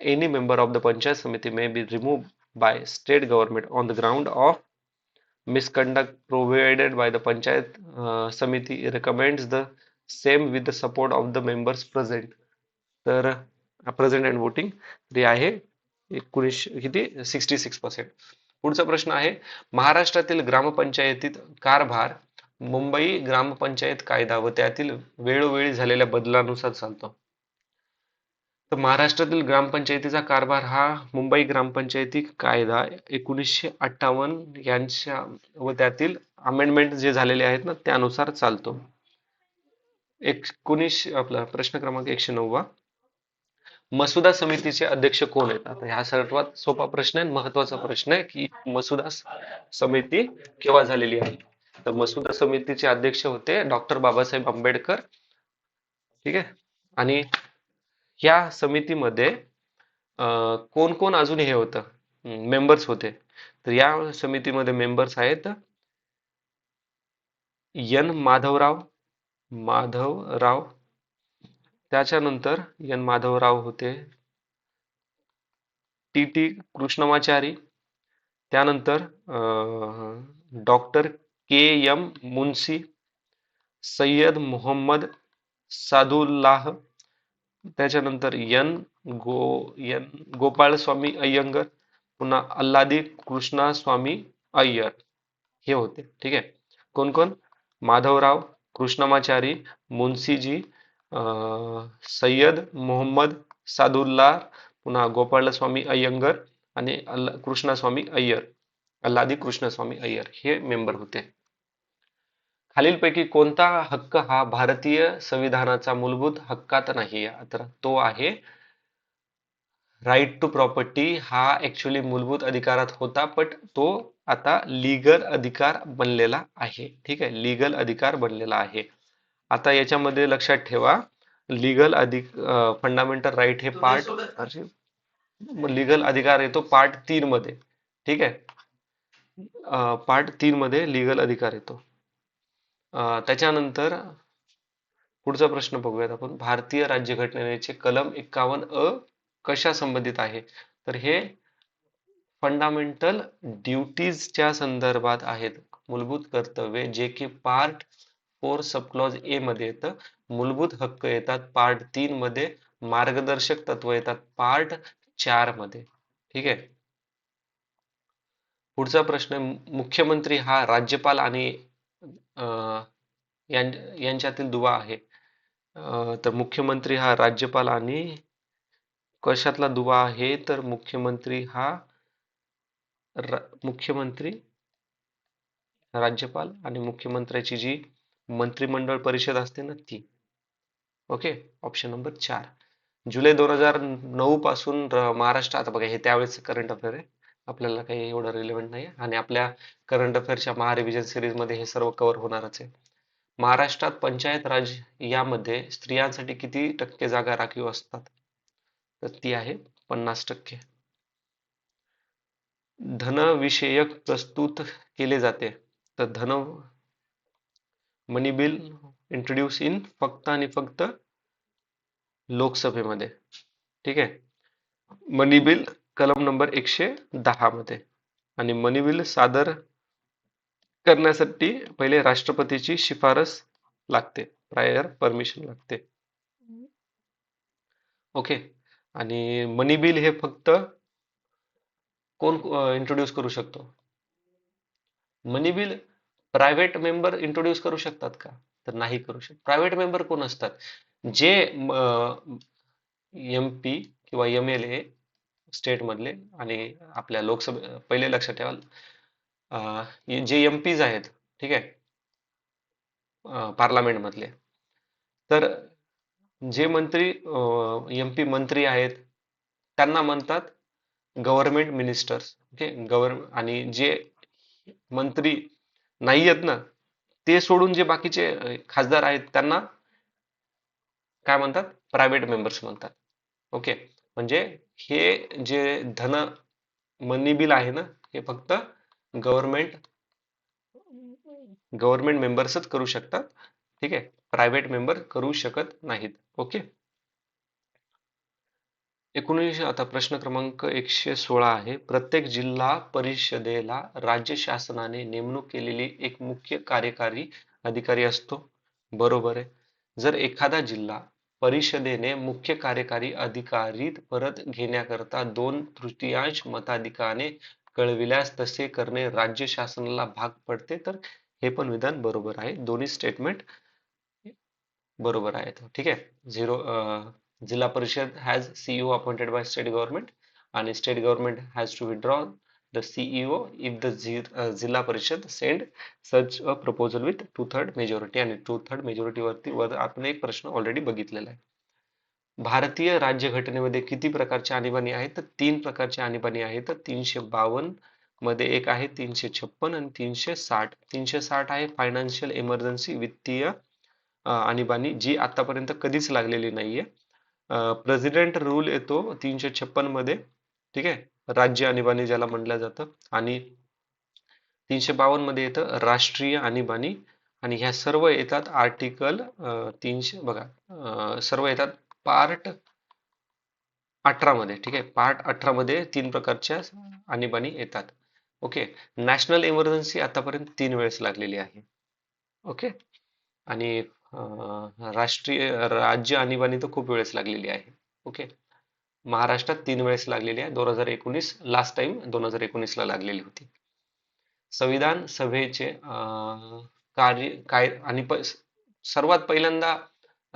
A: Any member of the Panchayat Samiti may be removed by state government on the ground of misconduct provided by the Panchayat Samiti recommends the same with the support of the members present. तर present and voting ते आहे 19 किती 66%. पुढचा प्रश्न आहे, महाराष्ट्रातील ग्रामपंचायतीत कारभार मुंबई ग्रामपंचायत कायदा व त्यातील वेळोवेळी झालेल्या बदलानुसार चालतो. तर महाराष्ट्रातील ग्रामपंचायतीचा कारभार हा मुंबई ग्रामपंचायती कायदा 1958 यांच्या व त्यातील अमेंडमेंट जे झालेले आहेत ना, त्यानुसार चालतो. आपला प्रश्न क्रमांक 109. मसुदा समितीचे अध्यक्ष कोण आहेत? आता हा सर्वात सोपा प्रश्न आहे, महत्वाचा प्रश्न आहे की मसुदा समिती केव्हा झालेली आहे? तर मसुदा समितीचे अध्यक्ष होते डॉक्टर बाबासाहेब आंबेडकर. ठीक आहे. आणि या समितीमध्ये कोण कोण अजून हे होतं मेंबर्स होते? तर या समितीमध्ये मेंबर्स आहेत एन माधवराव, त्याच्यानंतर एन माधवराव होते, टी कृष्णमाचारी, त्यानंतर डॉक्टर के एम मुन्सी, सय्यद मोहम्मद सादुल्लाह, त्याच्यानंतर एन गोपाळस्वामी अय्यंगर, पुन्हा अल्लादी कृष्णस्वामी अय्यर, हे होते. ठीक आहे. कोण कोण? माधवराव, कृष्णमाचारी, मुन्सीजी, सय्यद मोहम्मद सादुल्लाह, पुन्हा गोपाळस्वामी अय्यंगर आणि कृष्णस्वामी अय्यर, अल्लादी कृष्णस्वामी अय्यर हे मेंबर होते. खालीलपैकी कोणता हक्क हा भारतीय संविधानाचा मूलभूत हक्कात नाही? तर तो आहे राईट टू प्रॉपर्टी हा ऍक्च्युली मूलभूत अधिकारात होता, पण तो आता लीगल अधिकार बनलेला आहे. ठीक आहे, लीगल अधिकार बनलेला आहे. आता याच्यामध्ये लक्षात ठेवा, लीगल फंडामेंटल राईट हे पार्ट, लीगल अधिकार येतो पार्ट 3 मध्ये. ठीक आहे, पार्ट 3 मध्ये लीगल अधिकार येतो. त्याच्यानंतर पुढचा प्रश्न बघूयात आपण. भारतीय राज्यघटनेचे कलम 51 कशा संबंधित आहे? तर हे फंडामेंटल ड्युटीजच्या संदर्भात आहेत. मूलभूत कर्तव्ये, जे की पार्ट 4 सबक्लॉज ए मध्ये येतं. मूलभूत हक्क येतात पार्ट 3 मध्ये. मार्गदर्शक तत्व येतात पार्ट 4 मध्ये. ठीक आहे. पुढचा प्रश्न, मुख्यमंत्री हा राज्यपाल आणि यांच्यातील दुवा आहे. तर मुख्यमंत्री हा राज्यपाल आणि कशातला दुवा आहे? तर मुख्यमंत्री हा मुख्यमंत्री, राज्यपाल आणि मुख्यमंत्र्याची जी मंत्रिमंडळ परिषद असते ना ती. Okay, option number 4. जुलै 2009 पासून महाराष्ट्र, आता बघा हे त्यावेळेस करंट अफेअर आहे, आपल्याला काही एवढं रिलेव्हंट नाही आणि आपल्या करंट अफेअरच्या महारिव्हिजन सिरीज मध्ये हे सर्व कव्हर होणारच आहे. महाराष्ट्रात पंचायत राज यामध्ये स्त्रियांसाठी किती टक्के जागा राखीव असतात? तर ती आहे 50%. धनविषयक प्रस्तुत केले जाते, तर मनी बिल इंट्रोड्यूस इन फक्त आणि फक्त लोकसभेमध्ये. ठीक आहे, मनी बिल कलम नंबर 110 मध्ये. आणि मनी बिल सादर करण्यासाठी पहिले राष्ट्रपतीची शिफारस लागते, प्रायर परमिशन लागते. ओके. आणि मनी बिल हे फक्त कोण इंट्रोड्यूस करू शकतो? मनी बिल प्रायव्हेट मेंबर इंट्रोड्यूस करू शकतात का? तर नाही करू शकत. प्रायव्हेट मेंबर कोण असतात? जे MP किंवा MLA स्टेट मधले आणि आपल्या लोकसभे, पहिले लक्षात ठेवा, जे MPs आहेत, ठीक आहे, पार्लमेंट मधले, तर जे मंत्री MP मंत्री आहेत त्यांना म्हणतात गव्हर्नमेंट मिनिस्टर्स. ओके, आणि जे मंत्री नाही आहेत ना, ते सोडून जे बाकीचे खासदार आहेत त्यांना काय म्हणतात? प्रायव्हेट मेंबर्स म्हणतात. ओके, म्हणजे हे जे मनी बिल आहे ना, हे फक्त गव्हर्नमेंट गव्हर्नमेंट मेंबर्सच करू शकतात. ठीक आहे, प्रायव्हेट मेंबर करू शकत नाहीत. ओके. आता प्रश्न क्रमांक 116 आहे. प्रत्येक जिल्हा परिषदेला राज्य शासनाने नेमणूक केलेली एक मुख्य कार्यकारी अधिकारी असतो. बरोबर आहे. जर एखादा जिल्हा परिषदेने मुख्य कार्यकारी अधिकारी परत घेण्याकरता 2/3 मताधिक्याने कळविल्यास तसे करणे राज्य शासनाला भाग पडते. तर हे पण विधान बरोबर आहे. दोन्ही स्टेटमेंट बरोबर आहेत. ठीक आहे. Zilla Parishad has CEO appointed by state government आणि state government has to withdraw the CEO if the Zilla Parishad send such a proposal with 2/3 majority. आणि 2/3 मेजॉरिटी वरती आपण एक प्रश्न ऑलरेडी बघितलेला आहे. भारतीय राज्यघटनेमध्ये किती प्रकारची आणीबाणी आहेत? तर 3 प्रकारची आणीबाणी आहेत. 352 मध्ये एक आहे, 356 आणि 360. 360 आहे फायनान्शियल इमर्जन्सी, वित्तीय आणीबाणी, जी आतापर्यंत कधीच लागलेली नाहीये. प्रेसिडेंट रूल येतो 356 मध्ये. ठीक आहे, राज्य आणीबाणी ज्याला म्हटलं जातं. आणि 352 मध्ये येतं राष्ट्रीय आणीबाणी. आणि ह्या सर्व येतात आर्टिकल 300, बघा, सर्व येतात पार्ट 18 मध्ये. ठीक आहे, पार्ट 18 मध्ये 3 प्रकारच्या आणीबाणी येतात. ओके. नॅशनल इमर्जन्सी आतापर्यंत 3 वेळेस लागलेली आहे. ओके. आणि राष्ट्रीय राज्य आणीबाणी तर खूप वेळेस लागलेली आहे. ओके. महाराष्ट्रात 3 वेळेस लागलेली आहे. 2019 लास्ट टाइम 2019 ला लागलेली होती. संविधान सभेचे कार्य काय आणि सर्वात पहिल्यांदा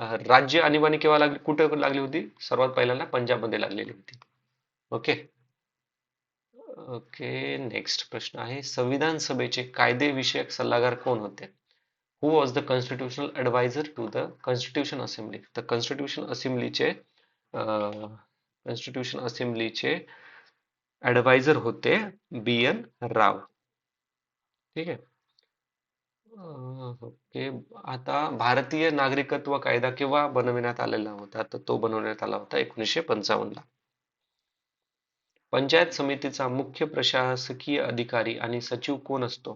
A: राज्य आणीबाणी केव्हा लागली, कुठे लागली होती? सर्वात पहिल्यांदा पंजाबमध्ये लागलेली होती. ओके. ओके, नेक्स्ट प्रश्न आहे, संविधान सभेचे कायदे विषयक सल्लागार कोण होते? Who was the constitutional advisor to the Constitution Assembly? तर कॉन्स्टिट्यूशन असेंब्लीचे कॉन्स्टिट्यूशन असेंब्लीचे ऍडवायझर होते बी.एन. राव. ठीक आहे. ओके. आता भारतीय नागरिकत्व कायदा केव्हा बनवण्यात आलेला होता? तर तो बनवण्यात आला होता 1955 ला. पंचायत समितीचा मुख्य प्रशासकीय अधिकारी आणि सचिव कोण असतो?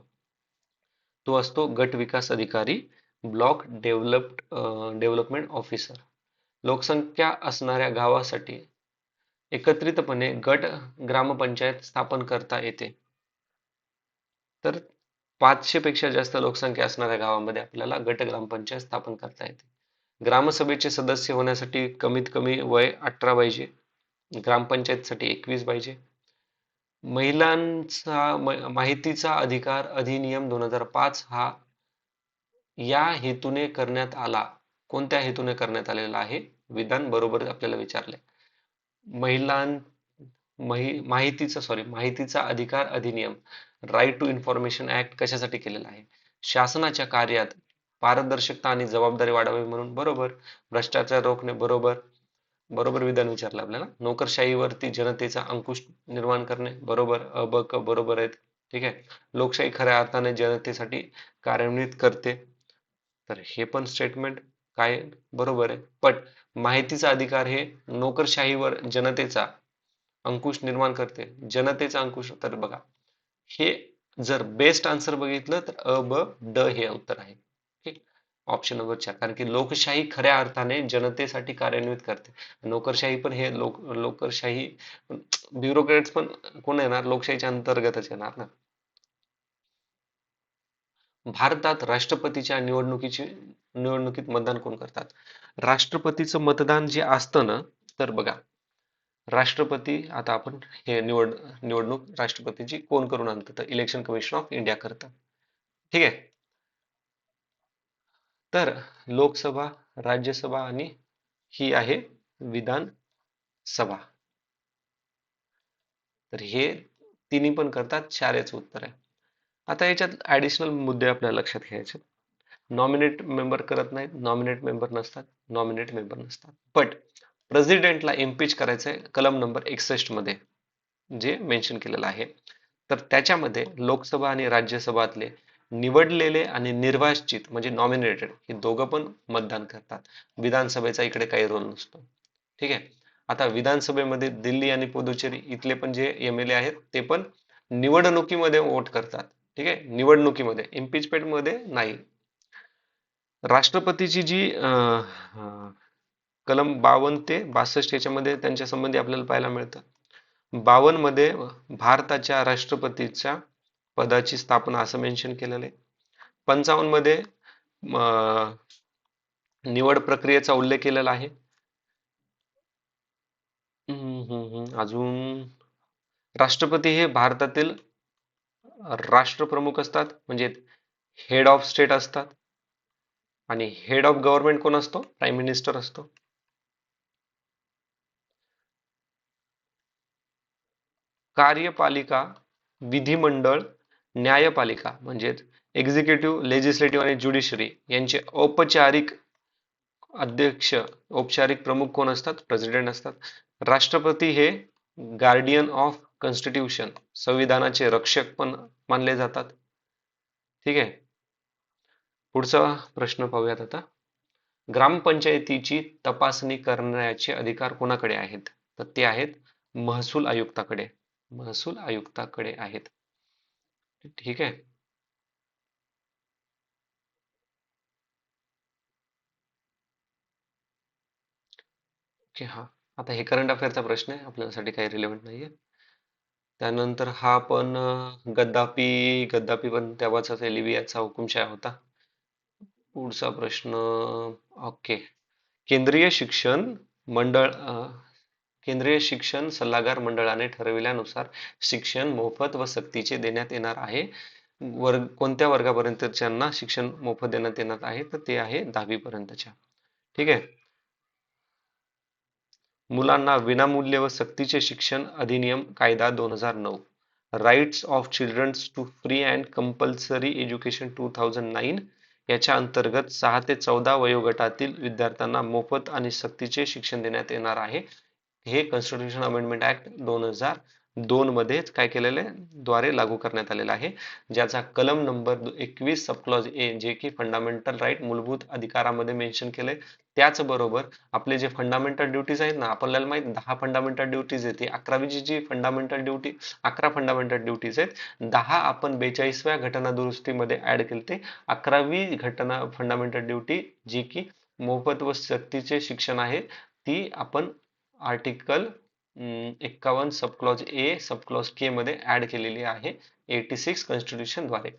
A: तो असतो गट विकास अधिकारी, ब्लॉक डेव्हलपमेंट ऑफिसर. लोकसंख्या असणाऱ्या गावासाठी एकत्रितपणे गट ग्रामपंचायत स्थापन करता येते. तर 500 पेक्षा जास्त लोकसंख्या असणाऱ्या गावामध्ये आपल्याला गट ग्रामपंचायत स्थापन करता येते. ग्रामसभेचे सदस्य होण्यासाठी कमीत कमी वय 18 पाहिजे. ग्रामपंचायतसाठी 21 पाहिजे. महिलांचा माहितीचा अधिकार अधिनियम 2005 हा या हेतूने करण्यात आला. कोणत्या हेतूने करण्यात आलेला आहे? विधान बरोबर आपल्याला विचारले. माहितीचा अधिकार अधिनियम, राईट टू इन्फॉर्मेशन ऍक्ट कशासाठी केलेला आहे? शासनाच्या कार्यात पारदर्शकता आणि जबाबदारी वाढावी म्हणून. बरोबर. भ्रष्टाचार रोखणे. बरोबर. बरोबर विधान विचारलं आपल्याला. नोकरशाहीवरती जनतेचा अंकुश निर्माण करणे. बरोबर. अ, ब, क बरोबर आहेत. ठीक आहे. लोकशाही खऱ्या अर्थाने जनतेसाठी कार्यान्वित करते. तर हे पण स्टेटमेंट काय बरोबर आहे. पण माहितीचा अधिकार हे नोकरशाहीवर जनतेचा अंकुश निर्माण करते. जनतेचा अंकुश. तर बघा, हे जर बेस्ट आन्सर बघितलं तर अ, ब, ड हे उत्तर आहे. ठीक. Option number 4. कारण की लोकशाही खऱ्या अर्थाने जनतेसाठी कार्यान्वित करते. नोकरशाही पण हे लोकशाही ब्युरोक्रेट्स पण कोण येणार? लोकशाहीच्या अंतर्गतच येणार ना. भारतात राष्ट्रपतीच्या निवडणुकीत मतदान कोण करतात? राष्ट्रपतीचं मतदान जे असतं ना, तर बघा, राष्ट्रपती आता आपण हे निवडणूक राष्ट्रपतीची कोण करून आणतं? तर इलेक्शन कमिशन ऑफ इंडिया करतं. ठीक आहे. तर लोकसभा, राज्यसभा आणि ही आहे विधानसभा. तर हे तिन्ही पण करतात. 4 याचं उत्तर आहे. आता याच्यात ऍडिशनल मुद्दे आपल्याला लक्षात घ्यायचे. नॉमिनेट मेंबर करत नाहीत, नॉमिनेट मेंबर नसतात, नॉमिनेट मेंबर नसतात. बट प्रेसिडेंटला इम्पीच करायचंय कलम नंबर 61 मध्ये जे मेन्शन केलेलं आहे. तर त्याच्यामध्ये लोकसभा आणि राज्यसभातले निवडलेले आणि निर्वाचित म्हणजे नॉमिनेटेड हे दोघं पण मतदान करतात. विधानसभेचा इकडे काही रोल नसतो. ठीक आहे. आता विधानसभेमध्ये दिल्ली आणि पुदुचेरी इथले पण जे एमएलए आहेत ते पण निवडणुकीमध्ये वोट करतात. ठीक आहे. निवडणुकीमध्ये, इम्पीचमेंट मध्ये नाही. राष्ट्रपतीची जी कलम 52 ते 62 याच्यामध्ये त्यांच्या संबंधी आपल्याला पाहायला मिळतं. 52 मध्ये भारताच्या राष्ट्रपतीच्या पदाची स्थापना असं मेन्शन केलेलं आहे. 55 मध्ये निवड प्रक्रियेचा उल्लेख केलेला आहे. अजून राष्ट्रपती हे भारतातील राष्ट्रप्रमुख असतात, म्हणजे हेड ऑफ स्टेट असतात. आणि हेड ऑफ गव्हर्नमेंट कोण असतो? प्राईम मिनिस्टर असतो. कार्यपालिका, विधिमंडळ, न्यायपालिका म्हणजेच एक्झिक्युटिव्ह, लेजिस्लेटिव्ह आणि ज्युडिशरी यांचे औपचारिक प्रमुख कोण असतात? प्रेसिडेंट असतात. राष्ट्रपती हे गार्डियन ऑफ कॉन्स्टिट्यूशन, संविधानाचे रक्षक पण मानले जातात. ठीक आहे. पुढचा प्रश्न पाहूयात आता. ग्रामपंचायतीची तपासणी करण्याचे अधिकार कोणाकडे आहेत? तर ते आहेत महसूल आयुक्ताकडे. महसूल आयुक्ताकडे आहेत. ठीक आहे. ओके. हा, आता हे करंट अफेअरचा प्रश्न आहे, आपल्यासाठी काही रिलेव्हंट नाहीये. त्यानंतर हा पण गद्दाफी पण तेव्हाचा लिबियाचा हुकुमशाह होता. पुढचा प्रश्न. ओके. केंद्रीय शिक्षण मंडळ केंद्रीय शिक्षण सल्लागार मंडळाने ठरविल्यानुसार शिक्षण मोफत व सक्तीचे देण्यात येणार आहे. कोणत्या वर्गापर्यंतच्यांना शिक्षण मोफत देण्यात येणार आहे? तर ते आहे 10वी पर्यंतच्या. ठीक आहे. मुलांना विनामूल्य व सक्तीचे शिक्षण अधिनियम कायदा 2009, rights of childrens to free and compulsory education 2009 याच्या अंतर्गत 6 ते 14 वयोगटातील विद्यार्थ्यांना मोफत आणि सक्तीचे शिक्षण देण्यात येणार आहे. हे कॉन्स्टिट्यूशन अमेंडमेंट ऍक्ट 2002 मध्येच काय केलेले द्वारे लागू करण्यात आलेला आहे, ज्याचा कलम नंबर 21 सब क्लॉज ए, जे की फंडामेंटल राईट मूलभूत अधिकारामध्ये मेन्शन केले. त्याचबरोबर आपले जे फंडामेंटल ड्युटीज आहेत ना, आपल्याला माहित 10 फंडामेंटल ड्युटीज आहेत. 11वी जी फंडामेंटल ड्युटी 11 फंडामेंटल ड्युटीज आहेत, 10 आपण 42व्या घटना दुरुस्तीमध्ये ऍड केले. 11वी घटना फंडामेंटल ड्युटी जी की मोफत व सक्तीचे शिक्षण आहे, ती आपण article 51 sub clause A sub clause K मध्ये ऍड केलेली आहे 86 कॉन्स्टिट्यूशन द्वारे.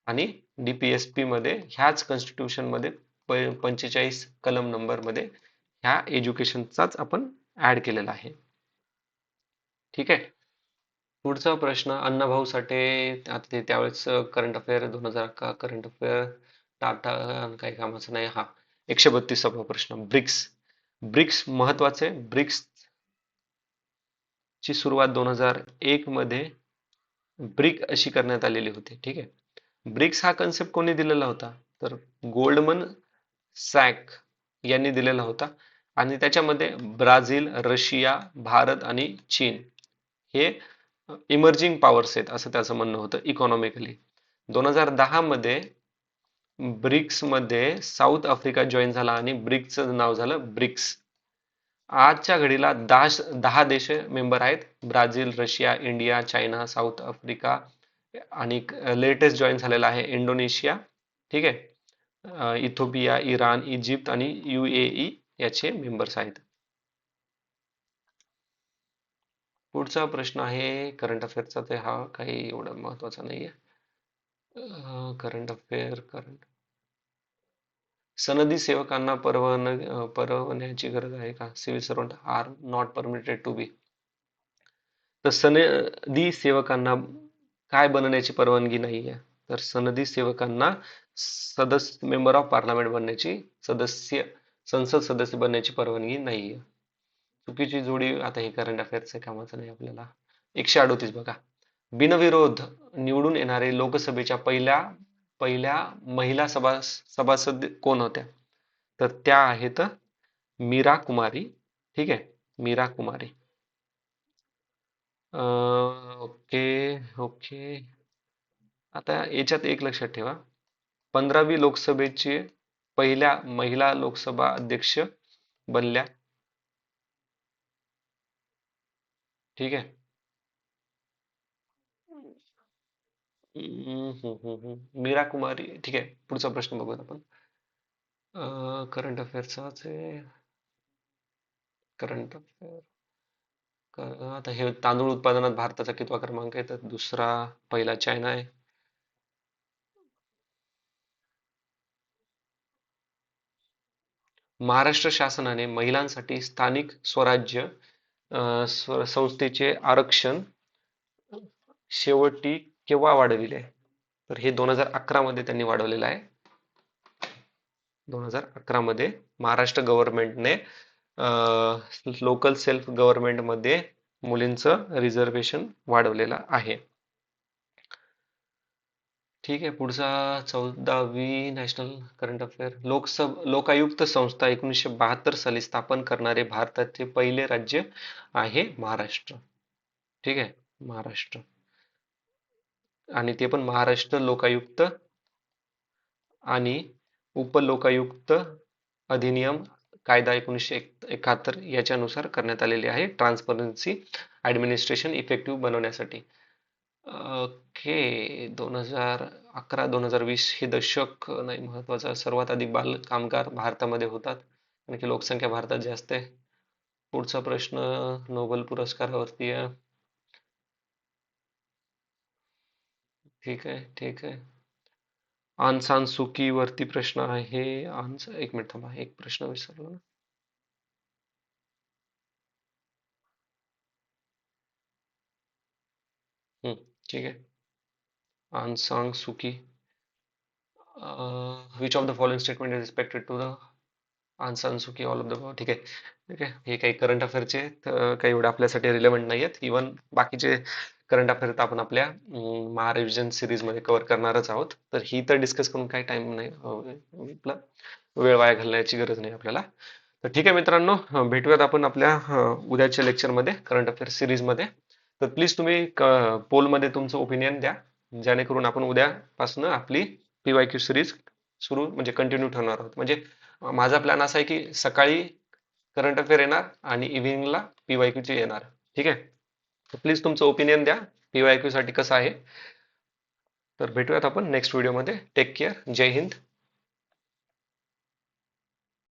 A: आणि डीपीएसपी मध्ये ह्याच कॉन्स्टिट्यूशन मध्ये 45 कलम नंबर मध्ये ह्या एज्युकेशनचाच आपण ऍड केलेला आहे. ठीक आहे. पुढचा प्रश्न अण्णाभाऊ साठे, आता ते त्यावेळेस current affair 2011 current affair Tata काही कामाचं नाही. हा 132वा प्रश्न, ब्रिक्स. ब्रिक्स महत्वाचे. ब्रिक्स ची सुरुवात 2001 मध्ये ब्रिक अशी करण्यात आलेली होती. ठीक आहे. ब्रिक्स हा कन्सेप्ट कोणी दिलेला होता, तर गोल्डमन सॅक यांनी दिलेला होता. आणि त्याच्यामध्ये ब्राझील, रशिया, भारत आणि चीन हे इमर्जिंग पॉवर्स आहेत असं त्याचं म्हणणं होतं इकॉनॉमिकली. 2010 मध्ये ब्रिक्स मध्ये साऊथ आफ्रिका जॉईन झाला आणि ब्रिक्सचं नाव झालं ब्रिक्स. आजच्या घडीला 10 देश मेंबर आहेत. Brazil, Russia, India, China, south Africa आणि लेटेस्ट जॉईन झालेला आहे इंडोनेशिया. ठीक आहे. इथिओपिया, इराण, इजिप्त आणि UAE याचे मेंबर्स आहेत. पुढचा प्रश्न आहे करंट अफेअरचा, तर हा काही एवढा महत्वाचा नाहीये. करंट अफेअर करंट सनदी सेवकांना परवान्याची गरज आहे का? Civil servant are not permitted to be. तर सनदी सेवकांना काय बनण्याची परवानगी नाहीये, तर सनदी सेवकांना सदस्य मेंबर ऑफ पार्लमेंट बनण्याची, संसद सदस्य बनण्याची परवानगी नाहीये. चुकीची जोडी. आता हे करंट अफेअर्स कामाचं नाही आपल्याला. 138 बघा. बिनविरोध निवडून येणारे लोकसभेच्या पहिल्या पहिल्या महिला सभासद कोण होत्या, तर त्या आहेत मीरा कुमारी. ठीक आहे. मीरा कुमारी. ओके. ओके. आता याच्यात एक लक्षात ठेवा, 15वी लोकसभेचे पहिल्या महिला लोकसभा अध्यक्ष बनल्या. ठीक आहे. मीरा कुमारी. ठीक आहे. पुढचा प्रश्न बघूयात आपण. करंट अफेअर्सचाच आहे. Current affair. आता हे तांदूळ उत्पादनात भारताचा कितवा क्रमांक आहे, तर दुसरा. पहिला चायना आहे. महाराष्ट्र शासनाने महिलांसाठी स्थानिक स्वराज्य संस्थेचे आरक्षण शेवटी केव्हा वाढविले, तर हे 2011 मध्ये त्यांनी वाढवलेलं आहे. 2011 मध्ये महाराष्ट्र गव्हर्नमेंटने लोकल सेल्फ गव्हर्नमेंट मध्ये मुलींचं रिझर्वेशन वाढवलेलं आहे. ठीक आहे. पुढचा 14वी नॅशनल करंट अफेअर. लोकायुक्त संस्था 1972 साली स्थापन करणारे भारताचे पहिले राज्य आहे महाराष्ट्र. ठीक आहे. महाराष्ट्र. आणि ते पण महाराष्ट्र लोकायुक्त आणि उपलोकायुक्त अधिनियम कायदा 1971 याच्यानुसार करण्यात आलेले आहे, ट्रान्सपरन्सी ऍडमिनिस्ट्रेशन इफेक्टिव्ह बनवण्यासाठी. ओके. 2011-2020 हे दशक नाही महत्वाचं. सर्वात अधिक बाल कामगार भारतामध्ये होतात, कारण की लोकसंख्या भारतात जास्त आहे. पुढचा प्रश्न नोबेल पुरस्कारावरती आहे. ठीक आहे. ठीक आहे. आन सान सुकी वरती प्रश्न आहे. एक मिनिट थांबा, एक प्रश्न विसरलो ना. ठीक आहे. Aung San Suu Kyi. Which of the following statement is respected to the Aung San Suu Kyi all of the. ठीक आहे. ठीक आहे. हे काही करंट अफेअरचे काही एवढे आपल्यासाठी रिलेव्हंट नाही आहेत. इव्हन बाकीचे करंट अफेअर आपण आपल्या महारिव्हिजन सिरीज मध्ये कव्हर करणारच आहोत, तर ही तर डिस्कस करून काही टाइम नाही आपला वेळ वाया घालण्याची गरज नाही आपल्याला. तर ठीक आहे मित्रांनो, भेटूयात आपण आपल्या उद्याच्या लेक्चरमध्ये करंट अफेअर सिरीजमध्ये. तर प्लीज तुम्ही पोलमध्ये तुमचं ओपिनियन द्या, जेणेकरून आपण उद्यापासून आपली PYQ सिरीज सुरू म्हणजे कंटिन्यू ठेवणार आहोत. म्हणजे माझा प्लॅन असा आहे की सकाळी करंट अफेअर येणार आणि इव्हिनिंगला PYQ चे येणार. ठीक आहे, प्लीज तुमचं ओपिनियन द्या PYQ साठी कसं आहे. तर भेटूयात आपण नेक्स्ट व्हिडिओमध्ये. Take care. जय हिंद.